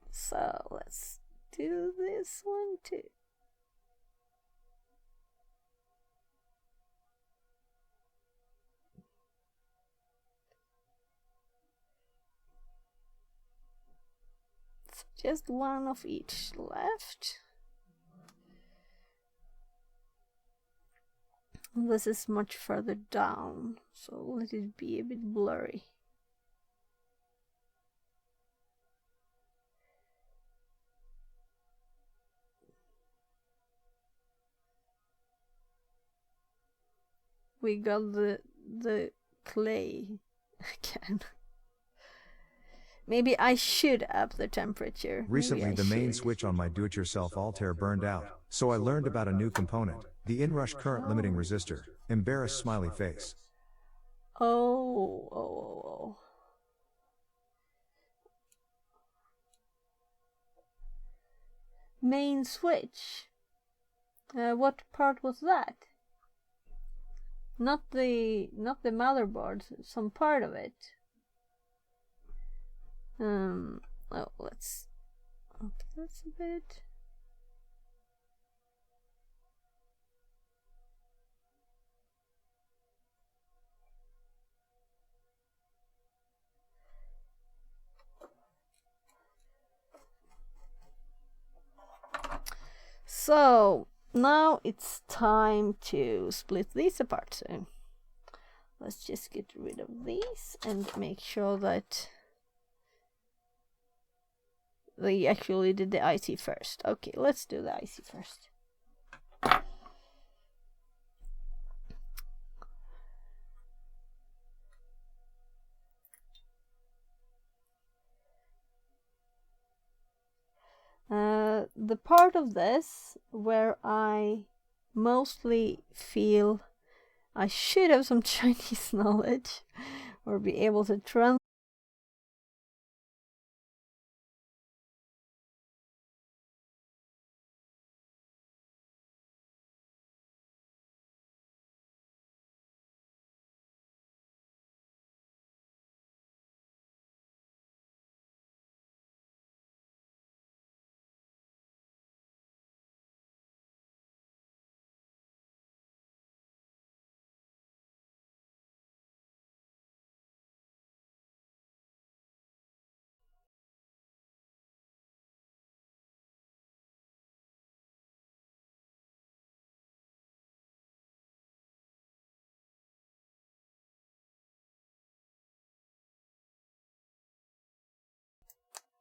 so let's do this one too. just one of each left. This is much further down, so let it be a bit blurry. We got the clay again. Maybe I should up the temperature. Recently the main switch on my do-it-yourself Altair burned out, so I learned about a new component, the inrush current limiting resistor. Embarrassed smiley face. Oh. Main switch. What part was that? Not the motherboard, some part of it. Oh, let's up this a bit. So now it's time to split these apart. So let's just get rid of these and make sure that they actually did the IC first. Okay, let's do the IC first. The part of this where I mostly feel I should have some Chinese knowledge or be able to translate.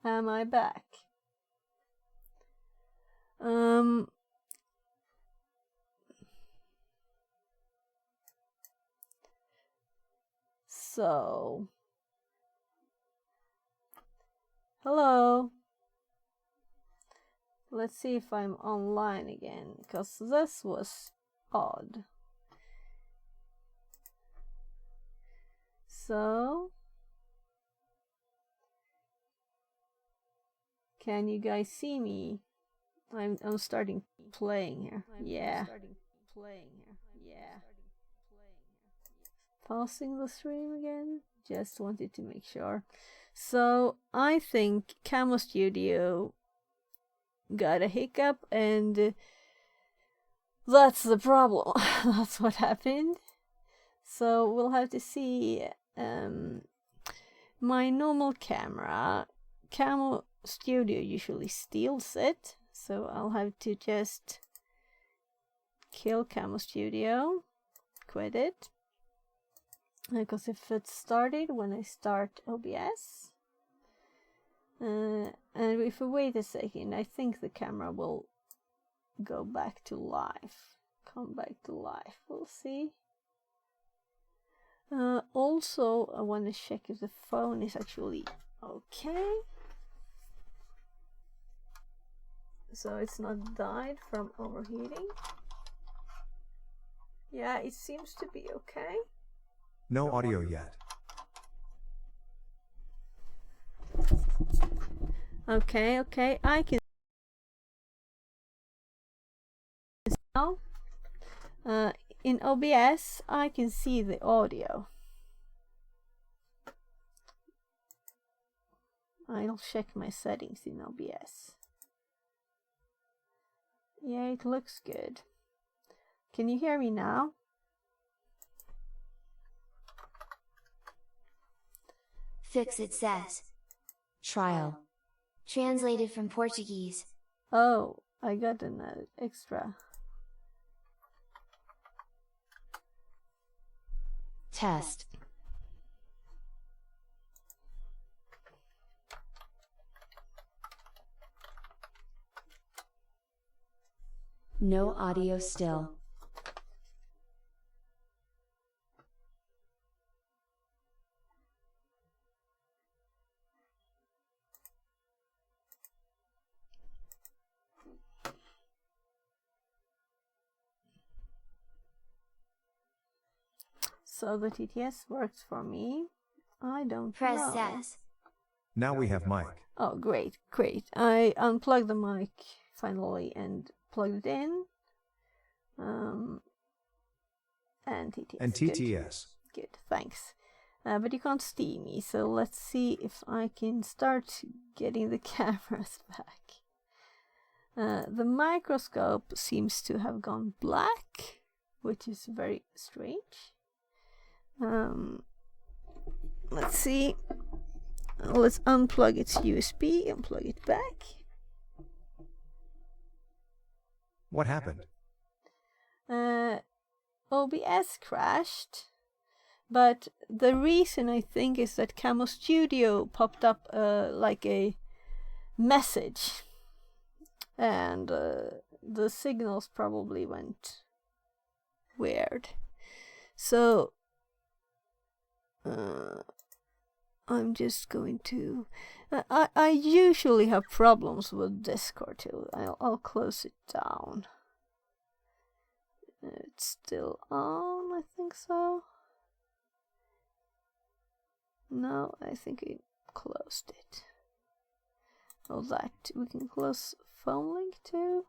Am I back? So hello. Let's see if I'm online again, because this was odd. So can you guys see me? I'm starting playing here. Yeah. Pausing the stream again. Just wanted to make sure. So I think Camo Studio got a hiccup, and that's the problem. That's what happened. So we'll have to see. My normal camera, Camo Studio usually steals it, so I'll have to just kill Camo Studio, quit it, because if it started when I start OBS, and if we wait a second, I think the camera will go back to life, come back to life. We'll see. Also, I want to check if the phone is actually okay, so it's not died from overheating. Yeah, it seems to be okay. No audio yet. Okay, I can now. In OBS, I can see the audio. I'll check my settings in OBS. Yeah, it looks good. Can you hear me now? Fix it says. Trial. Translated from Portuguese. Oh, I got an extra. Test. No audio still. So the TTS works for me. I don't Press know. S. Now we have mic. Oh, great, great. I unplugged the mic finally and plugged it in. And TTS. And TTS. Good, thanks. But you can't see me, so let's see if I can start getting the cameras back. The microscope seems to have gone black, which is very strange. Let's see. Let's unplug its USB and plug it back. What happened? OBS crashed, but the reason I think is that Camo Studio popped up like a message, and the signals probably went weird. So I'm just going to. I usually have problems with Discord too. I'll close it down. It's still on, I think so. No, I think I closed it. Oh, that. We can close phone link too.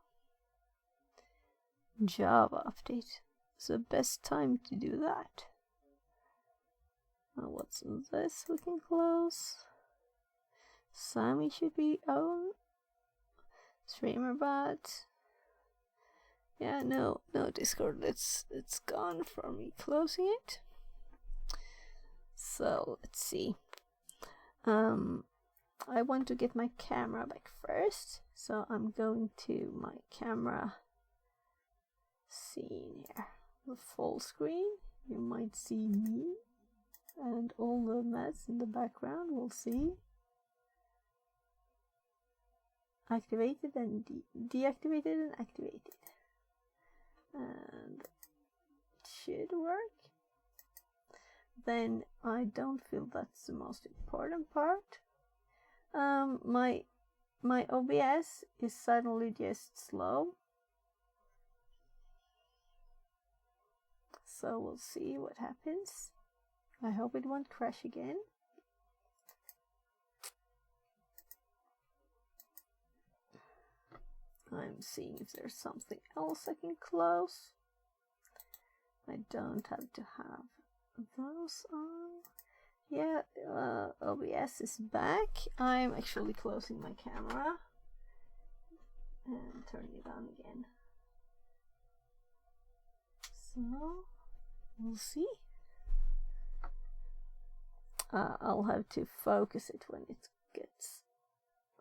Java update. It's the best time to do that. What's this we can close? Sammy should be on. Streamer bot. Yeah, no Discord. It's gone for me closing it. So let's see. I want to get my camera back first, so I'm going to my camera scene here. The full screen. You might see me and all the mess in the background. We'll see. Activated and deactivated and activated. And it should work. Then I don't feel that's the most important part. My OBS is suddenly just slow. So we'll see what happens. I hope it won't crash again. I'm seeing if there's something else I can close. I don't have to have those on. Yeah, OBS is back. I'm actually closing my camera and turning it on again. So, we'll see. I'll have to focus it when it gets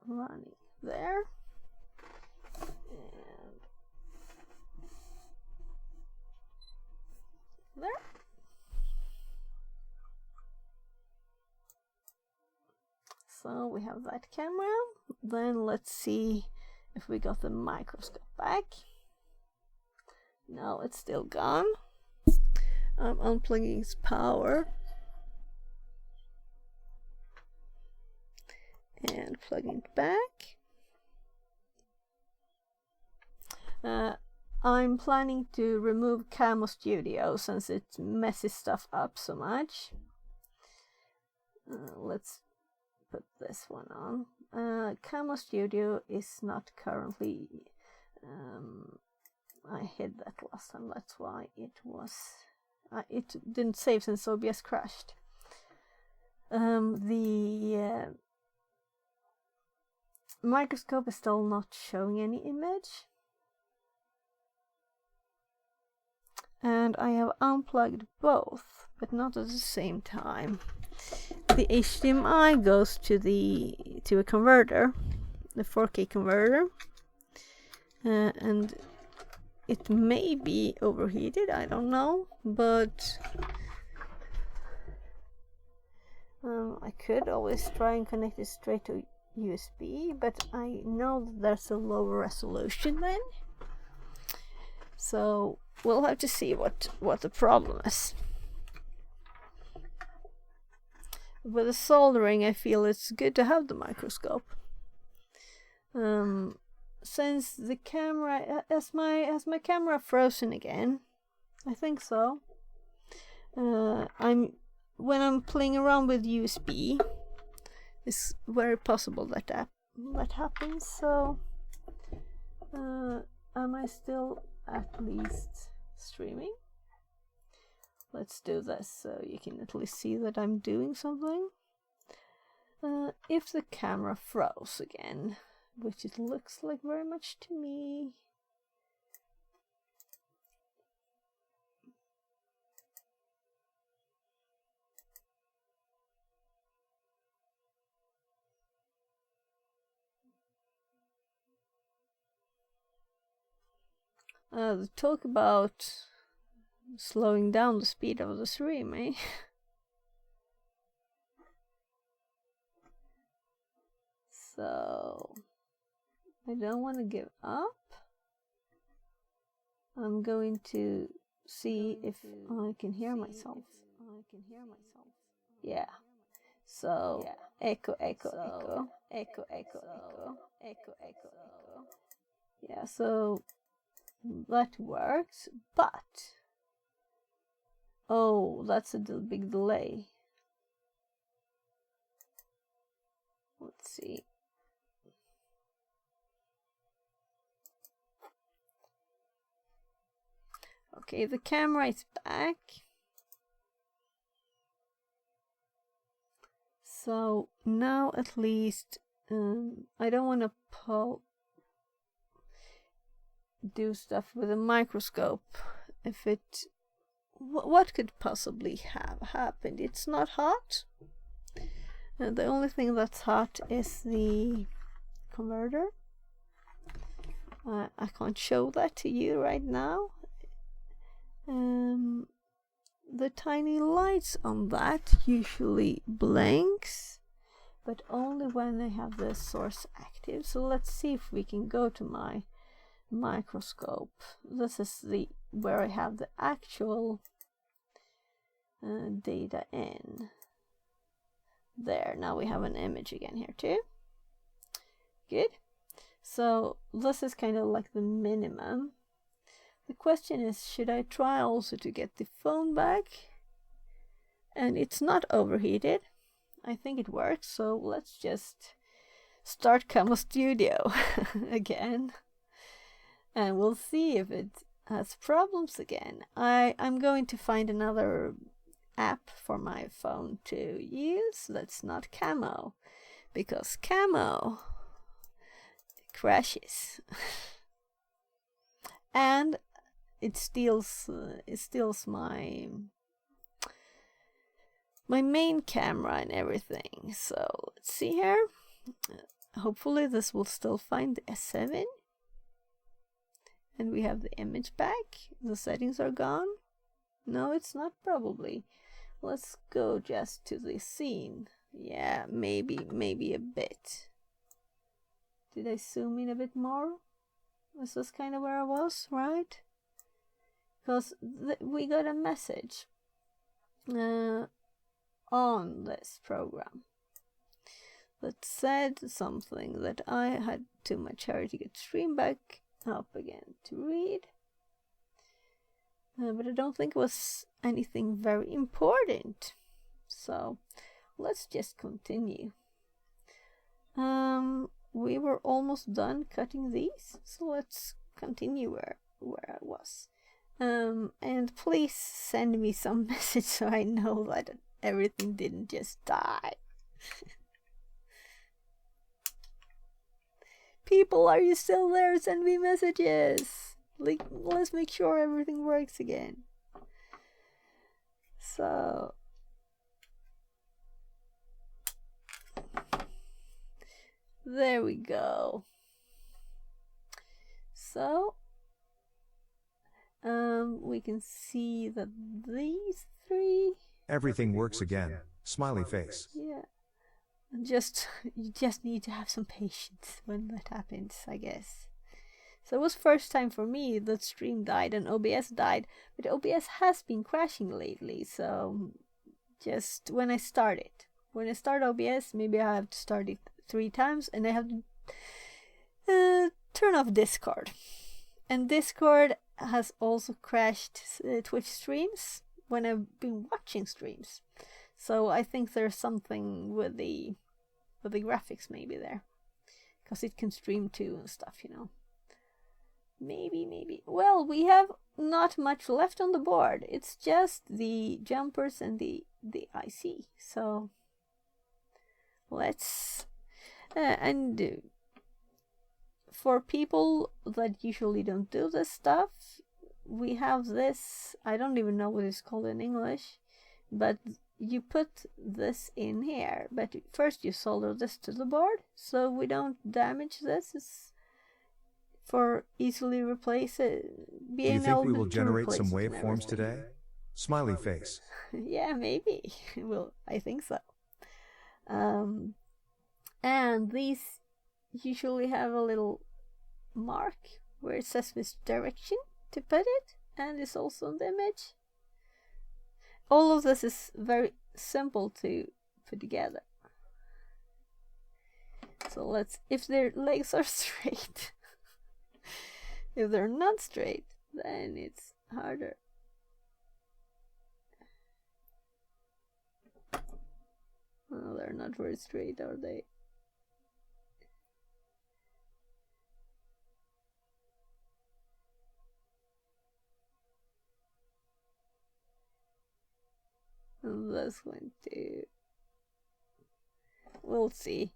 running there. And there. So we have that camera. Then let's see if we got the microscope back. No, it's still gone. I'm unplugging its power. And plugging it back. I'm planning to remove Camo Studio since it messes stuff up so much. Let's put this one on. Camo Studio is not currently. I hid that last time. That's why it was. It didn't save since OBS crashed. The microscope is still not showing any image. And I have unplugged both, but not at the same time. The HDMI goes to a converter, 4K converter, and it may be overheated, I don't know, but I could always try and connect it straight to USB, but I know that there's a lower resolution then, so we'll have to see what the problem is. With the soldering, I feel it's good to have the microscope. Since the camera has my camera frozen again? I think so. When I'm playing around with USB, it's very possible that happens. So, am I still at least streaming? Let's do this so you can at least see that I'm doing something. If the camera froze again, which it looks like very much to me. Talk about slowing down the speed of the stream, eh? So, I don't want to give up. I'm going to see if I can hear myself. Yeah. So, echo. Yeah, so that works, but oh, that's a big delay. Let's see. Okay, the camera is back. So now at least I don't want to do stuff with a microscope. If it, what could possibly have happened? It's not hot. The only thing that's hot is the converter. I can't show that to you right now. The tiny lights on that usually blinks, but only when I have the source active. So let's see if we can go to my microscope. This is where I have the actual data in. There, now we have an image again here too. Good. So this is kind of like the minimum. The question is, should I try also to get the phone back? And it's not overheated. I think it works, so let's just start Camo Studio again. And we'll see if it has problems again. I'm going to find another app for my phone to use that's not Camo, because Camo crashes. And it steals my main camera and everything. So let's see here. Hopefully this will still find the S7. And we have the image back. The settings are gone. No, it's not probably. Let's go just to the scene. Yeah, maybe a bit. Did I zoom in a bit more? Was this kind of where I was, right? Because we got a message on this program that said something that I had too much hurry to get stream back up again to read. But I don't think it was anything very important. So let's just continue. We were almost done cutting these, so let's continue where I was. And please send me some message so I know that everything didn't just die. People, are you still there? Send me messages. Like, let's make sure everything works again. So There we go. So we can see that these three. Everything works again. Smiley face. Yeah. You just need to have some patience when that happens, I guess. So it was first time for me that stream died and OBS died, but OBS has been crashing lately, so just when I start OBS, maybe I have to start it 3 times, and I have to turn off Discord. And Discord has also crashed Twitch streams when I've been watching streams. So I think there's something with the graphics maybe there, because it can stream too and stuff, you know. Maybe. Well, we have not much left on the board. It's just the jumpers and the IC. So let's and for people that usually don't do this stuff, we have this. I don't even know what it's called in English, but you put this in here. But first you solder this to the board so we don't damage this. It's for easily replace it. Do you think we will generate some waveforms today? Smiley face. Yeah, maybe. Well, I think so. And these usually have a little mark where it says which direction to put it, and it's also in the image. All of this is very simple to put together. So let's, if their legs are straight. If they're not straight, then it's harder. Well, they're not very straight, are they? And this one too. We'll see.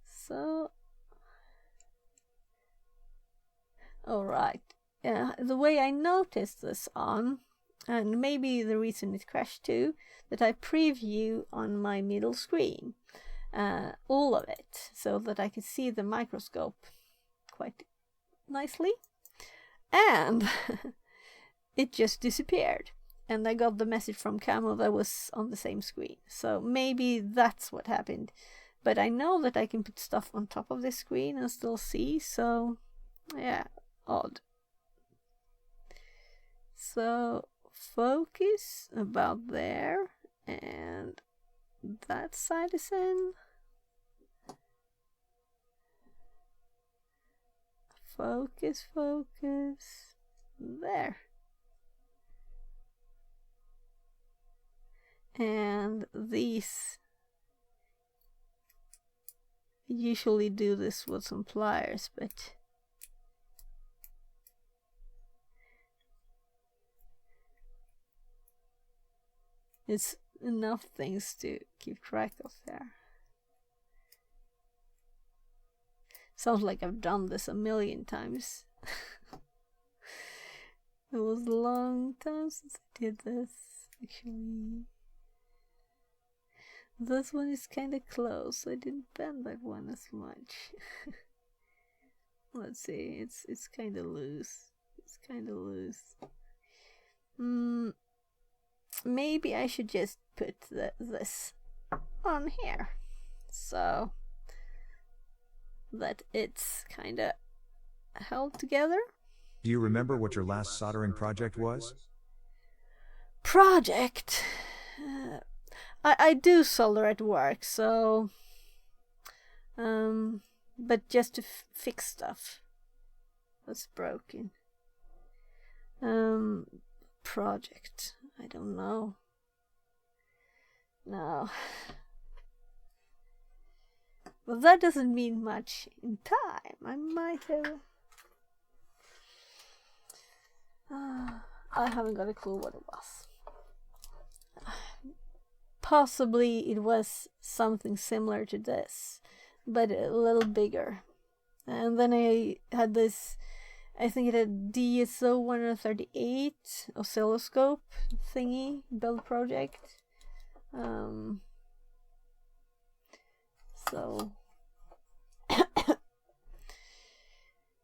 So, alright. The way I noticed this on, and maybe the reason it crashed too, that I preview on my middle screen all of it, so that I could see the microscope quite nicely. And it just disappeared. And I got the message from Camo that was on the same screen. So maybe that's what happened. But I know that I can put stuff on top of this screen and still see, so yeah, odd. So focus about there, and that side is in. Focus, there. And these, usually do this with some pliers, but it's enough things to keep track of there. Sounds like I've done this a million times. It was a long time since I did this, actually. This one is kind of close. I didn't bend that one as much. Let's see. It's kind of loose. Maybe I should just put this on here, so that it's kind of held together. Do you remember what your last soldering project was? Project? I do solder at work, so but just to fix stuff that's broken. Project, I don't know. No. Well, that doesn't mean much in time. I might have. I haven't got a clue what it was. Possibly it was something similar to this, but a little bigger. And then I had this, I think it had DSO 138 oscilloscope thingy build project. So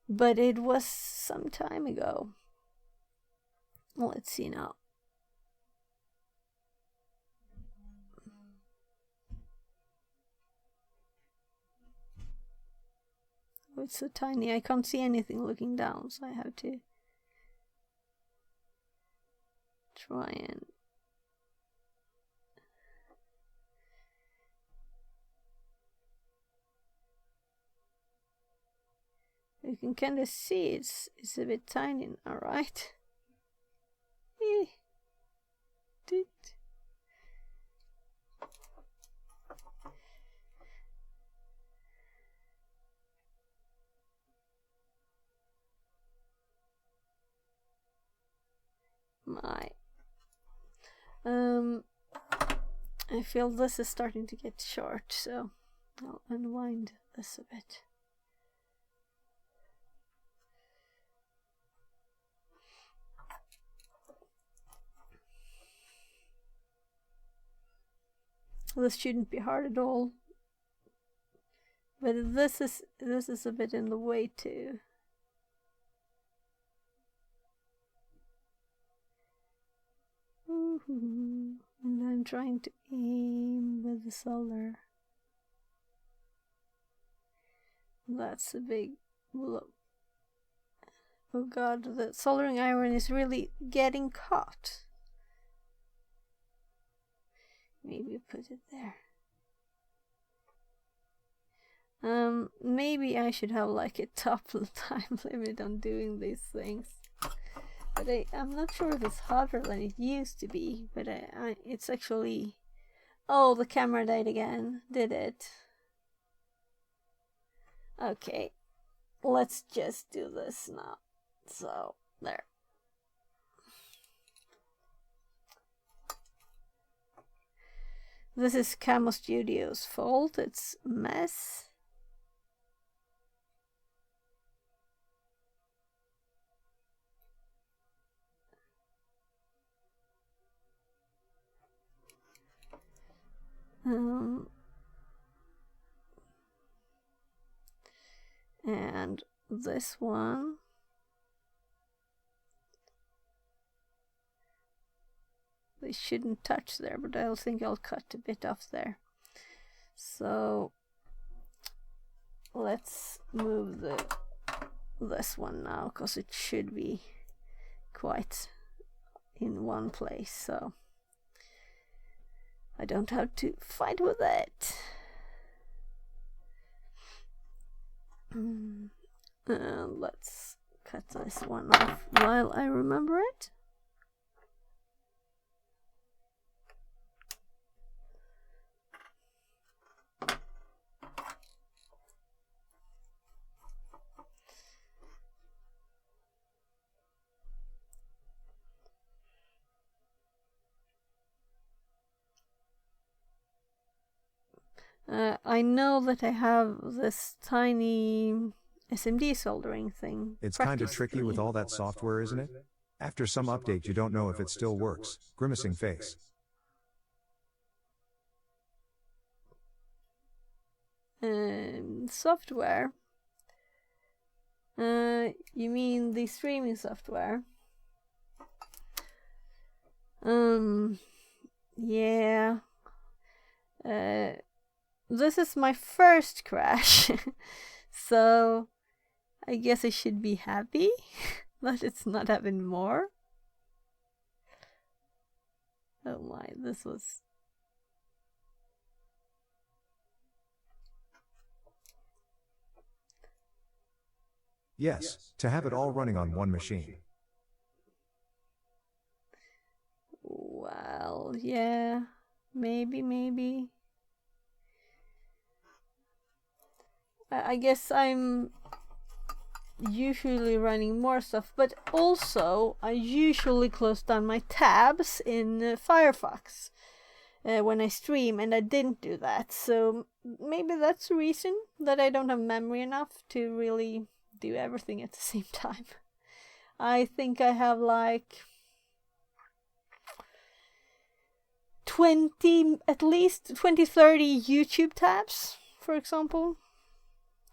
but it was some time ago. Let's see now. Oh, it's so tiny, I can't see anything looking down, so I have to try and you can kind of see it's a bit tiny. All right. I feel this is starting to get short, so I'll unwind this a bit. This shouldn't be hard at all, but this is a bit in the way too. And I'm trying to aim with the solder. That's a big blow. Oh god, the soldering iron is really getting caught. Maybe put it there. Maybe I should have like a top time limit on doing these things. But I'm not sure if it's harder than it used to be, but it's actually... Oh, the camera died again, did it? Okay, let's just do this now. So, there. This is Camo Studio's fault, it's a mess. And this one, they shouldn't touch there, but I think I'll cut a bit off there. So let's move this one now, because it should be quite in one place, so I don't have to fight with it. And let's cut this one off while I remember it. I know that I have this tiny SMD soldering thing. It's kind of tricky with all that software, isn't it? After some update you don't know if it still works. Grimacing face. Software? You mean the streaming software? Yeah. This is my first crash, so I guess I should be happy that it's not happening more. Oh my, this was... Yes, to have it all running on one machine. Well, yeah, maybe. I guess I'm usually running more stuff, but also I usually close down my tabs in Firefox when I stream, and I didn't do that, so maybe that's the reason that I don't have memory enough to really do everything at the same time. I think I have like 20, at least 20-30 YouTube tabs for example.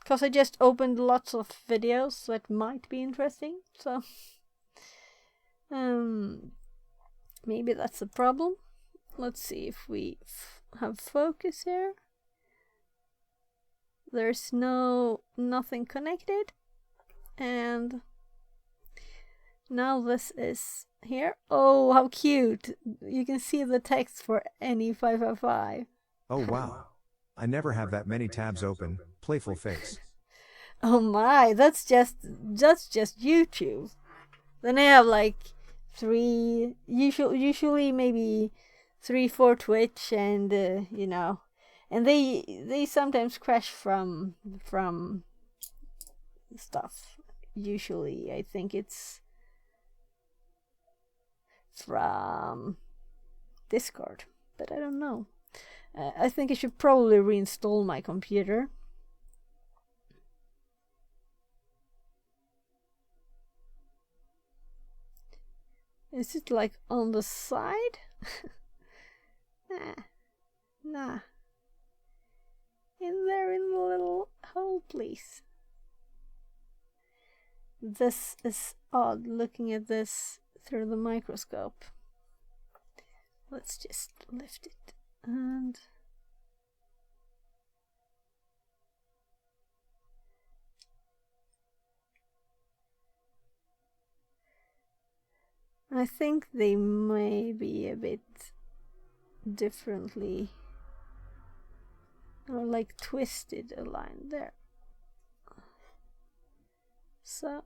Because I just opened lots of videos that might be interesting, so maybe that's the problem. Let's see if we have focus here. There's nothing connected, and now this is here. Oh, how cute! You can see the text for NE555. Oh wow. I never have that many tabs open. Playful face. Oh my, that's just YouTube. Then I have like three, usually maybe 3-4 Twitch, and you know, and they sometimes crash from stuff. Usually, I think it's from Discord, but I don't know. I think I should probably reinstall my computer. Is it like on the side? Nah. In there in the little hole, please. This is odd, looking at this through the microscope. Let's just lift it, and I think they may be a bit differently, or like twisted aligned there. So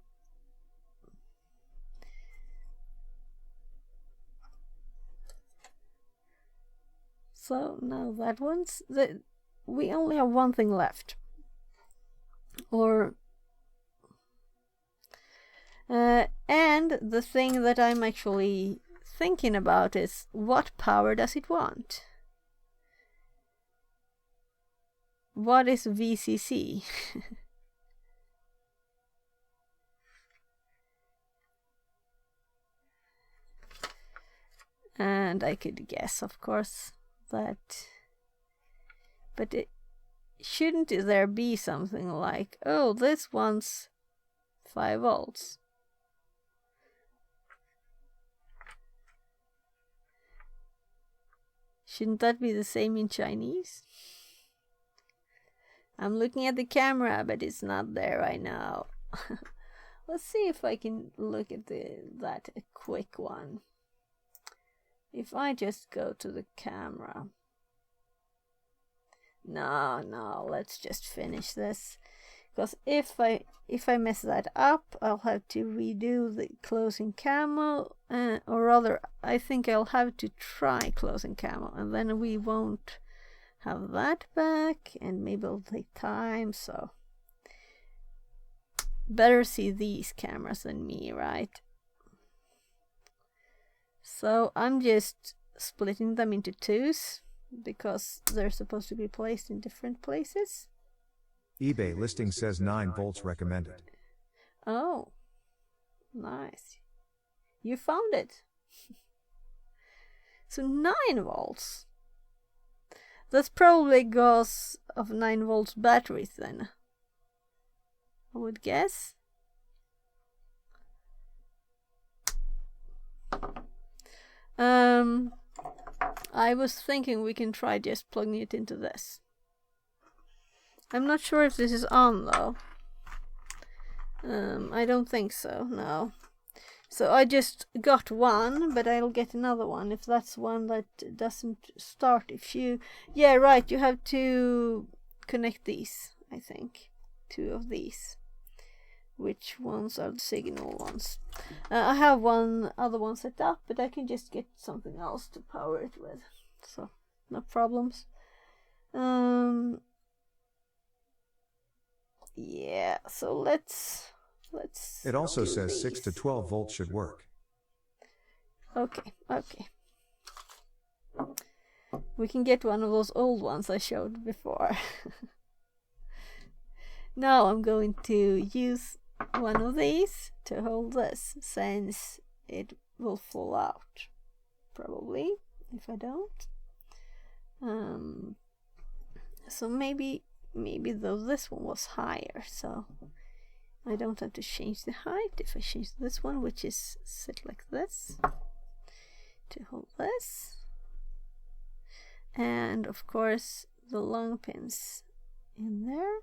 now that one's we only have one thing left, and the thing that I'm actually thinking about is, what power does it want? What is VCC? And I could guess, of course, that, but shouldn't there be something like, oh, this one's 5 volts. Shouldn't that be the same in Chinese? I'm looking at the camera, but it's not there right now. Let's see if I can look at that a quick one. If I just go to the camera. No, let's just finish this. Because if I mess that up, I'll have to redo the closing camo, or rather, I think I'll have to try closing camo, and then we won't have that back, and maybe it'll take time, so better see these cameras than me, right? So I'm just splitting them into 2s, because they're supposed to be placed in different places. eBay listing says 9 volts recommended. Oh, nice. You found it. So 9 volts. That's probably because of 9 volts batteries then, I would guess. I was thinking we can try just plugging it into this. I'm not sure if this is on though. I don't think so, no. So I just got one, but I'll get another one if that's one that doesn't start. Yeah, right, you have to connect these, I think. 2 of these. Which ones are the signal ones? I have one other one set up, but I can just get something else to power it with. So, no problems. Yeah, so let's It also says 6 to 12 volts should work. Okay. We can get one of those old ones I showed before. Now I'm going to use one of these to hold this, since it will fall out, probably, if I don't. So maybe maybe though this one was higher, so I don't have to change the height if I change this one, which is set like this to hold this. And of course the long pins in there.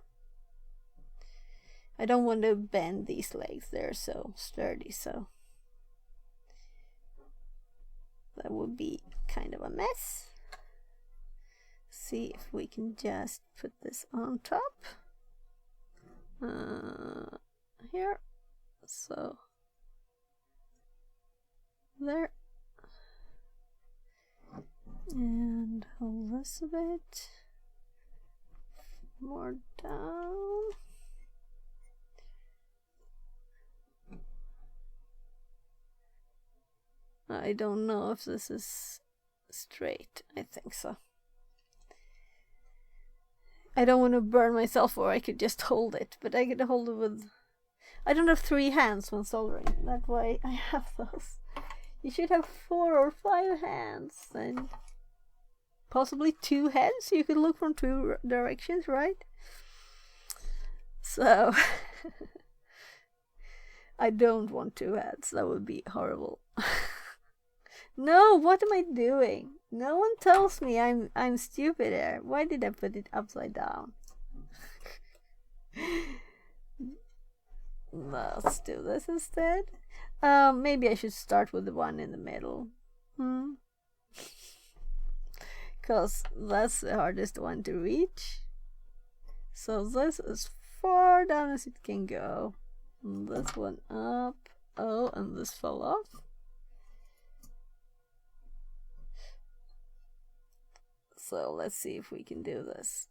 I don't want to bend these legs, they're so sturdy, so that would be kind of a mess. See if we can just put this on top here, so there, and hold this a bit more down. I don't know if this is straight. I think so. I don't want to burn myself, or I could just hold it, but I could hold it with... I don't have 3 hands when soldering. That's why I have those. You should have 4 or 5 hands, and possibly 2 heads. You could look from 2 directions, right? So I don't want 2 heads. That would be horrible. No, what am I doing? No one tells me I'm stupid here. Why did I put it upside down? Let's do this instead. Maybe I should start with the one in the middle. Because that's the hardest one to reach. So this is far down as it can go. And this one up. Oh, and this fell off. So let's see if we can do this.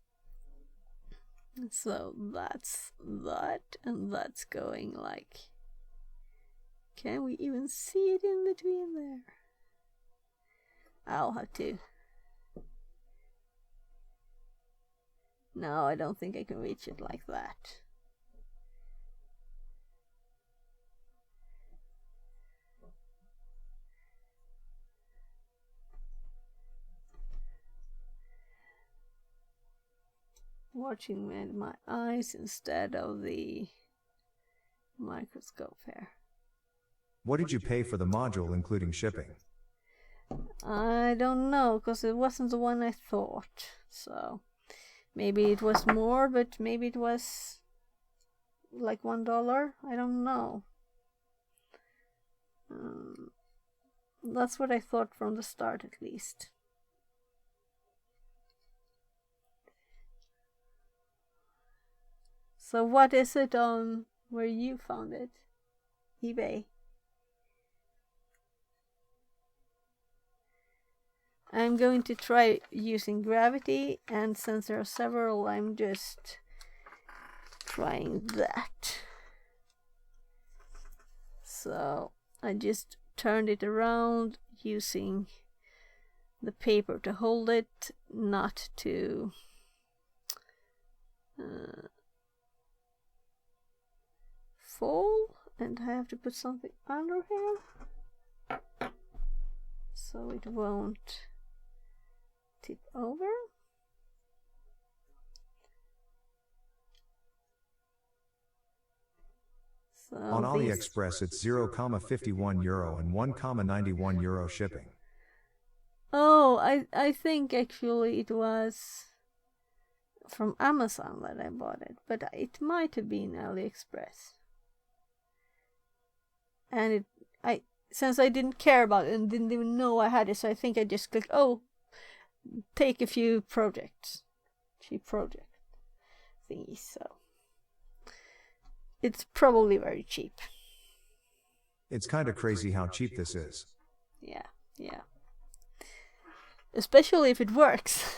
So that's that, and that's going like... Can we even see it in between there? I'll have to... No, I don't think I can reach it like that. Watching with my eyes instead of the microscope here. What did you pay for the module including shipping? I don't know, because it wasn't the one I thought. So maybe it was more, but maybe it was like $1. I don't know. That's what I thought from the start, at least. So what is it on where you found it? eBay. I'm going to try using gravity, and since there are several, I'm just trying that. So I just turned it around using the paper to hold it, not to fall, and I have to put something under here so it won't tip over. So on AliExpress it's €0,51 and €1,91 shipping. Oh, I think actually it was from Amazon that I bought it, but it might have been AliExpress. And since I didn't care about it and didn't even know I had it, so I think I just clicked, oh, take a few projects, cheap project thingies. So it's probably very cheap. It's kind of crazy how cheap this is. Yeah. Especially if it works.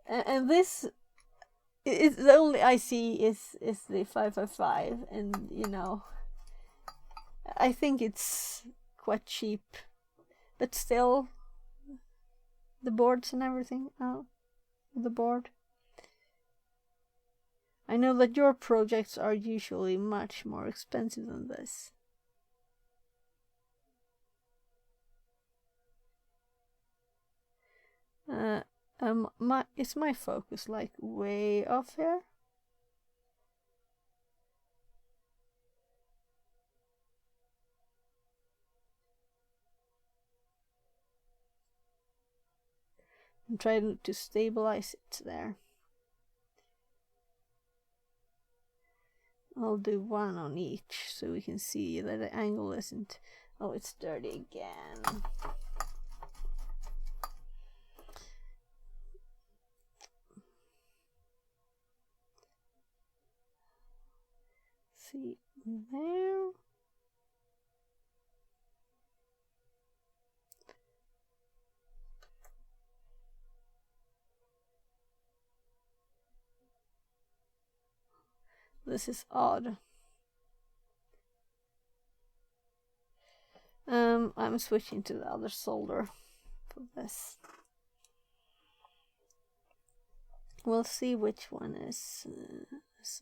And this is the only I see is the 555, and you know, I think it's quite cheap, but still, the boards and everything. Oh, the board. I know that your projects are usually much more expensive than this. is my focus like way off here? I'm trying to stabilize it there. I'll do one on each so we can see that the angle isn't... Oh, it's dirty again. See there. This is odd. I'm switching to the other solder for this. We'll see which one is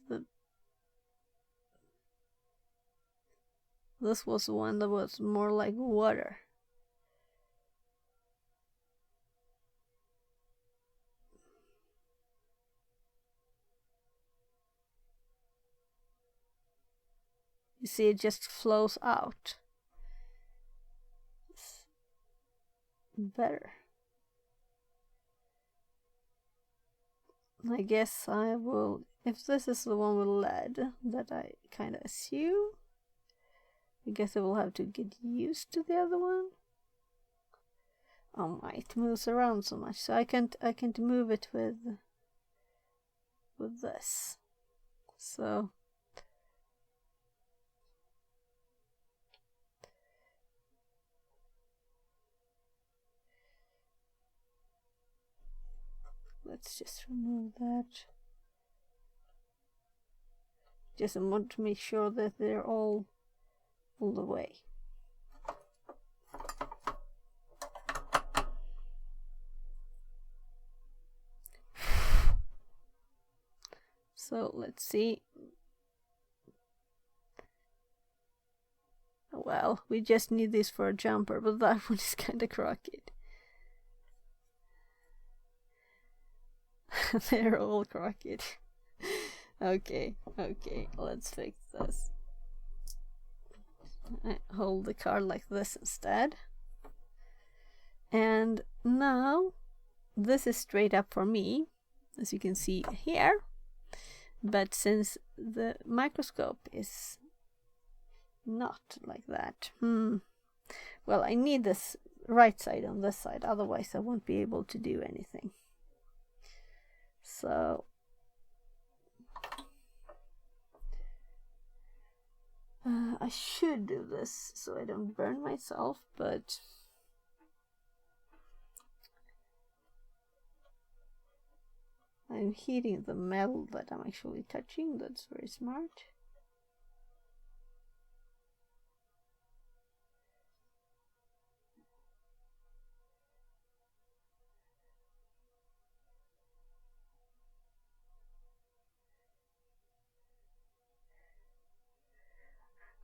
the... This was the one that was more like water. You see, it just flows out. It's better. I guess I will, if this is the one with lead that I kind of assume, I guess I will have to get used to the other one. Oh my, it moves around so much, so I can't move it with this. So let's just remove that. Just want to make sure that they're all the way. So let's see. Well, we just need this for a jumper, but that one is kind of crooked. They're all crooked. Okay, let's fix this. I hold the card like this instead. And now this is straight up for me, as you can see here. But since the microscope is not like that, well, I need this right side on this side, otherwise I won't be able to do anything. So I should do this so I don't burn myself, but I'm heating the metal that I'm actually touching. That's very smart.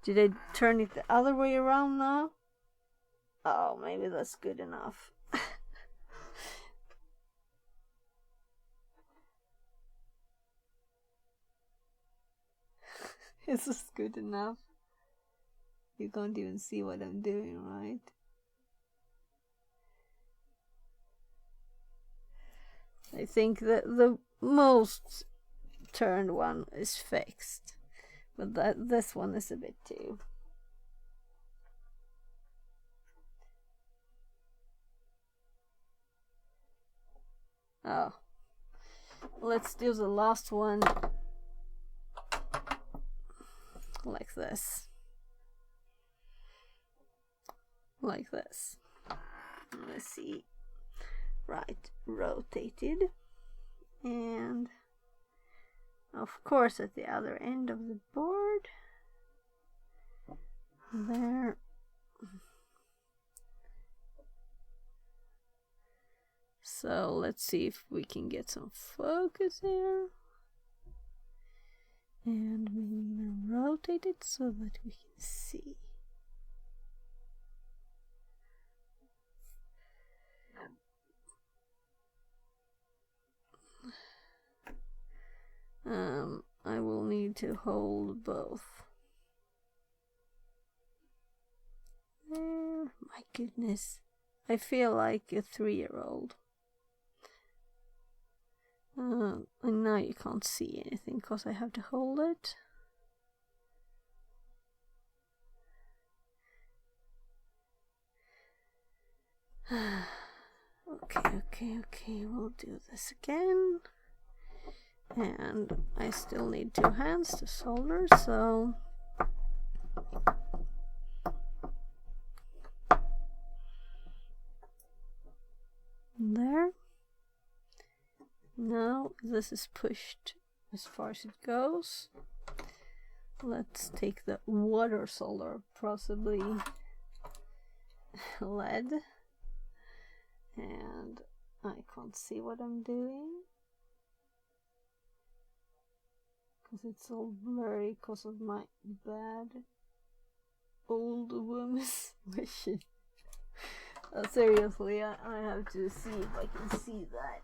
Did I turn it the other way around now? Oh, maybe that's good enough. Is this good enough? You can't even see what I'm doing, right? I think that the most turned one is fixed, but this one is a bit too. Oh, let's do the last one like this. Like this. Let's see. Right, rotated. And of course at the other end of the board. There. So let's see if we can get some focus here. And we're gonna rotate it so that we can see. to hold both. My goodness, I feel like a 3-year-old. And now you can't see anything because I have to hold it. Okay, we'll do this again. And I still need 2 hands to solder, so there. Now this is pushed as far as it goes. Let's take the water solder, possibly lead. And I can't see what I'm doing because it's all blurry because of my bad old woman's machine. Seriously, I have to see if I can see that.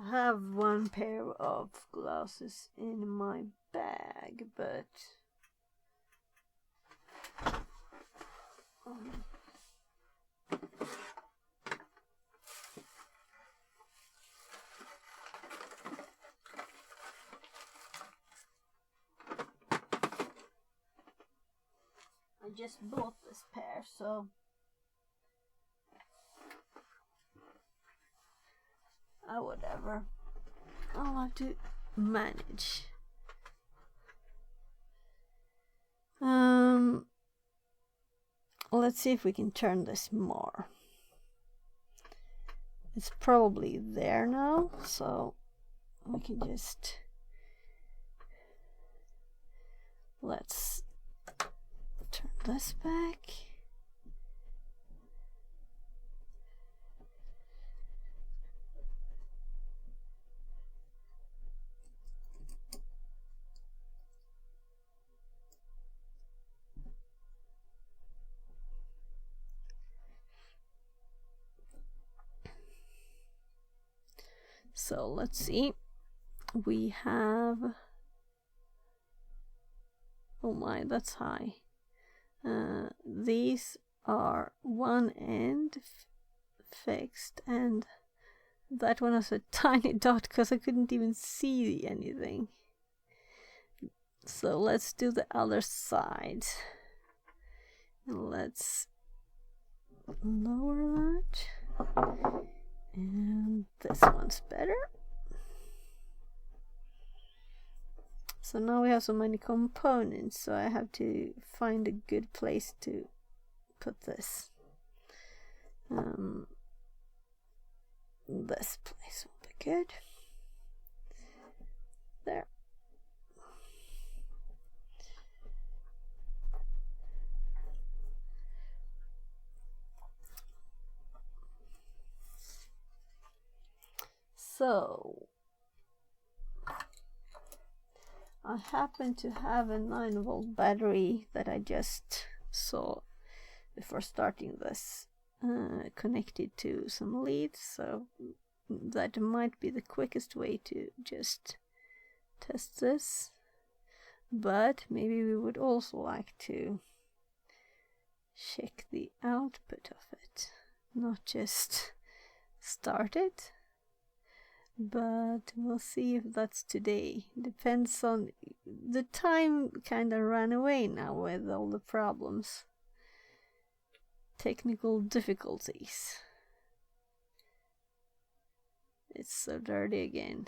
I have 1 pair of glasses in my bag, but I just bought this pair, so whatever. I'll have to manage. Let's see if we can turn this more. It's probably there now, so we can just let's turn this back. So let's see, we have, oh my, that's high. These are one end fixed, and that one has a tiny dot because I couldn't even see anything. So let's do the other side. Let's lower that. And this one's better. So now we have so many components, so I have to find a good place to put this. This place will be good. There. So I happen to have a 9-volt battery that I just saw before starting this, connected to some leads, so that might be the quickest way to just test this. But maybe we would also like to check the output of it, not just start it. But we'll see if that's today. Depends on the time. Kind of ran away now with all the problems, technical difficulties. It's so dirty again.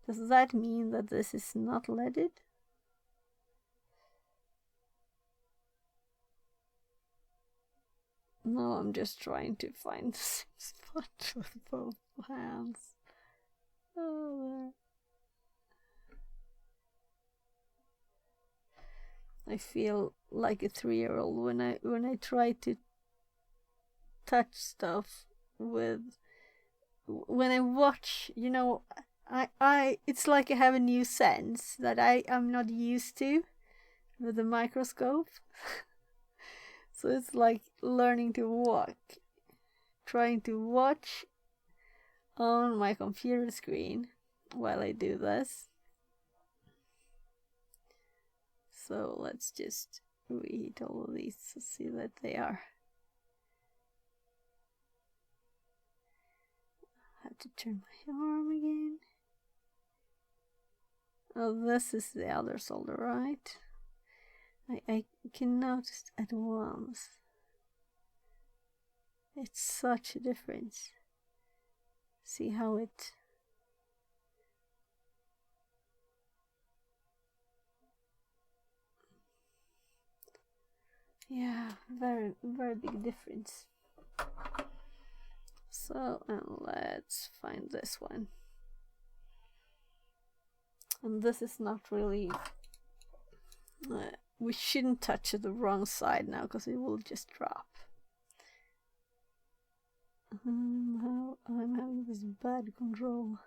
Does that mean that this is not leaded? No, I'm just trying to find the same spot with both hands. Oh, there. I feel like a 3-year-old when I try to touch stuff with when I watch, I it's like I have a new sense that I'm not used to with the microscope. So it's like learning to walk, trying to watch on my computer screen while I do this. So let's just read all of these to see that they are. I have to turn my arm again. Oh, this is the other solder, right? I can notice at once. It's such a difference. See how it... Yeah, very, very big difference. So, let's find this one. And this is not really... we shouldn't touch the wrong side now, because it will just drop. I'm having this bad control.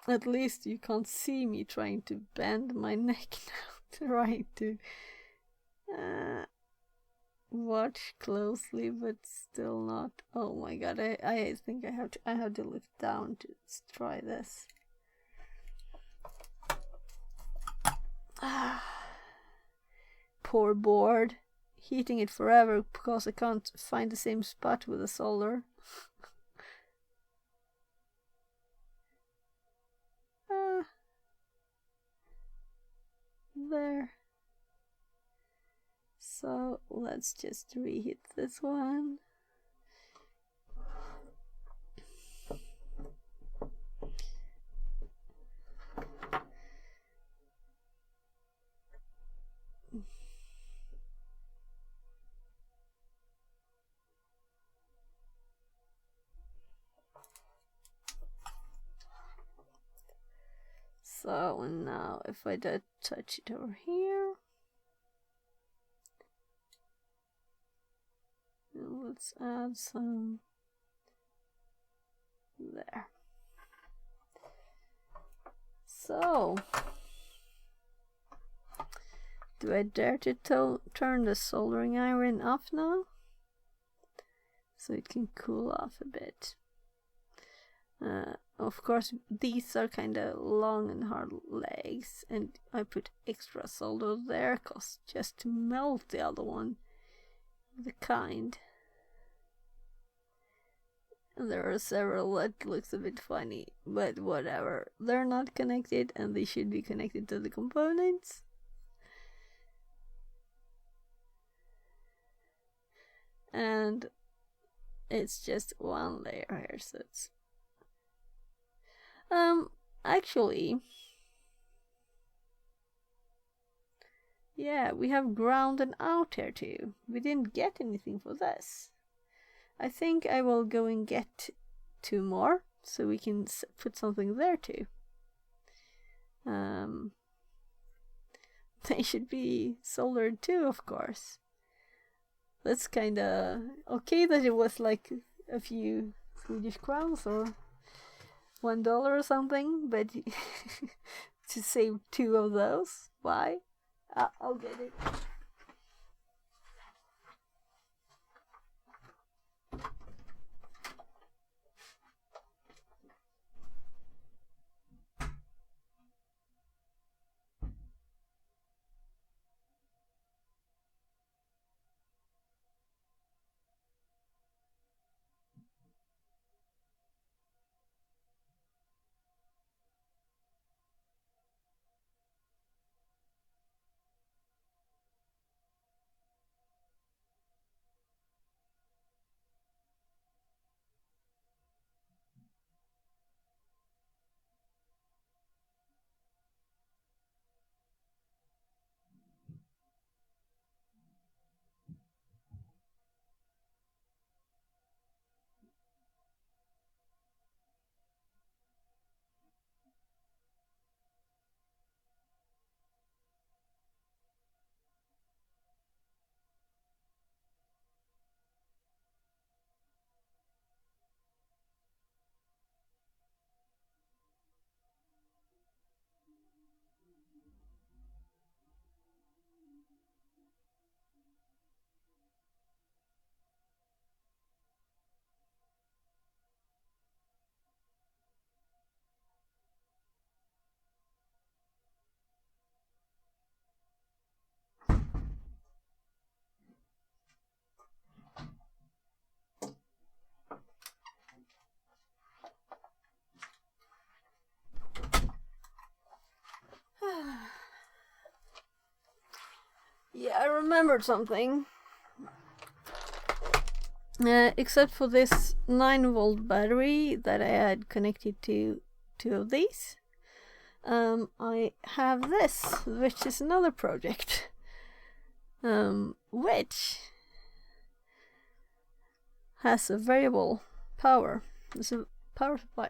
At least you can't see me trying to bend my neck now, trying to watch closely, but still not. Oh my god! I think I have to lift down to try this. Poor board, heating it forever because I can't find the same spot with the solder. There. So let's just reheat this one. So now if I touch it over here, let's add some there. So, do I dare to turn the soldering iron off now? So it can cool off a bit. Of course, these are kind of long and hard legs, and I put extra solder there, cause just to melt the other one, the kind. And there are several that looks a bit funny, but whatever. They're not connected, and they should be connected to the components. And it's just one layer here, so it's actually, yeah, we have ground and out here too. We didn't get anything for this. I think I will go and get 2 more so we can put something there too. They should be soldered too, of course. That's kind of okay that it was like a few Swedish crowns or $1 or something, but to save 2 of those, why? I'll get it. remembered something. Except for this 9-volt battery that I had connected to 2 of these, I have this, which is another project, which has a variable power. It's a power supply.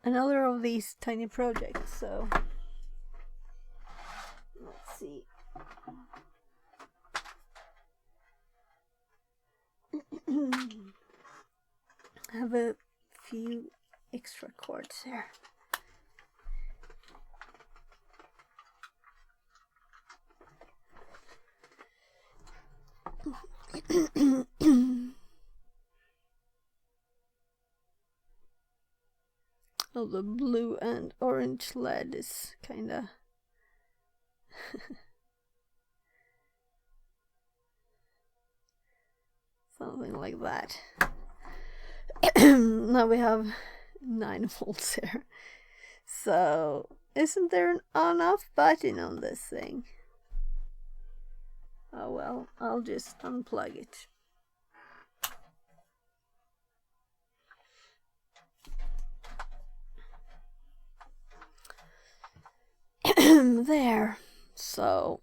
Another of these tiny projects. So let's see. I have a few extra cords here. Oh, the blue and orange LED is kinda something like that. Now we have 9 volts here. So, isn't there an on-off button on this thing? Oh well, I'll just unplug it. There. So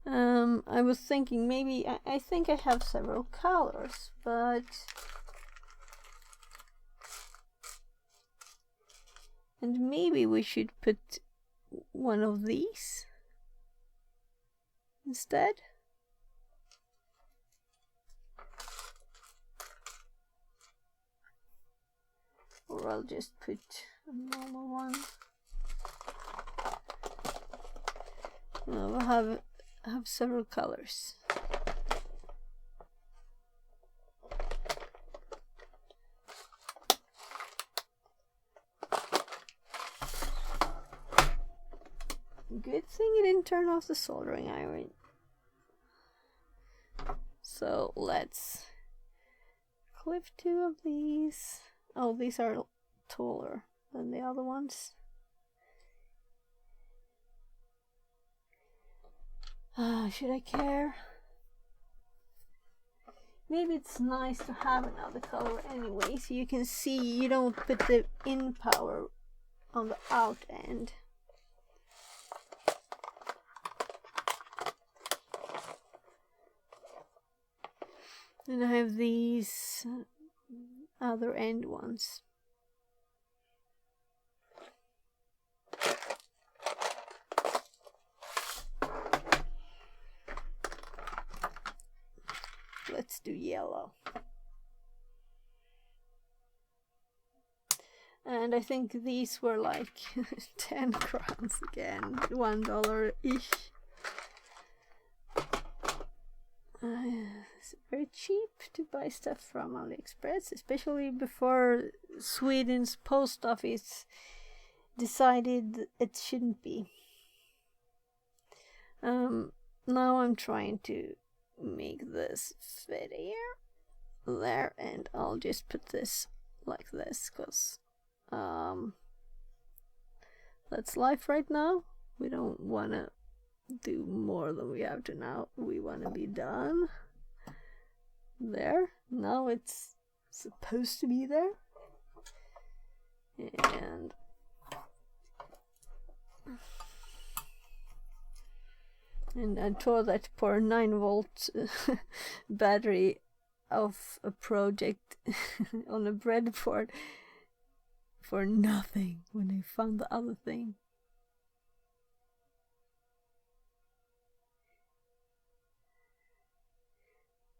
I was thinking maybe I think I have several colors, but and maybe we should put one of these instead. Or I'll just put a normal one. We'll have several colors. Good thing it didn't turn off the soldering iron. So let's clip 2 of these. Oh, these are taller than the other ones. Should I care? Maybe it's nice to have another color anyway, so you can see you don't put the in power on the out end. And I have these other end ones. Let's do yellow. And I think these were like 10 crowns again, $1-ish. It's very cheap to buy stuff from AliExpress, especially before Sweden's post office decided it shouldn't be. Now I'm trying to make this fit here, there, and I'll just put this like this, because that's life right now. We don't want to do more than we have to now. We want to be done. There. Now it's supposed to be there. And I tore that poor 9-volt battery of a project on a breadboard for nothing when I found the other thing.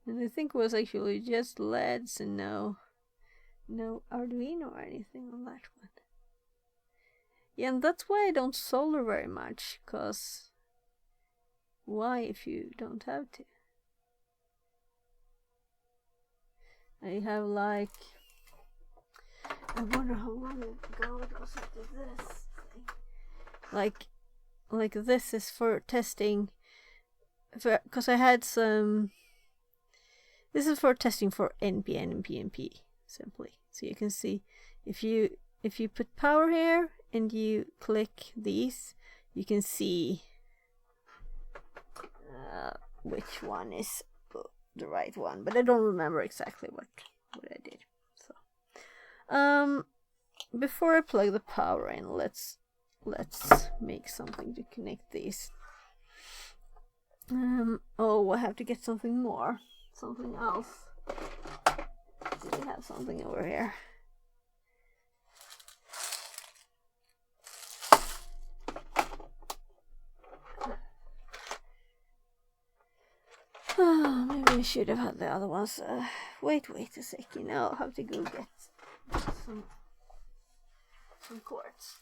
And I think it was actually just LEDs and no Arduino or anything on that one. Yeah, and that's why I don't solder very much, cause why if you don't have to? I have like, I wonder how long ago it was I did this thing. Like this is for testing, because I had some. This is for testing for NPN and PNP simply. So you can see if you put power here and you click these, you can see which one is the right one, but I don't remember exactly what I did. So before I plug the power in, let's make something to connect these. Oh, I have to get something more, something else. Do we have something over here? Oh, maybe I should have had the other ones. Wait a second. I'll have to go get some cords.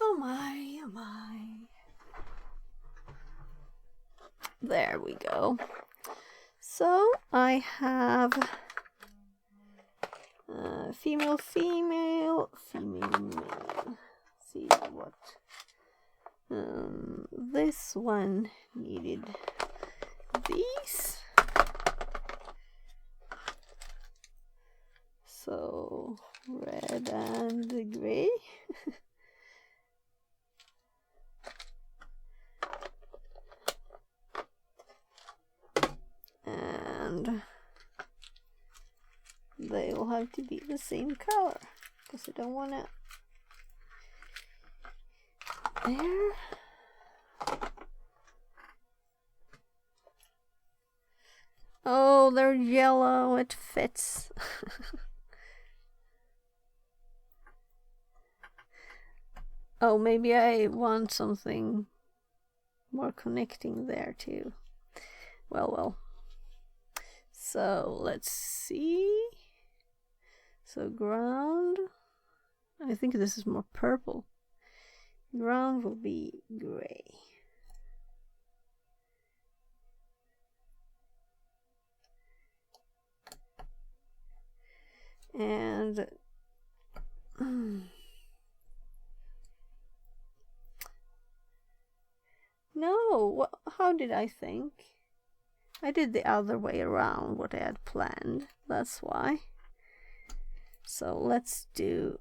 Oh my. There we go. So I have female, male. See what this one needed these. So red and gray. And they will have to be the same color because I don't want to. There. Oh, they're yellow. It fits. Oh, maybe I want something more connecting there too. Well. So let's see. So ground. I think this is more purple. Ground will be gray. And no, how did I think? I did the other way around what I had planned. That's why. So let's do.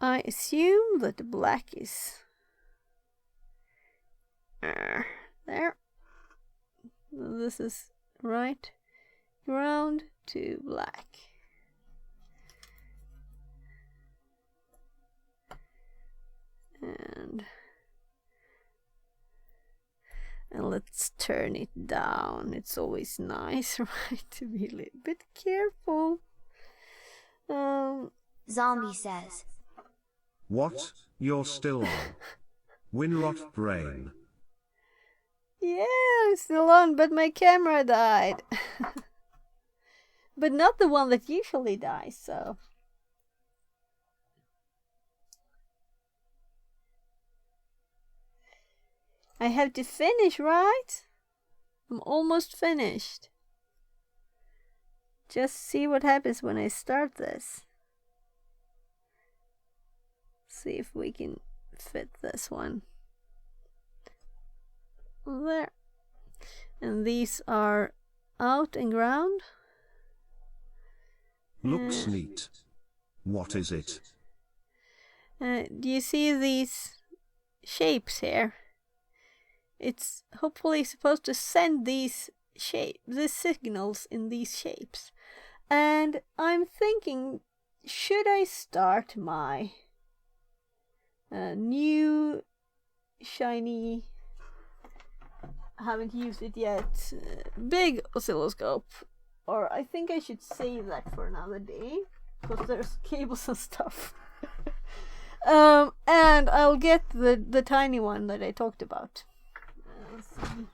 I assume that the black is there. This is right. Ground to black. And let's turn it down. It's always nice, right, to be a little bit careful. Zombie says. What? You're still on? Winrot brain. Yeah, I'm still on, but my camera died. But not the one that usually dies, so. I have to finish, right? I'm almost finished. Just see what happens when I start this. See if we can fit this one. There. And these are out and ground. Looks neat. What is it? Do you see these shapes here? It's hopefully supposed to send these signals in these shapes. And I'm thinking, should I start my new shiny, I haven't used it yet, big oscilloscope? Or I think I should save that for another day. because there's cables and stuff. And I'll get the tiny one that I talked about. Let's see.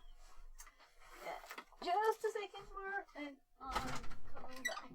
Just a second more, and I'm coming back.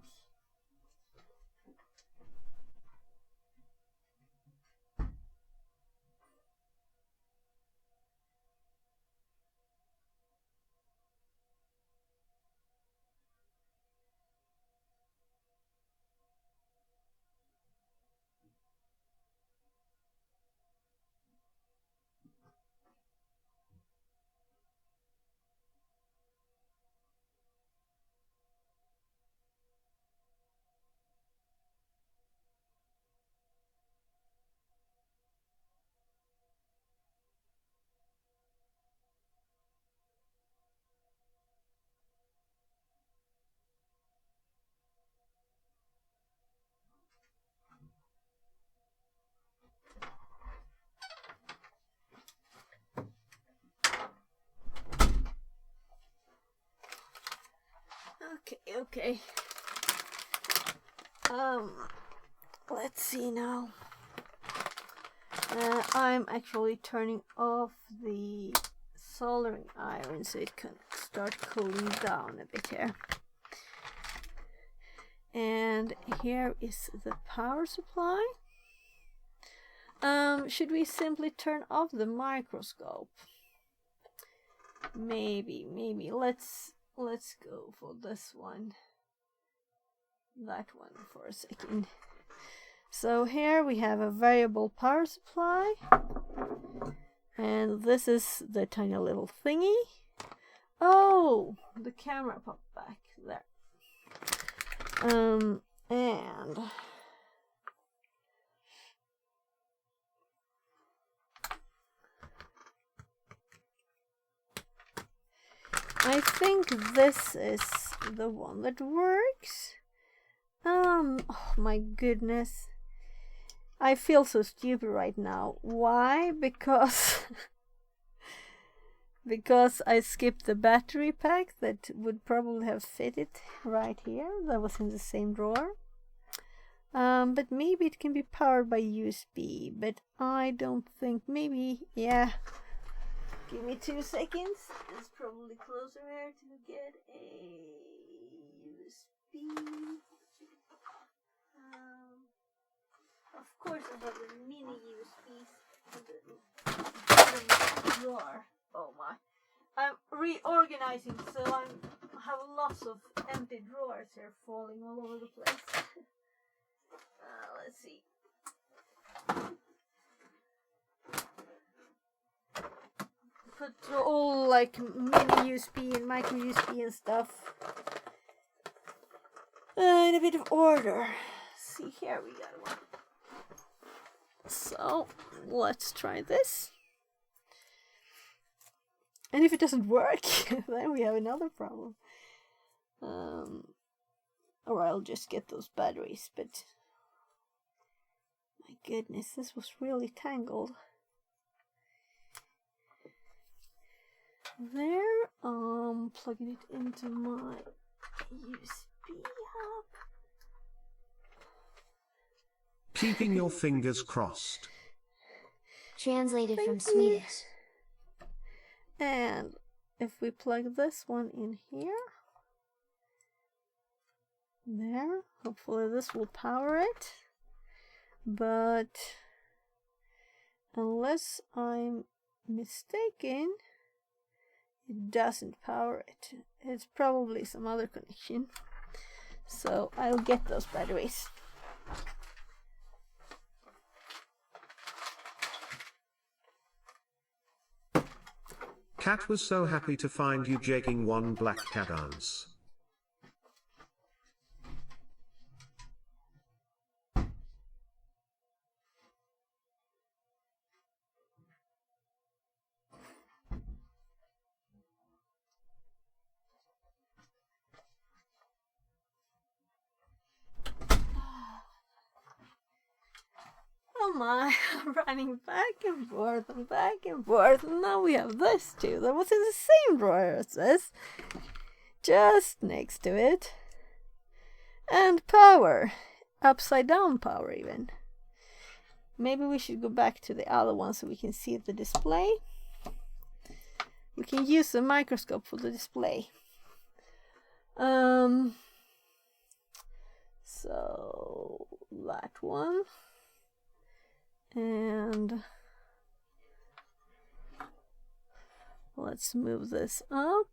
Okay. Let's see now. I'm actually turning off the soldering iron so it can start cooling down a bit here. And here is the power supply. Should we simply turn off the microscope? Maybe. Let's go for this one. That one for a second. So here we have a variable power supply. And this is the tiny little thingy. Oh, the camera popped back there. And I think this is the one that works. Oh my goodness. I feel so stupid right now. Why? Because I skipped the battery pack that would probably have fitted right here. That was in the same drawer. But maybe it can be powered by USB, but I don't think, maybe, yeah. Give me 2 seconds. It's probably closer here to get a USB. Of course, I have the mini USBs in the bottom drawer. Oh my! I'm reorganizing, so I have lots of empty drawers here falling all over the place. Let's see. Put all like mini USB and micro USB and stuff in a bit of order. See, here we got one. So let's try this. And if it doesn't work, then we have another problem. Or I'll just get those batteries, but my goodness, this was really tangled. There, plugging it into my USB hub. Keeping your fingers crossed. Translated from Swedish. And if we plug this one in here, there, hopefully this will power it. But unless I'm mistaken, it doesn't power it. It's probably some other connection. So I'll get those batteries. Cat was so happy to find you jaking one black cat dance. Oh my, I'm running back and forth and back and forth, and now we have this too. That was in the same drawer as this, just next to it. And power. upside down power even. Maybe we should go back to the other one so we can see the display. We can use the microscope for the display. So that one. And let's move this up.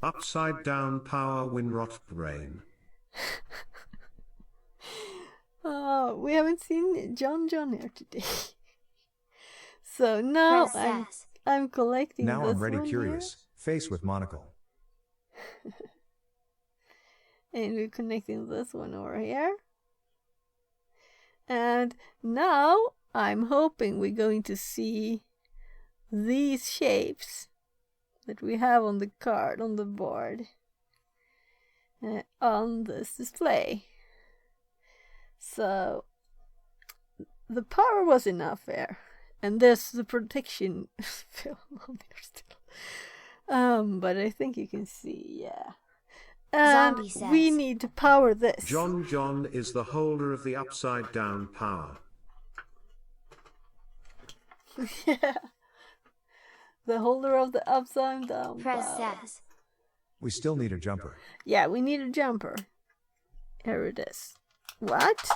Upside down power Winrot brain. Oh, we haven't seen John here today. So now I'm collecting now this I'm ready one curious. Face with monocle. And we're connecting this one over here. And now I'm hoping we're going to see these shapes that we have on the card, on the board, on this display. So the power was enough there, and there's the protection film on there still. But I think you can see, yeah. And we need to power this. John is the holder of the upside down power. Yeah. The holder of the upside down Press power. S. We still need a jumper. Yeah, we need a jumper. Here it is. What?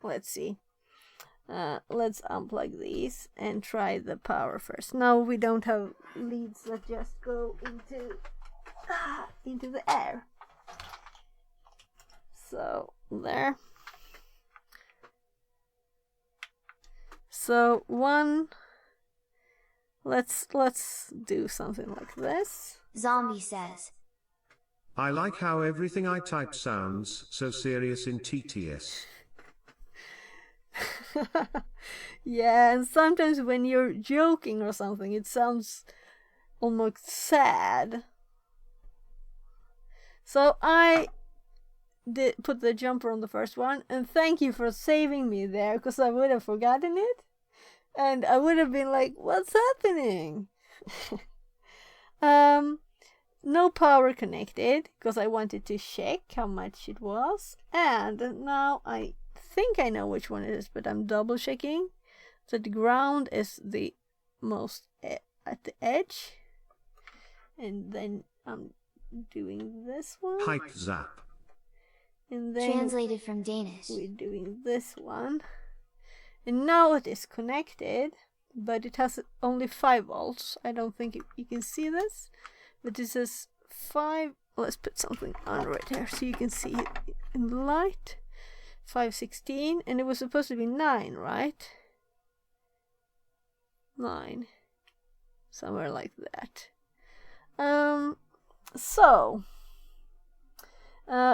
Let's see. Let's unplug these and try the power first. Now we don't have leads that just go into the air. So there. So one. Let's do something like this. Zombie says. I like how everything I type sounds so serious in TTS. Yeah, and sometimes when you're joking or something, it sounds almost sad. So I did put the jumper on the first one, and thank you for saving me there, because I would have forgotten it, and I would have been like, what's happening? No power connected, because I wanted to check how much it was, and now I think I know which one it is, but I'm double checking. So the ground is the most at the edge, and then I'm doing this one. Pipe zap. And then translated from Danish. We're doing this one, and now it is connected, but it has only 5 volts. I don't think you can see this, but this is 5. Let's put something on right here so you can see it in the light. 516, and it was supposed to be 9, right? 9, somewhere like that. So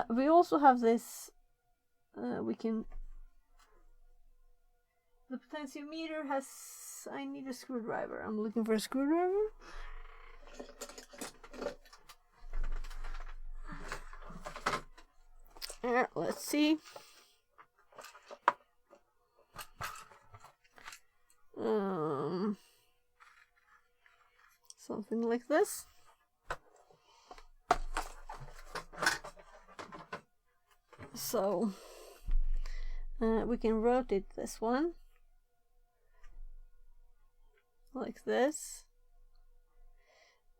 we also have this. We can. The potentiometer has. I need a screwdriver. I'm looking for a screwdriver. Let's see. Something like this. So we can rotate this one like this.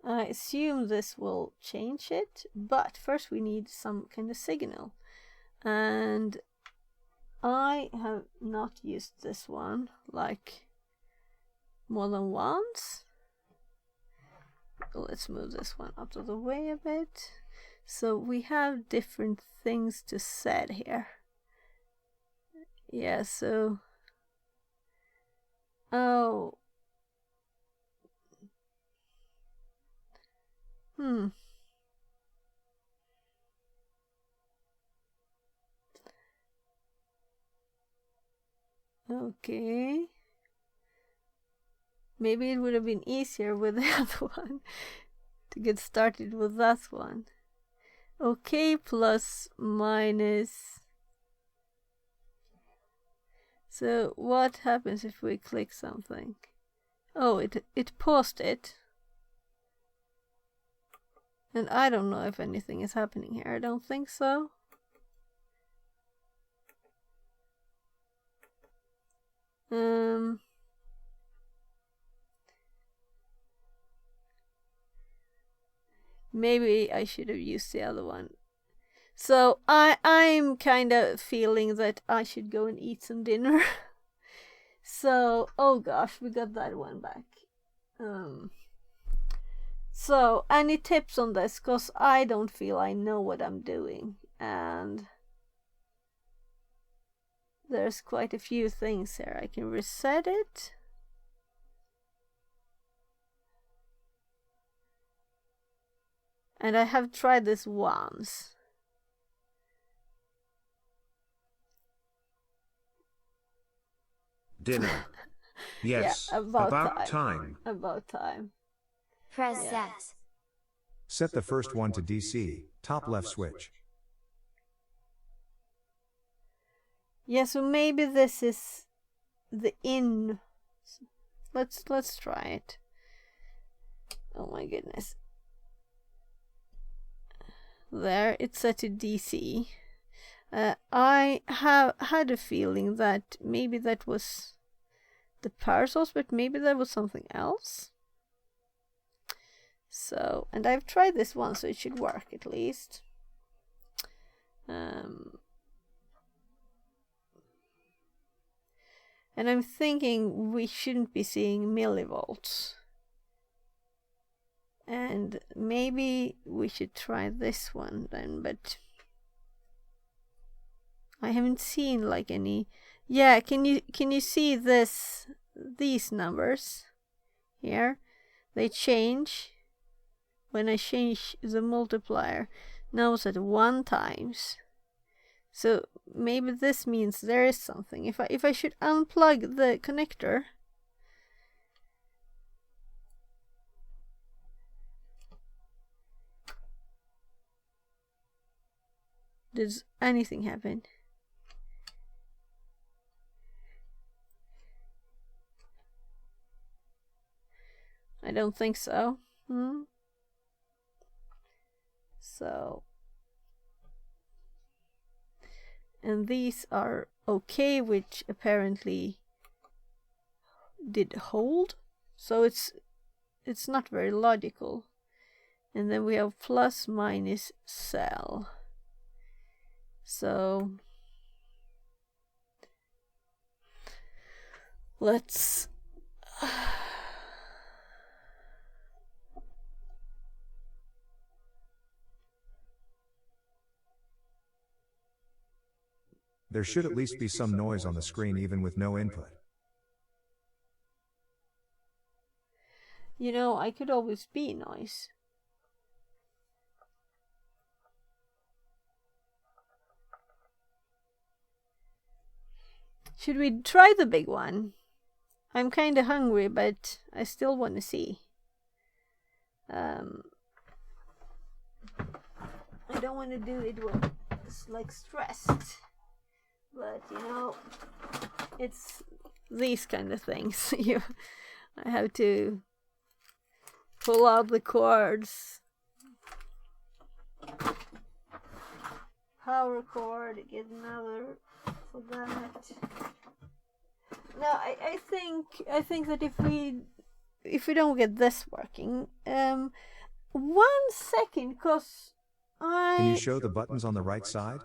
I assume this will change it, but first we need some kind of signal, and I have not used this one like more than once. Let's move this one out of the way a bit. So we have different things to set here. Yeah, so okay. Maybe it would have been easier with the other one to get started with that one. Okay, plus minus. So what happens if we click something? Oh, it paused it. And I don't know if anything is happening here. I don't think so. Maybe I should have used the other one. So I'm kind of feeling that I should go and eat some dinner. So, oh gosh, we got that one back. So, any tips on this? Because I don't feel I know what I'm doing. And there's quite a few things here. I can reset it. And I have tried this once. Dinner. Yes, Yeah, about time. About time. Press S. Set the first one to DC, top left switch. Yeah, so maybe this is the in. Let's try it. Oh my goodness. There, it's set to DC. I have had a feeling that maybe that was the parasols, but maybe that was something else. So, and I've tried this one, so it should work at least. And I'm thinking we shouldn't be seeing millivolts. And maybe we should try this one then, but I haven't seen like any. Yeah, can you see these numbers here? They change when I change the multiplier. Now it's at 1 times. So maybe this means there is something. If I should unplug the connector. Does anything happen? I don't think so. So, and these are okay, which apparently did hold. So it's not very logical. And then we have plus minus cell. So let's There should at least be some noise on the screen even with no input. You know, I could always be noise. Should we try the big one? I'm kind of hungry, but I still want to see. I don't want to do it when it's like stressed. But you know, it's these kind of things. I have to pull out the cords, power cord, get another for that. Now I think that if we don't get this working, 1 second, cause Can you show the buttons on the right side?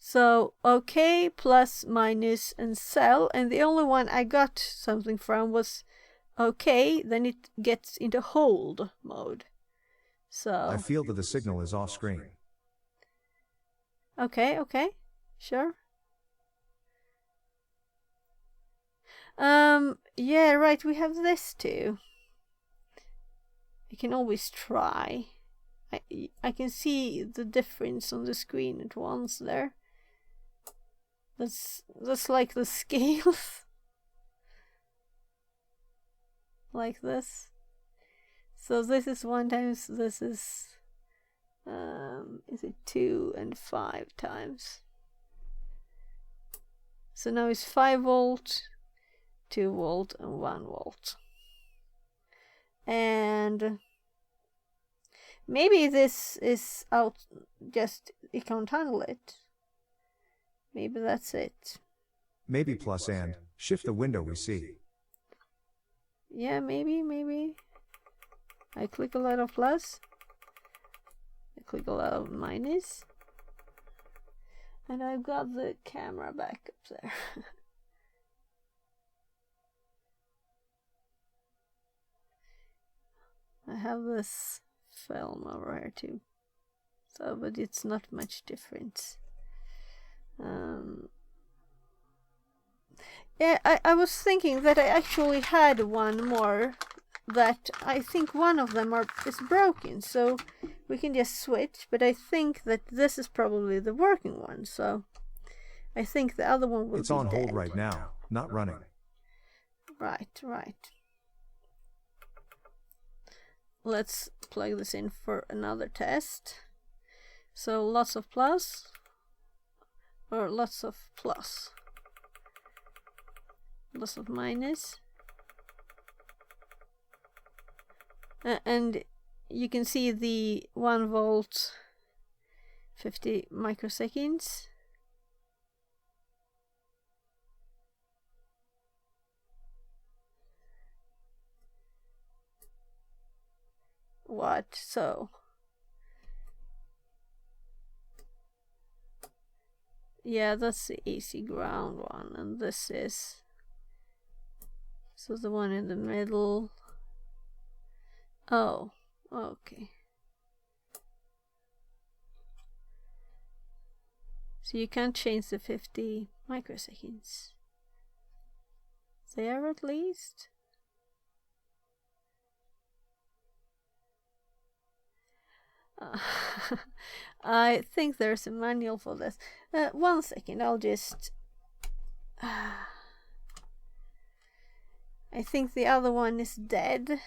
So, okay, plus, minus, and cell. And the only one I got something from was okay, then it gets into hold mode. So I feel that the signal is off screen. Okay, sure. Yeah, right, we have this too. I can always try. I can see the difference on the screen at once there. That's like the scales. Like this. So this is 1 times, this is it 2 and 5 times? So now it's 5 volt, 2 volt and 1 volt. And maybe this is out, just it can't handle it. Maybe that's it. Maybe plus and shift the window we see. Yeah, maybe. I click a lot of plus. I click a lot of minus. And I've got the camera back up there. I have this film over here too. So, but it's not much difference. Yeah, I was thinking that I actually had one more that I think one of them is broken, so we can just switch, but I think that this is probably the working one, so I think the other one will be It's on hold dead. right now, not running. Right. Let's plug this in for another test. So lots of plus, or lots of plus. Lots of minus. And you can see the 1 volt 50 microseconds. What? So yeah, that's the AC ground one, and this is the one in the middle. Oh, okay. So you can't change the 50 microseconds. There at least. I think there's a manual for this. 1 second, I'll just... I think the other one is dead.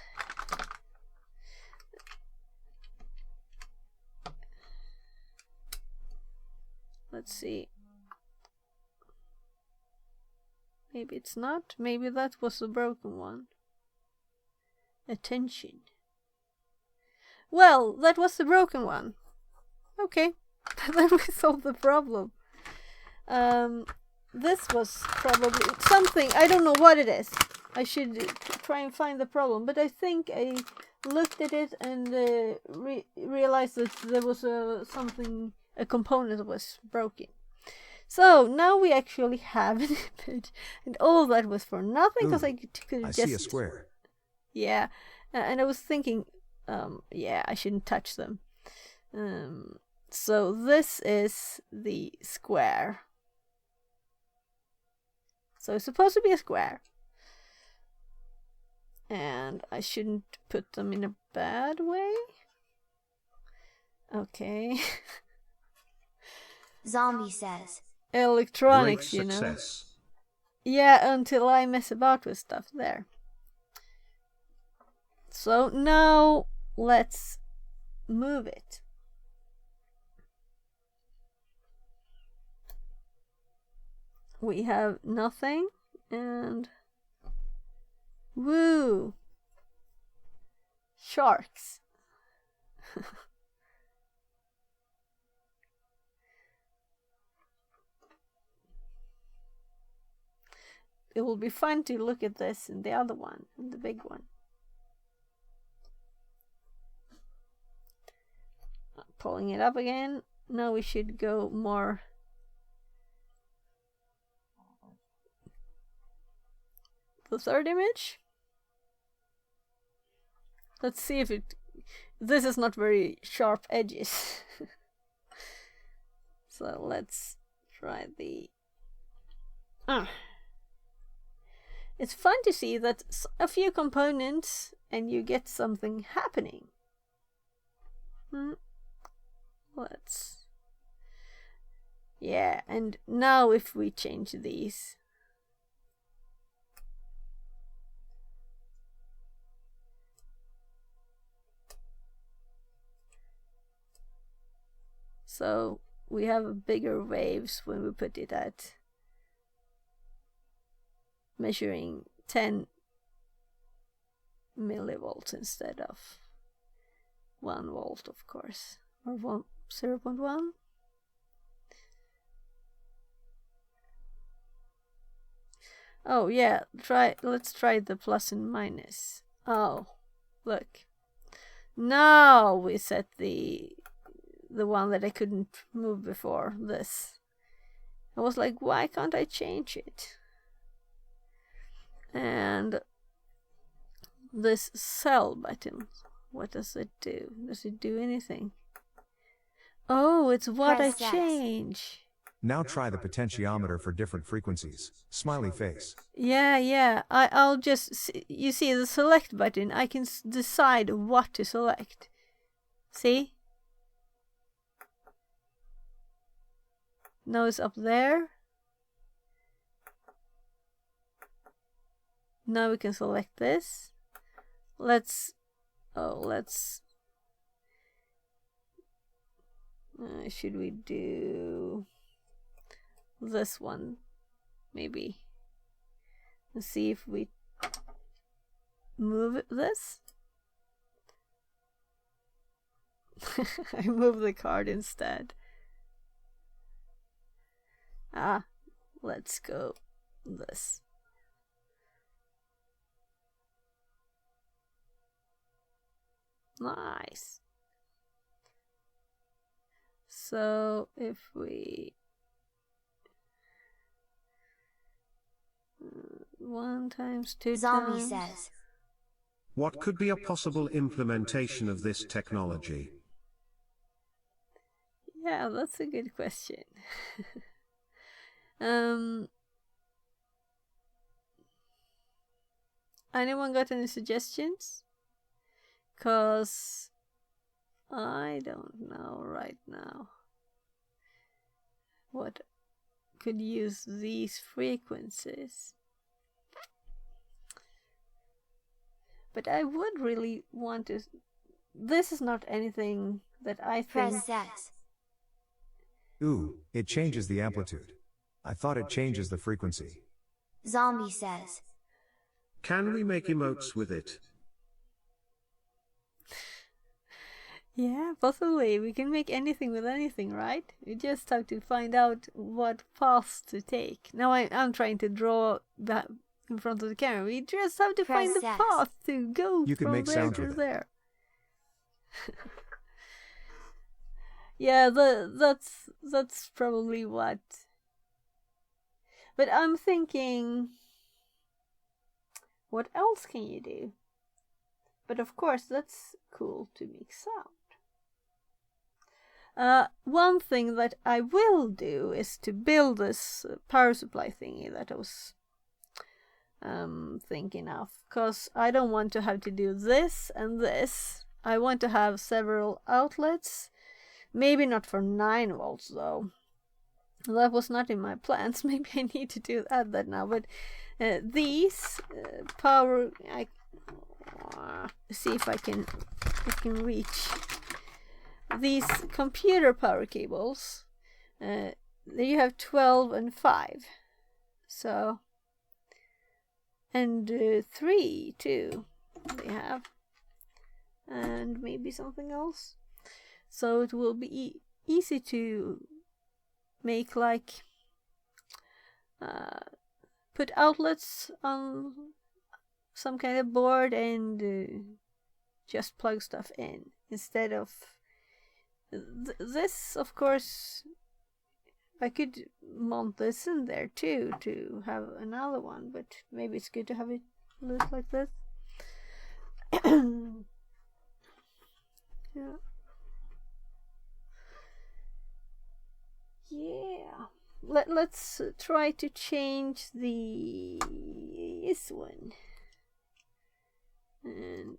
Let's see. Maybe it's not. Maybe that was the broken one. Attention. Well, that was the broken one. Okay. Then we solved the problem. This was probably something, I don't know what it is. I should try and find the problem, but I think I looked at it and realized that there was a component that was broken. So now we actually have an image, and all of that was for nothing because I could just see a square. Yeah, and I was thinking, yeah, I shouldn't touch them. So this is the square. So it's supposed to be a square. And I shouldn't put them in a bad way. Okay. Zombie says. Electronics, Great you know. success. Yeah, until I mess about with stuff there. So now let's move it. We have nothing and woo! Sharks. It will be fun to look at this in the other one, in the big one. Pulling it up again. Now we should go more. The third image. Let's see if it... This is not very sharp edges. So let's try the... It's fun to see that a few components and you get something happening. Let's... Yeah, and now if we change these... So we have bigger waves when we put it at measuring 10 millivolts instead of 1 volt, of course, or 0.1. Oh yeah, let's try the plus and minus. Oh, look. Now we set the one that I couldn't move before, this. I was like, why can't I change it? And this cell button, what does it do? Does it do anything? Oh, it's what I change. Now try the potentiometer for different frequencies. Smiley face. Yeah. I'll just, you see the select button, I can decide what to select. See? Now it's up there. Now we can select this. Should we do this one? Maybe. Let's see if we move this. I move the card instead. Let's go this. Nice. So if we 1 times 2 Zombie times. says. What could be a possible implementation of this technology? Yeah, that's a good question. Anyone got any suggestions? Cause I don't know right now what could use these frequencies. But I would really want to. This is not anything that I think. Press S. Ooh, it changes the amplitude. I thought it changes the frequency. Zombie says. Can we make emotes with it? Yeah, possibly. We can make anything with anything, right? We just have to find out what path to take. Now I'm trying to draw that in front of the camera. We just have to find the path to go You can from make there sounds to with there. Yeah, that's probably what. But I'm thinking, what else can you do? But of course, that's cool to make sound. One thing that I will do is to build this power supply thingy that I was thinking of, because I don't want to have to do this and this. I want to have several outlets, maybe not for 9 volts though. That was not in my plans. Maybe I need to add that now. But these power, see if I can reach these computer power cables. There you have 12 and 5. So, and 3 too. They have, and maybe something else. So it will be easy to make, like, put outlets on some kind of board and just plug stuff in instead of this. Of course, I could mount this in there too to have another one, but maybe it's good to have it look like this. Yeah. Let's try to change this one. And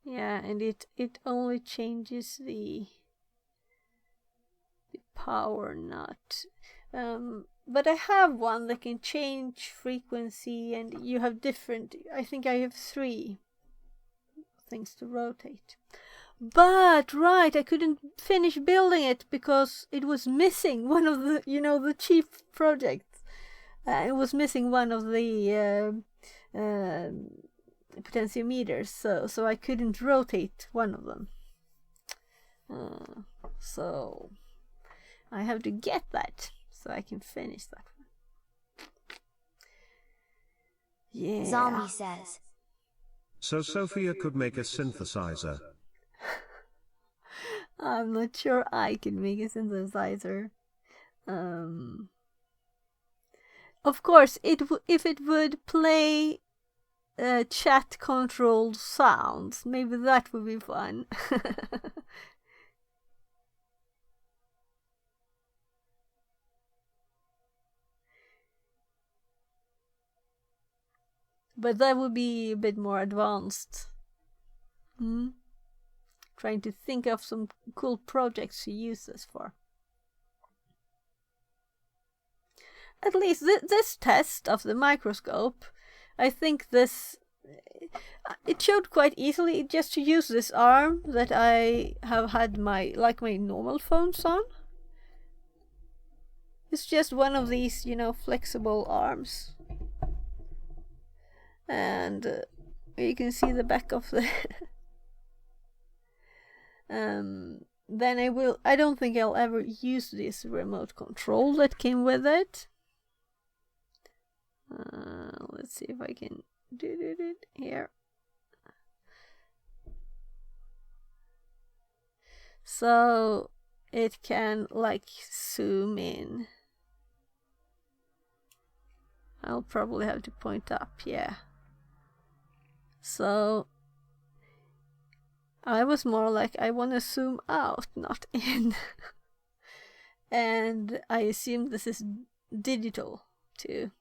yeah, and it only changes the power nut. But I have one that can change frequency, and you have different. I think I have 3 things to rotate. But right, I couldn't finish building it because it was missing one of the, the cheap projects. It was missing one of the potentiometers, so I couldn't rotate one of them. So I have to get that so I can finish that one. Yeah. Zombie says. So Sophia could make a synthesizer. I'm not sure I can make a synthesizer. Of course, if it would play chat-controlled sounds, maybe that would be fun. But that would be a bit more advanced. Trying to think of some cool projects to use this for. At least this test of the microscope, I think it showed quite easily just to use this arm that I have had my normal phones on. It's just one of these, flexible arms. And you can see the back of the... Then I don't think I'll ever use this remote control that came with it. Let's see if I can do it here. So it can zoom in. I'll probably have to point up, yeah. So I was more like, I want to zoom out, not in. And I assume this is digital too.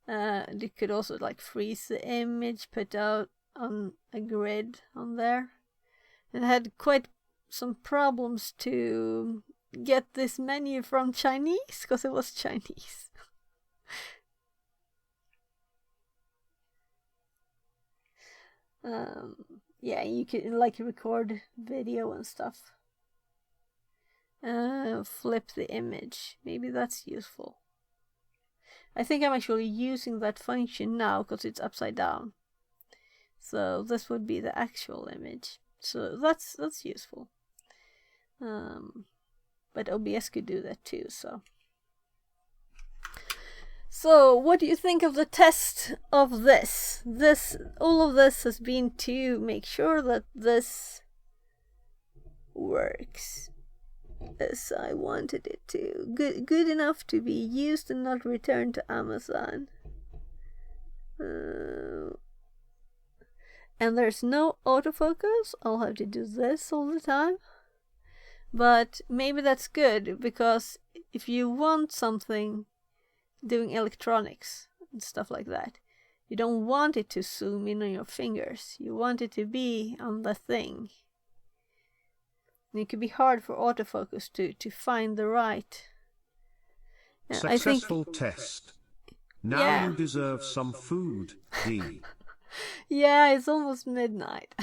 You could also freeze the image, put out on a grid on there. And I had quite some problems to get this menu from Chinese, because it was Chinese. Yeah, you can record video and stuff. Flip the image. Maybe that's useful. I think I'm actually using that function now because it's upside down. So this would be the actual image. So that's useful. But OBS could do that too, so. So, what do you think of the test of this? All of this has been to make sure that this works as I wanted it to. Good enough to be used and not returned to Amazon. And there's no autofocus. I'll have to do this all the time. But maybe that's good, because if you want something doing electronics and stuff like that, you don't want it to zoom in on your fingers. You want it to be on the thing. And it could be hard for autofocus to find the right. Successful test. Now you deserve some food, D. Yeah, it's almost midnight.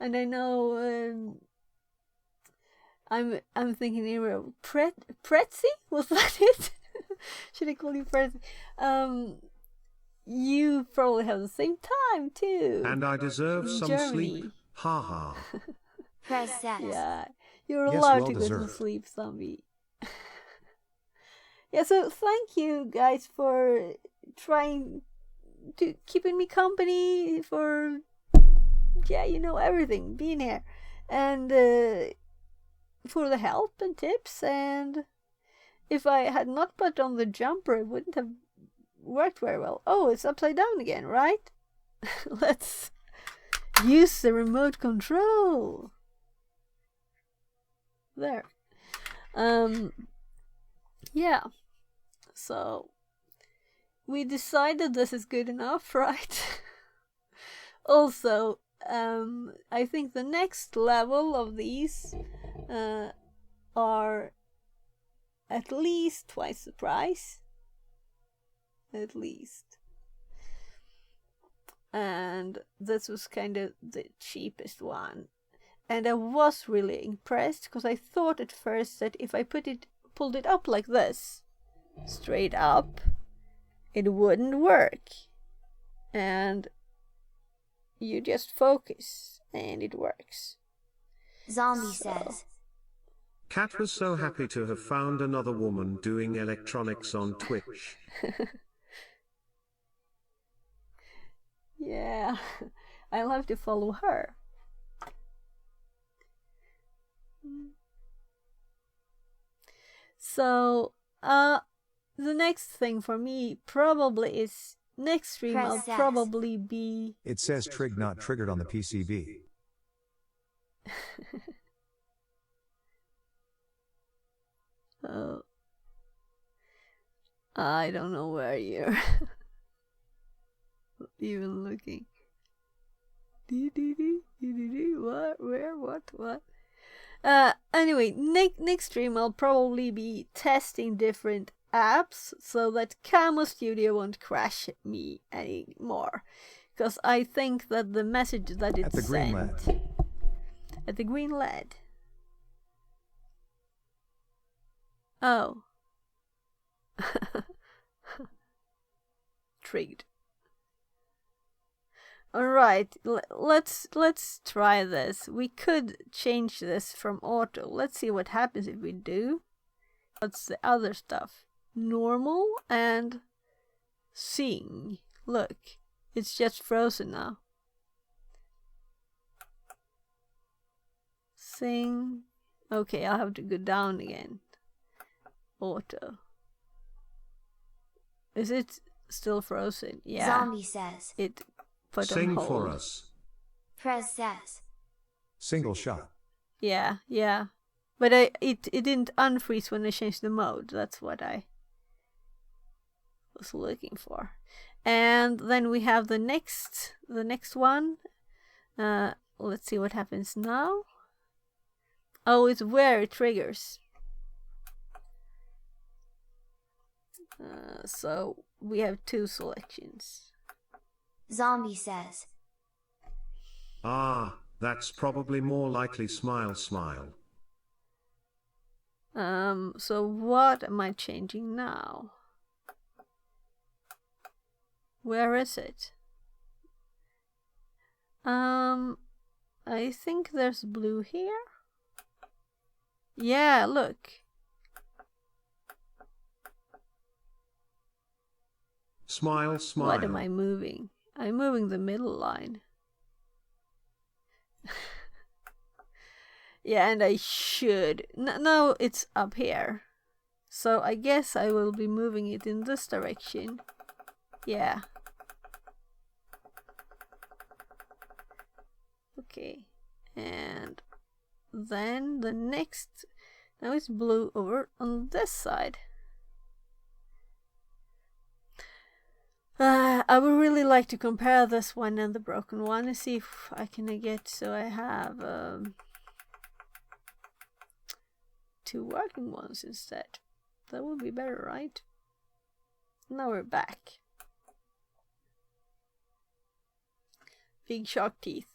And I know I'm thinking Pretzi? Was that it? Should I call you Pretzi? You probably have the same time too. And I deserve some Germany. sleep. Ha ha. Press that. Yeah, you're Yes, allowed well to go to deserved. sleep, zombie. Yeah, so thank you guys for trying to keeping me company, for everything, being here, and for the help and tips. And if I had not put on the jumper, it wouldn't have worked very well. Oh, it's upside down again, right? Let's use the remote control. There. Yeah. So we decided this is good enough, right? Also, I think the next level of these are at least twice the price. At least. And this was kind of the cheapest one. And I was really impressed because I thought at first that if I pulled it up like this, straight up, it wouldn't work. And you just focus and it works. Zombie says, Cat was so happy to have found another woman doing electronics on Twitch. Yeah, I'll have to follow her. So, the next thing for me probably is next stream I'll Press S. probably be... It says trig not triggered on the PCB. Oh, I don't know where you're even looking. What? Where? What? Anyway, next stream I'll probably be testing different apps so that Camo Studio won't crash me anymore. Because I think that the message that it At the green sent... LED. At the green LED. Oh. Trigged. Alright, let's try this. We could change this from auto. Let's see what happens if we do. What's the other stuff? Normal and sing. Look, it's just frozen now. Sing. Okay, I'll have to go down again. Auto. Is it still frozen? Yeah. Zombie says, It put on Sing hold. for us. Press S. Single shot. Yeah. But it didn't unfreeze when I changed the mode. That's what I was looking for. And then we have the next one. Let's see what happens now. Oh, it's where it triggers. So we have two selections. Zombie says, Ah, that's probably more likely smile smile. So what am I changing now? Where is it? I think there's blue here. Yeah, look. Smile smile. What am I moving? I'm moving the middle line. Yeah, and I should. No, it's up here. So I guess I will be moving it in this direction. Yeah. Okay. And then the next... Now it's blue over on this side. I would really like to compare this one and the broken one and see if I can get so I have two working ones instead. That would be better, right? Now we're back. Big shark teeth.